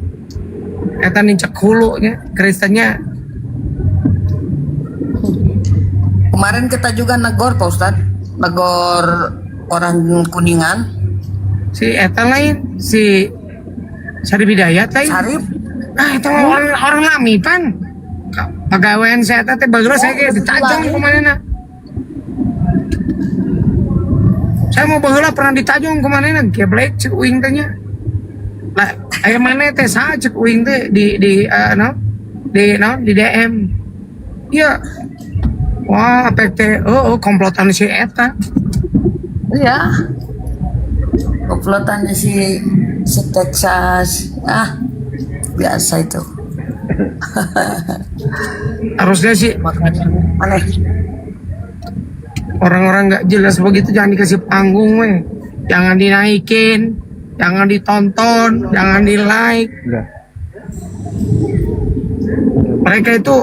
I: Kata nincak hulunya Kristennya.
C: Kemarin kita juga negor Pak Ustadz, negor orang Kuningan,
I: Si Eta lain, si Syarif Hidayat lain.
C: Sarip.
I: Itu orang lami pan. Pegawaian saya teh bagus saya kayak ditajong kemana na. Saya mau baheula pernah ditajong kemana na, geblek cek uing tanya. Lah, aya mana teh sa cek uing teh di DM. Iya. Wah, apek teh komplotan si Eta.
C: Iya. Komplotannya si Texas. Biasa itu.
I: Harusnya sih
C: Makanya aneh.
I: orang-orang nggak jelas begitu jangan dikasih panggung weh. Jangan dinaikin, jangan ditonton, jangan di like. Mereka itu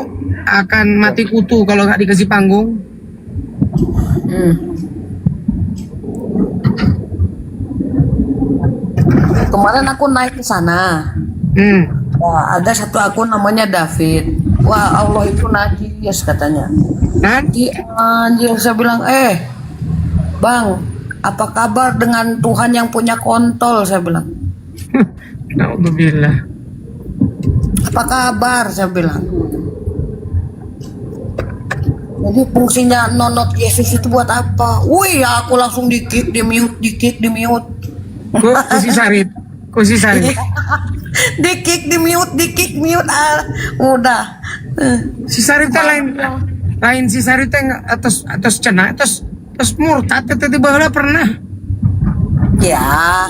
I: akan mati kutu kalau nggak dikasih panggung.
C: Kemarin aku naik ke sana. Wah, ada satu akun namanya David. Wah, Allah itu najis katanya.
I: Nanti
C: Anjir, saya bilang, Bang, apa kabar dengan Tuhan yang punya kontol? Saya bilang.
I: Alhamdulillah.
C: Apa kabar? Saya bilang. Jadi fungsinya nonot Yesus itu buat apa? Wih, aku langsung di-kick, di-mute.
I: Kusi Sarip.
C: Di-kick, mute. Udah.
I: Si Sarip teh lain si Sarip teh atas cenah, terus murtad teh tiba-tiba pernah.
C: Ya.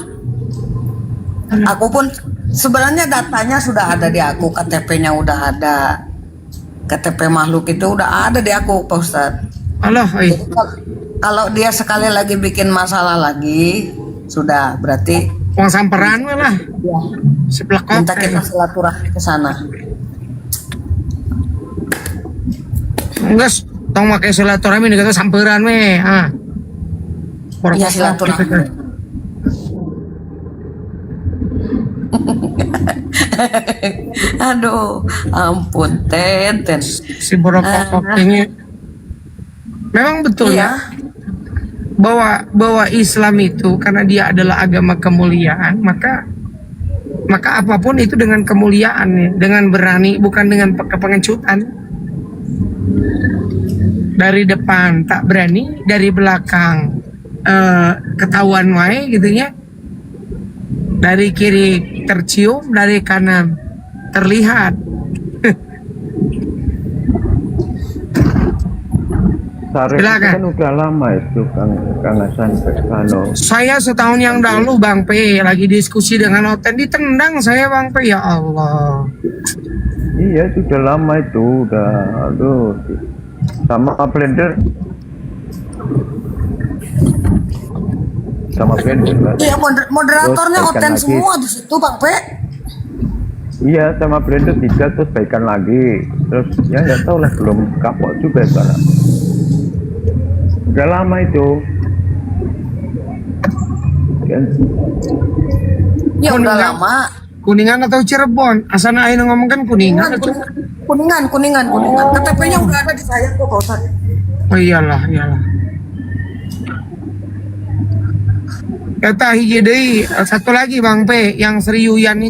C: Aku pun sebenarnya datanya sudah ada di aku, KTP-nya udah ada. KTP makhluk itu udah ada di aku, Pak Ustadz.
I: Allah,
C: Kalau dia sekali lagi bikin masalah lagi, sudah berarti
I: uang samperan we lah. Si plekok.
C: minta kita silaturahmi ke sana.
I: Enggak, tong make silaturahmi nih kata samperan we.
C: Iya, silaturahmi. Aduh, ampun, ten.
I: Si borokok ini memang betul ya bahwa Islam itu karena dia adalah agama kemuliaan, maka apapun itu dengan kemuliaan ya, dengan berani, bukan dengan kepengecutan. Dari depan tak berani, dari belakang ketahuan wae gitu ya. Dari kiri tercium, dari kanan terlihat.
F: Sarek itu
I: Silakan.
F: kan udah lama itu Kang Hasan Anu.
I: Saya setahun yang lalu Bang P lagi diskusi dengan Oten, ditendang saya Bang P, ya Allah.
F: Iya itu udah lama itu, udah aduh. Sama blender. Sama blender lah.
C: Iya, moderatornya
F: Terus
C: Oten
F: baikan
C: semua
F: lagi.
C: di situ Bang Pe.
F: Iya sama blender 3 terus baikan lagi. Terus ya nggak tahu lah, belum kapok juga sekarang. Udah lama itu. Kan
C: Ya udah
I: Kuningan.
C: lama.
I: Kuningan atau Cirebon? Asana Aina ngomong kan Kuningan.
C: Kuningan. KTP-nya udah ada di saya kok, Pak Ustadz.
I: Oh iyalah. Kata hiji deui, satu lagi Bang P yang Seriuyan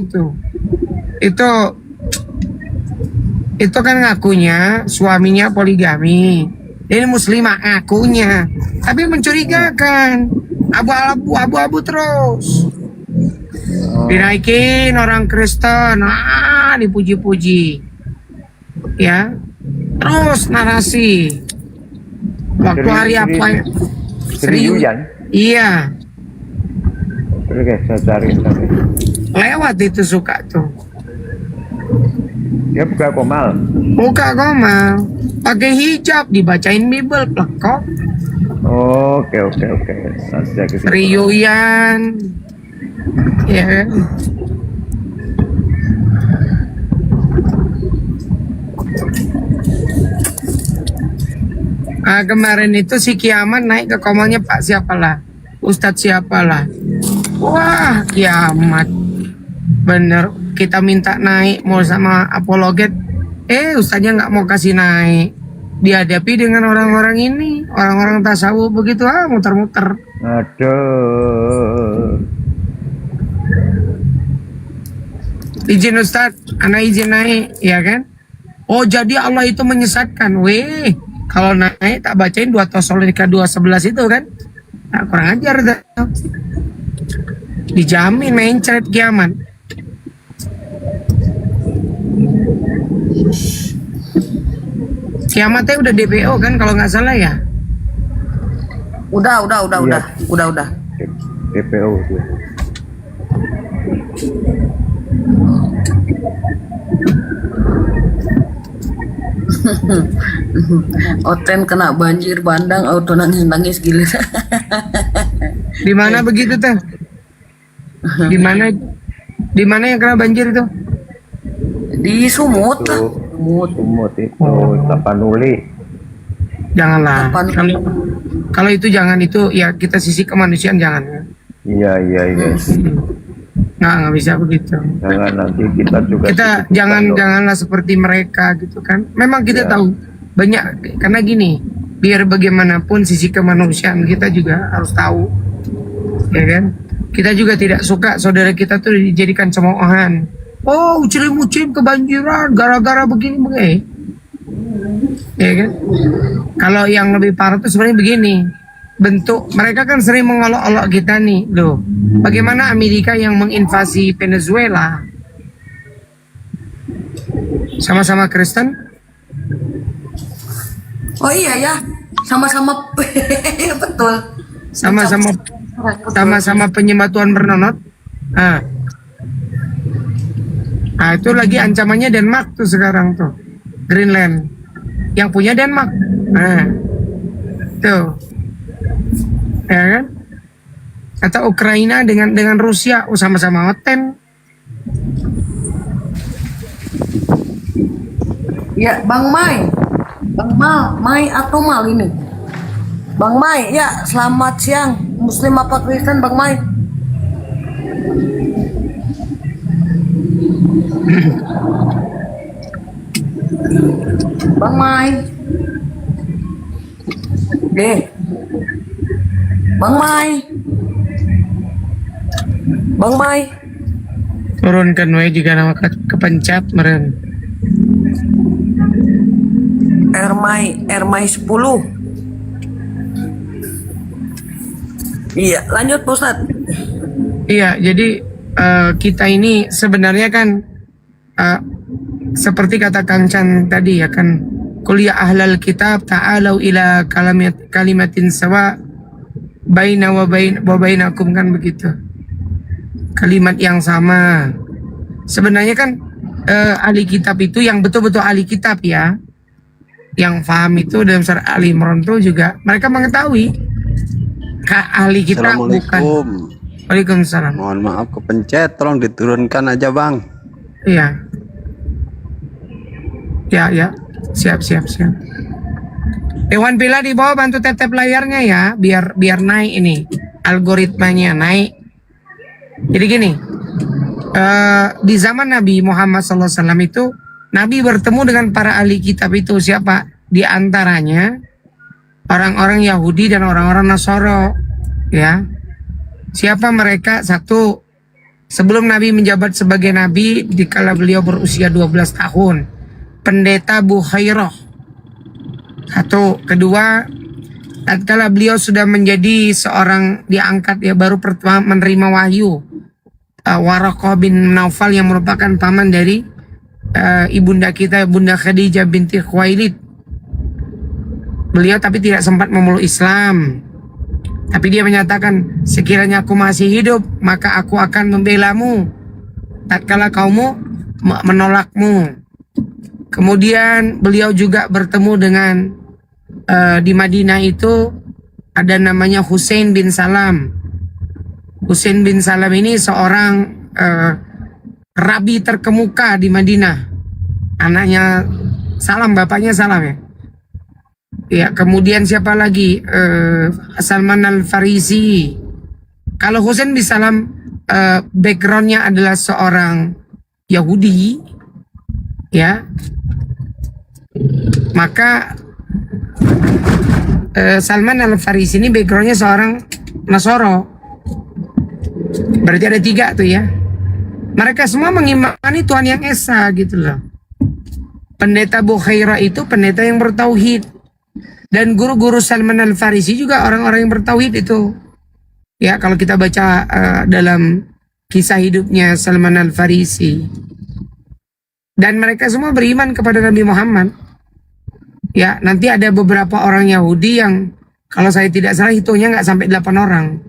I: itu kan ngakunya suaminya poligami. Ini muslimah ngakunya, tapi mencurigakan. Abu-abu terus. Dinaikin orang Kristen, dipuji-puji. Ya. Terus narasi. Waktu hari apa ya?
F: Seriuyan.
I: Iya.
F: Oke, saya cari.
I: Lewat itu suka tuh.
F: Dia buka komal.
I: Buka Gomal, pakai hijab, dibacain Bible, plekok.
F: Oke. Nanti saya kesini.
I: Seriuyan. Ya kan? Kemarin itu si Kiamat naik ke komalnya Pak siapalah, Ustadz siapalah. Wah, Kiamat. Bener, kita minta naik mau sama apologet. Ustadznya nggak mau kasih naik. Dihadapi dengan orang-orang ini, orang-orang tasawuf begitu, muter-muter.
F: Aduh.
I: Izin Ustadz, anak izin naik, ya kan? Oh, jadi Allah itu menyesatkan. Weh, kalau naik tak bacain 2 Tesalonika 2:11 itu kan? Nah, kurang ajar dah. Dijamin mencret Kiamat. Kiamatnya udah DPO kan kalau nggak salah ya?
C: Udah.
F: DPO dia.
C: Oten kena banjir bandang, auto nangis gila.
I: Di mana begitu tuh? Di mana yang kena banjir itu?
C: Di Sumut.
F: Sumut itu Tapanuli.
I: Janganlah. Kalau itu jangan, itu ya kita sisi kemanusiaan jangan.
F: Iya.
I: Nggak bisa begitu.
F: Jangan nanti kita juga.
I: Kita janganlah seperti mereka gitu kan. Memang kita
F: Ya.
I: tahu banyak, karena gini, biar bagaimanapun sisi kemanusiaan kita juga harus tahu, ya kan? Kita juga tidak suka saudara kita tuh dijadikan cemoohan. Oh, mucrim kebanjiran gara-gara begini. Ya kan? Kalau yang lebih parah tuh sebenarnya begini. Bentuk mereka kan sering mengolok-olok kita nih, loh. Bagaimana Amerika yang menginvasi Venezuela? Sama-sama Kristen?
C: Oh iya ya, sama-sama betul.
I: Sama-sama penyembah Tuhan bernonot. Nah, itu lagi ancamannya Denmark tuh sekarang tuh. Greenland. Yang punya Denmark. Nah, tuh. Ya kan? Atau Ukraina dengan Rusia, sama-sama Oten.
C: Ya, Bang Mai. Bang Mai atau Mal ini? Bang Mai, ya selamat siang. Muslim apa Kristen Bang Mai? Bang Mai. Bang Mai.
I: Turunkan wae jika nama kepencet meren.
C: Ermai 10. Iya, lanjut Pak Ustadz.
I: Iya, jadi kita ini sebenarnya kan seperti kata Kang Chan tadi ya kan, Qul ya ahlal kitab ta'alau ila kalimatin sawa baina wa bainakum, kan begitu. Kalimat yang sama. Sebenarnya kan ahli kitab itu yang betul-betul ahli kitab ya. Yang paham itu dalam surat Ali Imran itu juga mereka mengetahui ahli kitab bukan. Waalaikumsalam.
J: Mohon maaf kepencet, tolong diturunkan aja bang.
I: Iya. Ya. Siap. Dewan Pila di bawah bantu tap layarnya ya, biar naik ini algoritmanya naik. Jadi gini, di zaman Nabi Muhammad SAW itu Nabi bertemu dengan para ahli kitab itu siapa? Di antaranya orang-orang Yahudi dan orang-orang Nasoro, ya. Siapa mereka? Satu, sebelum Nabi menjabat sebagai Nabi, dikala beliau berusia 12 tahun, pendeta Bukhairah. Satu. Kedua, tatkala beliau sudah menjadi seorang diangkat, ya baru pertama menerima wahyu, Waraqah bin Naufal yang merupakan paman dari ibunda kita, Bunda Khadijah binti Khuwailid. Beliau tapi tidak sempat memeluk Islam. Tapi dia menyatakan, sekiranya aku masih hidup, maka aku akan membelamu tatkala kaummu menolakmu. Kemudian beliau juga bertemu dengan di Madinah itu ada namanya Husain bin Salam. Husain bin Salam ini seorang rabi terkemuka di Madinah. Anaknya Salam, bapaknya Salam ya. Ya, kemudian siapa lagi? Salman Al-Farisi. Kalau Husain bin Salam backgroundnya adalah seorang Yahudi, ya, maka Salman Al-Farisi ini backgroundnya seorang Nasoro. Berarti ada 3 tuh ya. Mereka semua mengimani Tuhan yang Esa gitu loh. Pendeta Bukhairah itu pendeta yang bertauhid. Dan guru-guru Salman Al-Farisi juga orang-orang yang bertauhid itu. Ya, kalau kita baca dalam kisah hidupnya Salman Al-Farisi. Dan mereka semua beriman kepada Nabi Muhammad. Ya, nanti ada beberapa orang Yahudi yang kalau saya tidak salah hitungnya nggak sampai 8 orang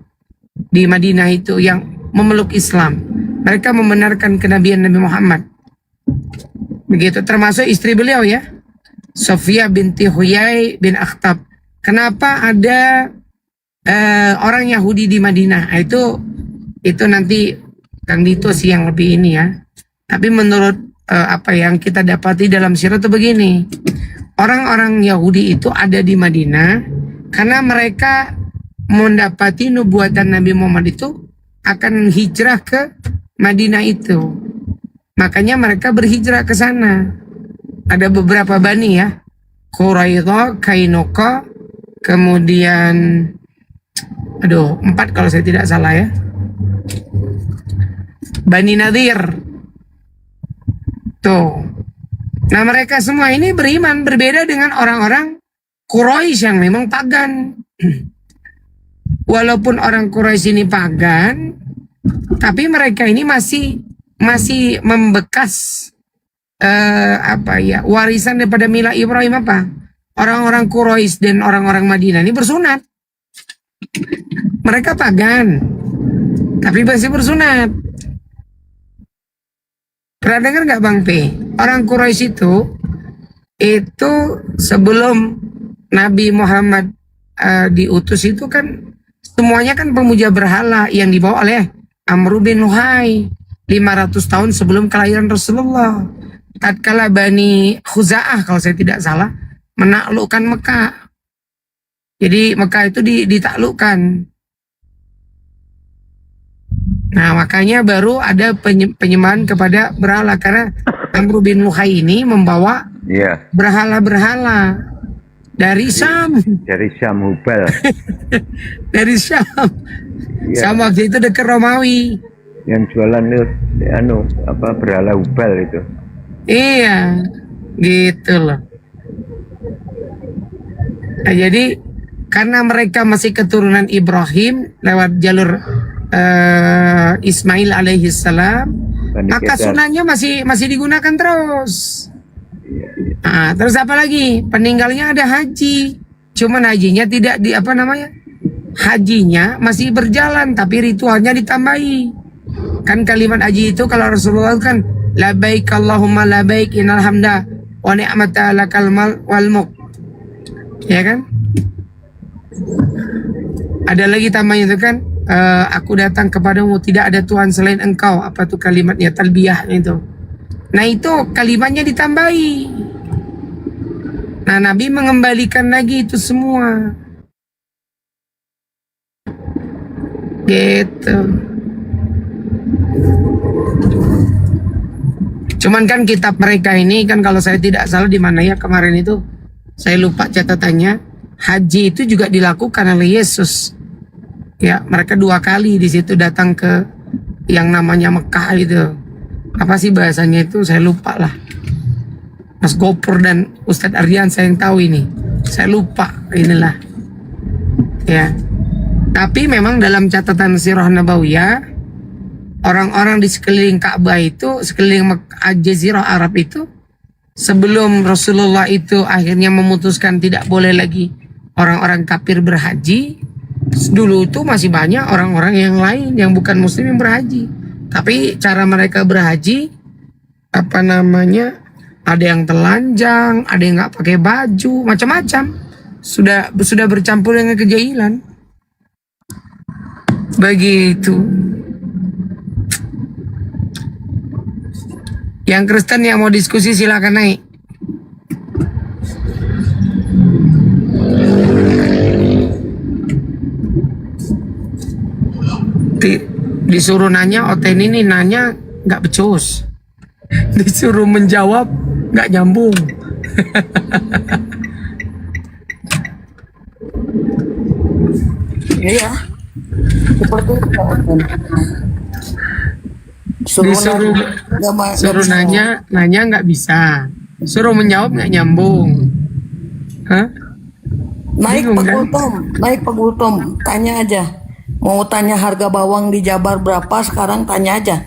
I: di Madinah itu yang memeluk Islam. Mereka membenarkan kenabian Nabi Muhammad. Begitu, termasuk istri beliau ya, Sofia binti Huyai bin Akhtab. Kenapa ada orang Yahudi di Madinah? Itu nanti Kang Dito sih yang lebih ini ya. Tapi menurut apa yang kita dapati dalam sirah itu begini. Orang-orang Yahudi itu ada di Madinah karena mereka mendapati nubuatan Nabi Muhammad itu akan hijrah ke Madinah itu. Makanya mereka berhijrah ke sana. Ada beberapa bani ya. Quraidah, Kainuqa, kemudian 4 kalau saya tidak salah ya. Bani Nadir. Tuh. Nah, mereka semua ini beriman, berbeda dengan orang-orang Quraisy yang memang pagan. Walaupun orang Quraisy ini pagan, tapi mereka ini masih membekas warisan daripada milah Ibrahim apa? Orang-orang Quraisy dan orang-orang Madinah ini bersunat. Mereka pagan, tapi masih bersunat. Pernah dengar nggak Bang P? Orang Quraisy itu sebelum Nabi Muhammad diutus itu kan semuanya kan pemuja berhala yang dibawa oleh Amr bin Luhai 500 tahun sebelum kelahiran Rasulullah. Tatkala Bani Khuza'ah kalau saya tidak salah menaklukkan Mekah. Jadi Mekah itu ditaklukkan. Nah, makanya baru ada penyembahan kepada berhala karena Amr bin Luhai ini membawa berhala-berhala dari Syam.
F: Dari Syam Hubal.
I: Dari Syam. Sama waktu itu dekat Romawi.
F: Yang jualan itu berhala Hubal itu.
I: Iya, gitu loh. Nah, jadi karena mereka masih keturunan Ibrahim lewat jalur Ismail alaihissalam, maka sunahnya masih digunakan terus. Nah, terus apa lagi? Peninggalnya ada haji. Cuman hajinya tidak di apa namanya? Hajinya masih berjalan tapi ritualnya ditambahi. Kan kalimat haji itu kalau Rasulullah kan labaik Allahumma labaik innal hamda wa ni'mata lakal wal mulk. Ya kan? Ada lagi tambahan itu kan, aku datang kepadamu tidak ada Tuhan selain engkau. Apa tuh kalimatnya, talbiyah itu. Nah itu kalimatnya ditambahi. Nah Nabi mengembalikan lagi itu semua. Gitu. Cuman kan kitab mereka ini kan kalau saya tidak salah di mana ya kemarin itu, saya lupa catatannya. Haji itu juga dilakukan oleh Yesus. Ya, mereka 2 kali di situ datang ke yang namanya Mekah itu. Apa sih bahasanya itu? Saya lupa lah. Mas Gopur dan Ustadz Aryan saya yang tahu ini. Saya lupa inilah. Ya. Tapi memang dalam catatan Sirah Nabawiyah, orang-orang di sekeliling Ka'bah itu, sekeliling Jazirah Arab itu, sebelum Rasulullah itu akhirnya memutuskan tidak boleh lagi orang-orang kafir berhaji, dulu itu masih banyak orang-orang yang lain yang bukan muslim yang berhaji. Tapi cara mereka berhaji, apa namanya, ada yang telanjang, ada yang nggak pakai baju, macam-macam. Sudah bercampur dengan kejahilan. Begitu. Yang Kristen yang mau diskusi silakan naik. Disuruh nanya, Oten ini nanya nggak becus. Disuruh menjawab nggak nyambung.
C: Iya. Seperti itu.
I: Suruh nanya nggak bisa. Suruh menjawab nggak nyambung. Hah?
C: Naik
I: Bingung,
C: Pak
I: kan?
C: Gultom, naik Pak Gultom, tanya aja. Mau tanya harga bawang di Jabar berapa sekarang, tanya aja.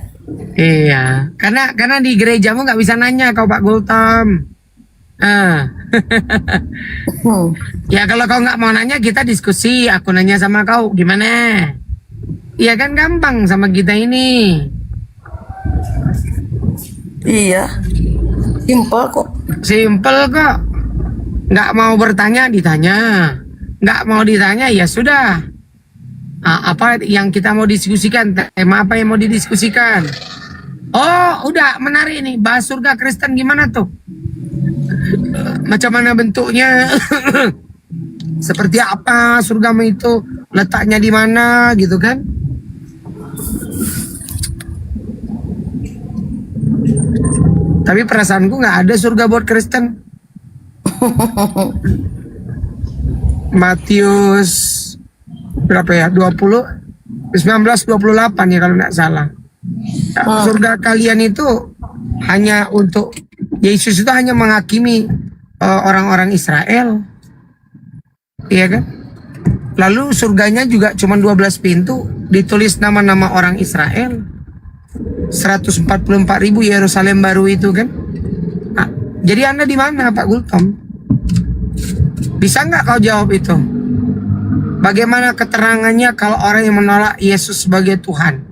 I: Iya, karena di gerejamu nggak bisa nanya kau Pak Gultom. Ya kalau kau nggak mau nanya kita diskusi, aku nanya sama kau gimana? Iya kan gampang sama kita ini.
C: Iya, simpel kok.
I: Simpel kok. Nggak mau bertanya ditanya, nggak mau ditanya ya sudah. Apa yang kita mau diskusikan? Tema apa yang mau didiskusikan? Oh, udah menarik nih. Bahas surga Kristen gimana tuh? Macam mana bentuknya? Seperti apa surgamu itu? Letaknya di mana gitu kan? Tapi perasaanku nggak ada surga buat Kristen. Matius berapa ya? 19:28 ya kalau nggak salah. Surga kalian itu hanya untuk Yesus itu hanya menghakimi orang-orang Israel. Iya kan? Lalu surganya juga cuma 12 pintu, ditulis nama-nama orang Israel. 144.000 Yerusalem baru itu kan. Nah, jadi Anda di mana Pak Gultom? Bisa nggak kau jawab itu? Bagaimana keterangannya kalau orang yang menolak Yesus sebagai Tuhan?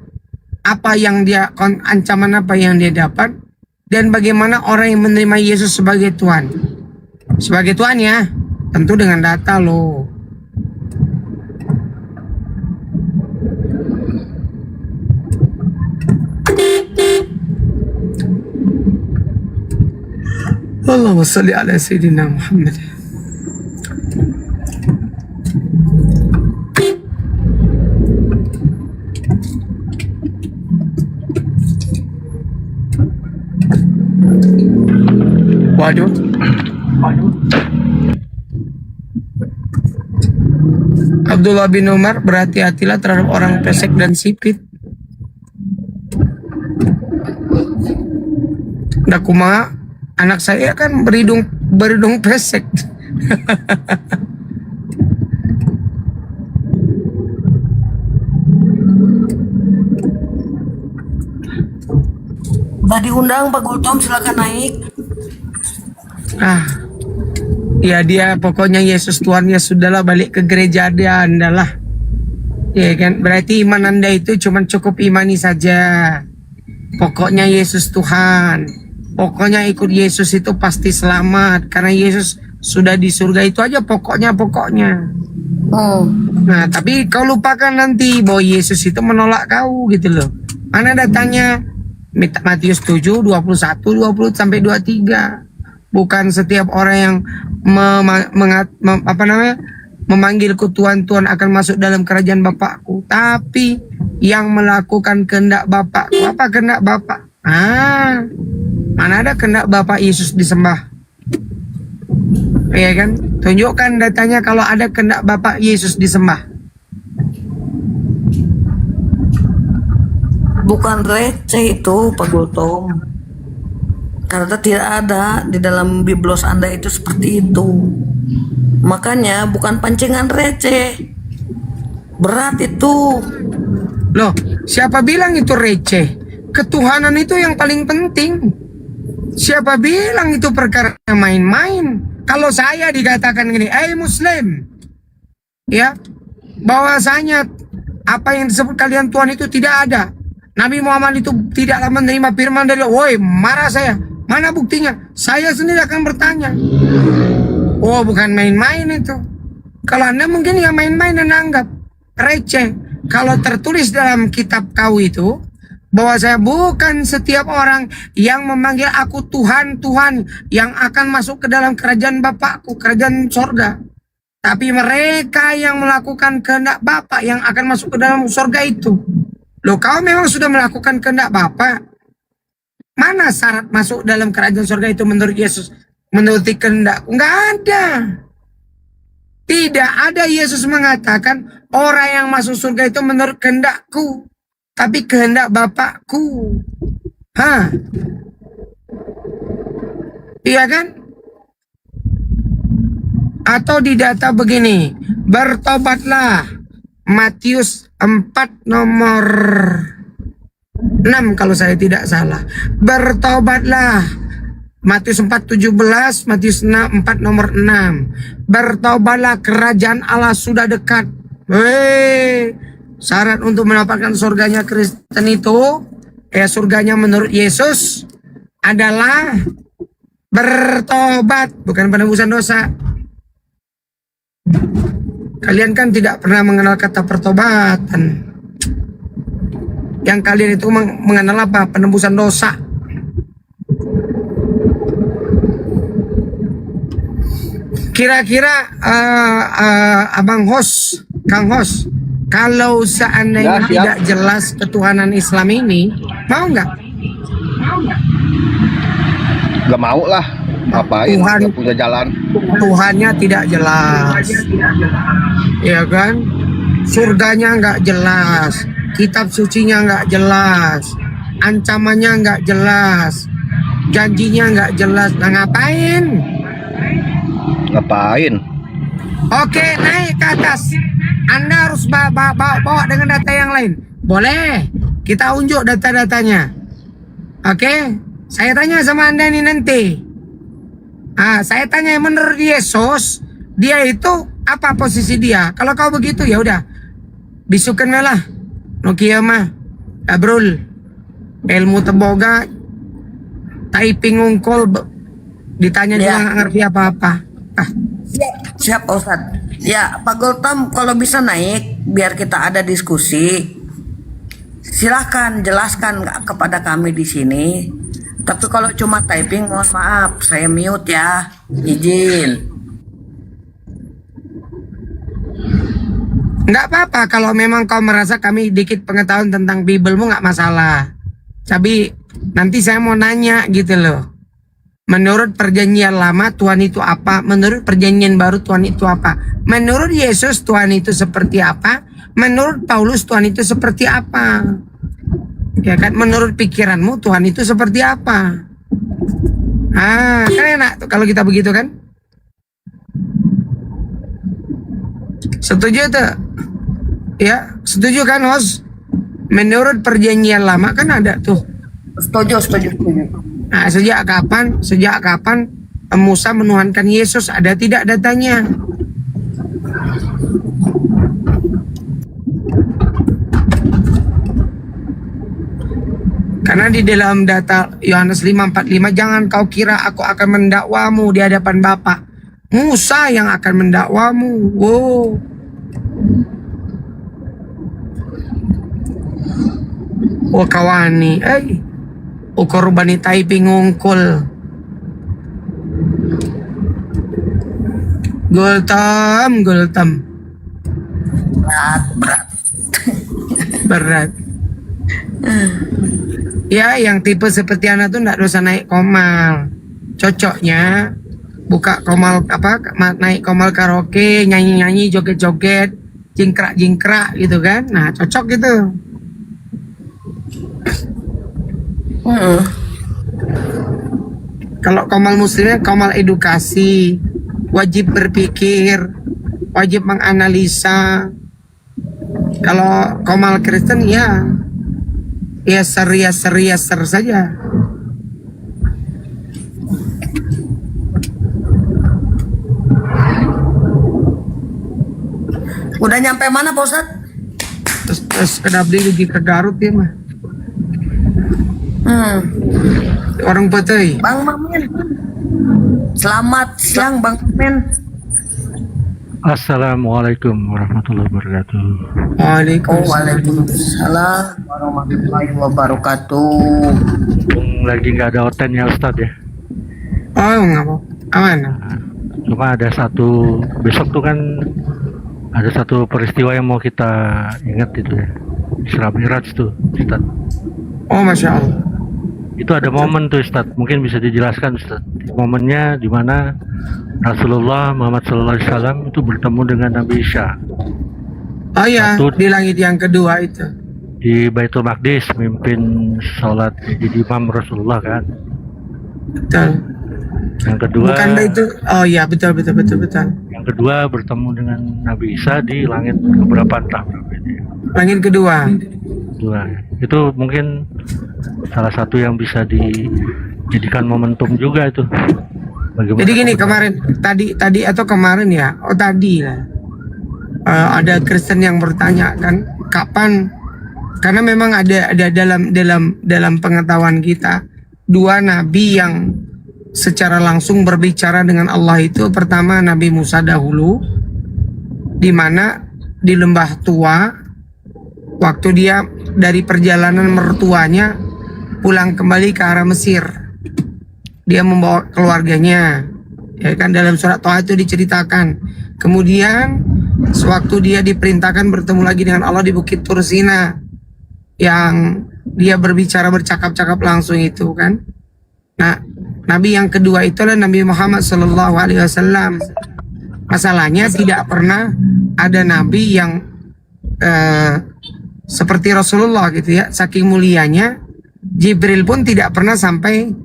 I: Apa yang dia, ancaman apa yang dia dapat? Dan bagaimana orang yang menerima Yesus sebagai Tuhan? Sebagai Tuhan ya, tentu dengan data loh. Allahumma salli ala Sayyidina Muhammad. Waduh. Abdullah bin Umar, berhati-hatilah terhadap orang pesek dan sipit. Udah kumaha, anak saya kan berhidung pesek.
C: Udah diundang Pak Gultom, silakan naik.
I: Ah, ya dia pokoknya Yesus Tuhan, ya sudahlah, balik ke gereja Anda lah. Ya kan, berarti iman Anda itu cuma cukup imani saja. Pokoknya Yesus Tuhan. Pokoknya ikut Yesus itu pasti selamat karena Yesus sudah di surga, itu aja pokoknya.
C: Oh,
I: Nah, tapi kau lupakan nanti bahwa Yesus itu menolak kau gitu loh. Mana datanya? Matius 7, 21, 20 sampai 23. Bukan setiap orang yang memanggilku Tuhan, Tuhan akan masuk dalam kerajaan Bapakku, tapi yang melakukan kehendak Bapakku. Apa kehendak Bapak? Mana ada kehendak Bapak Yesus disembah? Iya kan? Tunjukkan datanya kalau ada kehendak Bapak Yesus disembah.
C: bukan receh itu Pak Gultom. Karena tidak ada di dalam biblos Anda itu seperti itu. Makanya bukan pancingan receh. Berat itu.
I: Loh, siapa bilang itu receh? Ketuhanan itu yang paling penting. Siapa bilang itu perkara main-main? Kalau saya dikatakan gini, Muslim, ya, bahwasanya apa yang disebut kalian Tuhan itu tidak ada. Nabi Muhammad itu tidaklah menerima firman dari Allah. Woi, marah saya. Mana buktinya? Saya sendiri akan bertanya. Oh, bukan main-main itu. Kalau Anda mungkin ya main-main dan anggap receh. Kalau tertulis dalam kitab kau itu, bahwa saya bukan setiap orang yang memanggil aku Tuhan, Tuhan, yang akan masuk ke dalam kerajaan Bapakku, kerajaan sorga. Tapi mereka yang melakukan kehendak Bapak yang akan masuk ke dalam sorga itu. Loh, kau memang sudah melakukan kehendak Bapak. Mana syarat masuk dalam kerajaan sorga itu menurut Yesus? Menuruti kehendak? Enggak ada. Tidak ada Yesus mengatakan orang yang masuk surga itu menurut kehendakku, tapi kehendak Bapakku. Iya kan? Atau di data begini, bertobatlah. Matius 4 nomor 6 kalau saya tidak salah. Bertobatlah. Matius 4:17, Matius 4 nomor 6. Bertobatlah, kerajaan Allah sudah dekat. Syarat untuk mendapatkan surganya Kristen itu, surganya menurut Yesus adalah bertobat, bukan penebusan dosa. Kalian kan tidak pernah mengenal kata pertobatan. Yang kalian itu mengenal apa? Penebusan dosa. Kira-kira Abang Hos, Kang Hos, kalau seandainya tidak jelas ketuhanan Islam ini, mau nggak?
K: Gak mau lah, ngapain? Gak punya jalan.
I: Tuhannya tidak jelas, ya kan? Surganya nggak jelas, kitab sucinya nggak jelas, ancamannya nggak jelas, janjinya nggak jelas. Nah, ngapain? Oke, naik ke atas. Anda harus bawa dengan data yang lain. Boleh, kita unjuk data-datanya. Oke, saya tanya sama Anda ini nanti. Saya tanya menurut Yesus, dia itu apa posisi dia? Kalau kau begitu ya udah, bisukan lah. Nokia mah, Abrul, ilmu teboga, typing ungkol, ditanya juga nggak ngerti apa-apa.
C: Siap Ustadz. Ya Pak Gultom, kalau bisa naik biar kita ada diskusi. Silahkan jelaskan kepada kami di sini. Tapi kalau cuma typing, mohon maaf, saya mute ya. Izin.
I: Nggak apa-apa kalau memang kau merasa kami dikit pengetahuan tentang Bibelmu, nggak masalah. Tapi nanti saya mau nanya gitu loh. Menurut perjanjian lama Tuhan itu apa? Menurut perjanjian baru Tuhan itu apa? Menurut Yesus Tuhan itu seperti apa? Menurut Paulus Tuhan itu seperti apa? Ya kan, menurut pikiranmu Tuhan itu seperti apa? Kan enak tuh kalau kita begitu kan? Setuju tuh? Ya, setuju kan, Hos? Menurut perjanjian lama kan ada tuh.
C: Setuju.
I: Nah, sejak kapan Musa menuhankan Yesus, ada tidak datanya? Karena di dalam data Yohanes 5:45, jangan kau kira aku akan mendakwamu di hadapan Bapa. Musa yang akan mendakwamu. Wow. Oh kawani, oh korbani typing ngungkul. Gultam. Berat. Ya, yang tipe seperti anak tuh nggak dosa naik komal. Cocoknya buka komal naik komal karaoke, nyanyi-nyanyi, joget-joget, jingkrak-jingkrak gitu kan. Nah, cocok gitu. Kalau komal muslimnya komal edukasi, wajib berpikir, wajib menganalisa. Kalau komal Kristen ya ser saja.
C: Udah nyampe mana Pak Ustadz?
I: Terus kenapa dia pergi ke Garut ya mah? Orang Putih.
C: Bang Mamen. Selamat siang Bang Mamen.
L: Assalamualaikum warahmatullahi wabarakatuh.
C: Waalaikumsalam warahmatullahi wabarakatuh.
L: Lagi nggak ada orten ya Ustadz ya?
I: Oh nggak mau, aman.
L: Cuma ada satu, besok tuh kan ada satu peristiwa yang mau kita ingat itu ya, Isra Miraj tuh Ustadz.
I: Oh Masya Allah.
L: Itu ada momen tuh Ustadz, mungkin bisa dijelaskan Ustadz. Momennya di mana Rasulullah Muhammad SAW itu bertemu dengan Nabi Isa.
I: Oh ya, di langit yang kedua itu.
L: Di Baitul Maqdis, mimpin sholat jadi imam Rasulullah kan.
I: Betul.
L: Yang kedua.
I: Bukan itu. Oh ya, betul.
L: Yang kedua bertemu dengan Nabi Isa di langit keberapa entah berapa ini.
I: Langit kedua.
L: Itu mungkin salah satu yang bisa dijadikan momentum juga itu. Bagaimana?
I: Jadi gini, kemarin ya, tadi lah. Ada Kristen yang bertanya kan, kapan? Karena memang ada dalam pengetahuan kita dua nabi yang secara langsung berbicara dengan Allah itu. Pertama Nabi Musa dahulu, di mana di lembah tua, waktu dia dari perjalanan mertuanya pulang kembali ke arah Mesir. Dia membawa keluarganya, ya kan, dalam surat Toha itu diceritakan. Kemudian sewaktu dia diperintahkan bertemu lagi dengan Allah di Bukit Tursina, yang dia bercakap-cakap langsung itu kan. Nah, Nabi yang kedua itulah Nabi Muhammad SAW. Masalahnya tidak pernah ada Nabi yang seperti Rasulullah gitu ya. Saking mulianya, Jibril pun tidak pernah sampai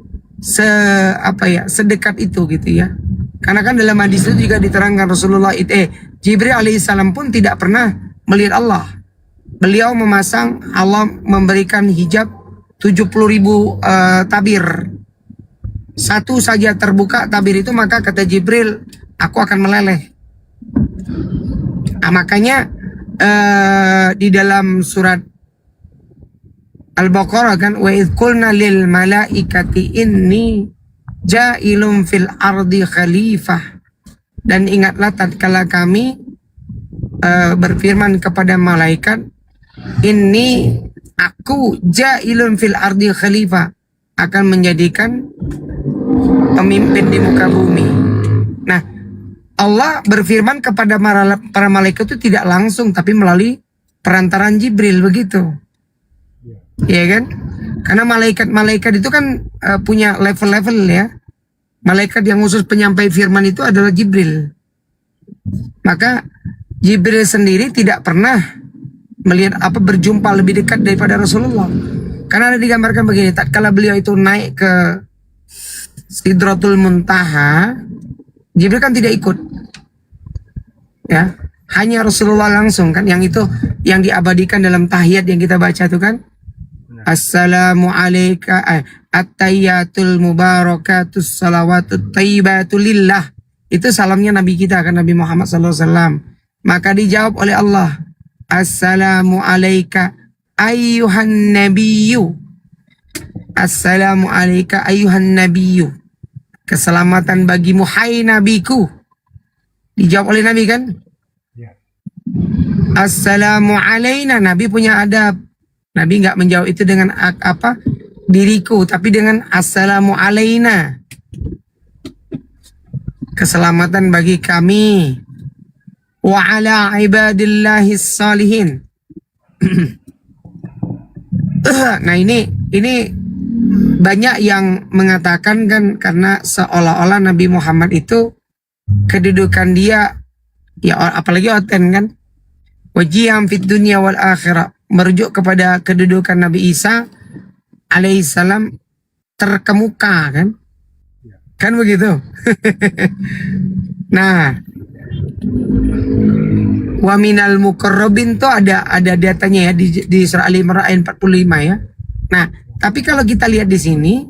I: sedekat itu gitu ya. Karena kan dalam hadis itu juga diterangkan Rasulullah Jibril alaihissalam pun tidak pernah melihat Allah. Beliau memasang, Allah memberikan hijab 70.000 tabir. Satu saja terbuka tabir itu, maka kata Jibril, aku akan meleleh. Nah, makanya di dalam surat Al-Baqarah kan, wa idh qulna lil malaikati inni ja'ilun fil ardi khalifah. Dan ingatlah tatkala kami berfirman kepada malaikat, inni aku ja'ilun fil ardi khalifah, akan menjadikan pemimpin di muka bumi. Nah, Allah berfirman kepada para malaikat itu tidak langsung, tapi melalui perantaran Jibril, begitu. Ya kan? Karena malaikat itu kan punya level-level ya. Malaikat yang khusus penyampai firman itu adalah Jibril. Maka Jibril sendiri tidak pernah melihat berjumpa lebih dekat daripada Rasulullah. Karena ada digambarkan begini, tatkala beliau itu naik ke Sidratul Muntaha, Jibril kan tidak ikut. Ya, hanya Rasulullah langsung kan, yang itu yang diabadikan dalam tahiyat yang kita baca itu kan. Assalamu alayka at-tayyatul mubarakatus salawatut tayyibatul lillah. Itu salamnya Nabi kita kan, Nabi Muhammad SAW. Maka dijawab oleh Allah, Assalamu alayka ayyuhan nabiyyu. Assalamu alayka ayyuhan nabiyyu. Keselamatan bagimu hai nabiku. Dijawab oleh Nabi kan? Assalamu alayna. Nabi punya adab. Nabi nggak menjawab itu dengan apa? Diriku, tapi dengan assalamu alayna. Keselamatan bagi kami. Wa ala ibadillahis salihin. Nah ini banyak yang mengatakan kan, karena seolah-olah Nabi Muhammad itu kedudukan dia, ya apalagi oten kan, wajiham fid dunya wal akhirah, merujuk kepada kedudukan Nabi Isa alaihissalam terkemuka kan begitu. Nah, wa minal muqarrabin tuh ada datanya ya di surah Al-Imran ayat 45 ya. Nah, tapi kalau kita lihat di sini,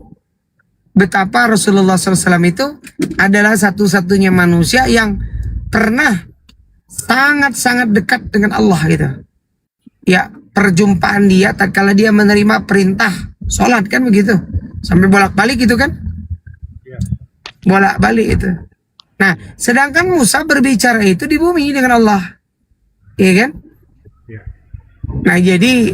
I: betapa Rasulullah SAW itu adalah satu-satunya manusia yang pernah sangat-sangat dekat dengan Allah gitu. Ya, perjumpaan dia tatkala dia menerima perintah sholat kan begitu, sampai bolak-balik gitu kan, bolak-balik itu. Nah, sedangkan Musa berbicara itu di bumi dengan Allah, iya kan? Nah, jadi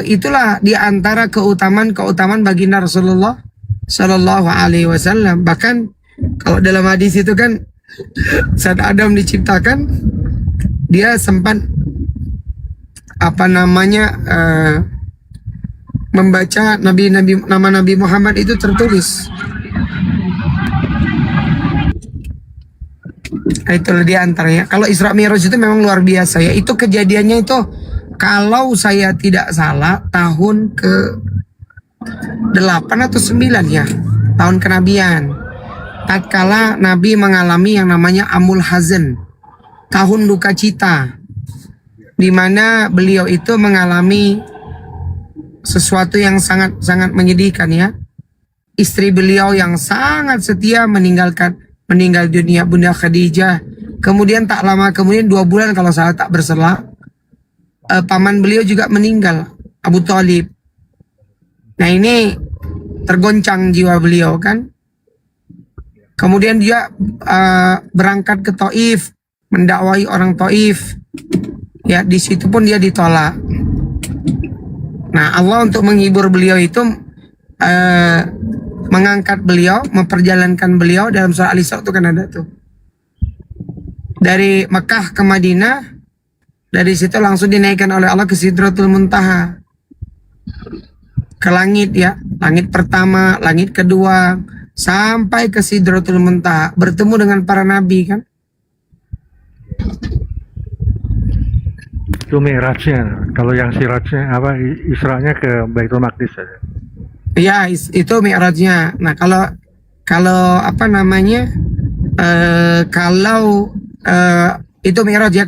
I: itulah di antara keutamaan baginda Rasulullah Shallallahu Alaihi Wasallam. Bahkan kalau dalam hadis itu kan, saat Adam diciptakan, dia sempat membaca nama Nabi Muhammad itu tertulis. Nah, itulah di antaranya. Kalau Isra Mi'raj itu memang luar biasa ya. Itu kejadiannya itu, kalau saya tidak salah, tahun ke-8 atau 9 ya, tahun kenabian. Tatkala Nabi mengalami yang namanya Amul Hazan, tahun duka cita, di mana beliau itu mengalami sesuatu yang sangat menyedihkan ya. Istri beliau yang sangat setia meninggal dunia, Bunda Khadijah. Kemudian tak lama kemudian, 2 bulan kalau saya tak bersalah, paman beliau juga meninggal, Abu Thalib. Nah, ini tergoncang jiwa beliau kan. Kemudian dia berangkat ke Taif, mendakwai orang Taif. Ya, di situ pun dia ditolak. Nah, Allah untuk menghibur beliau itu mengangkat beliau, memperjalankan beliau. Dalam surah Al-Isra itu kan ada tuh, dari Mekah ke Madinah. Dari situ langsung dinaikkan oleh Allah ke Sidratul Muntaha, ke langit ya, langit pertama, langit kedua, sampai ke Sidratul Muntaha, bertemu dengan para nabi kan.
L: Itu mi'rajnya. Kalau yang sirajnya Isra'nya ke Baitul Maqdis saja.
I: Ya, itu mi'rajnya. Nah, kalau itu mi'raj ya.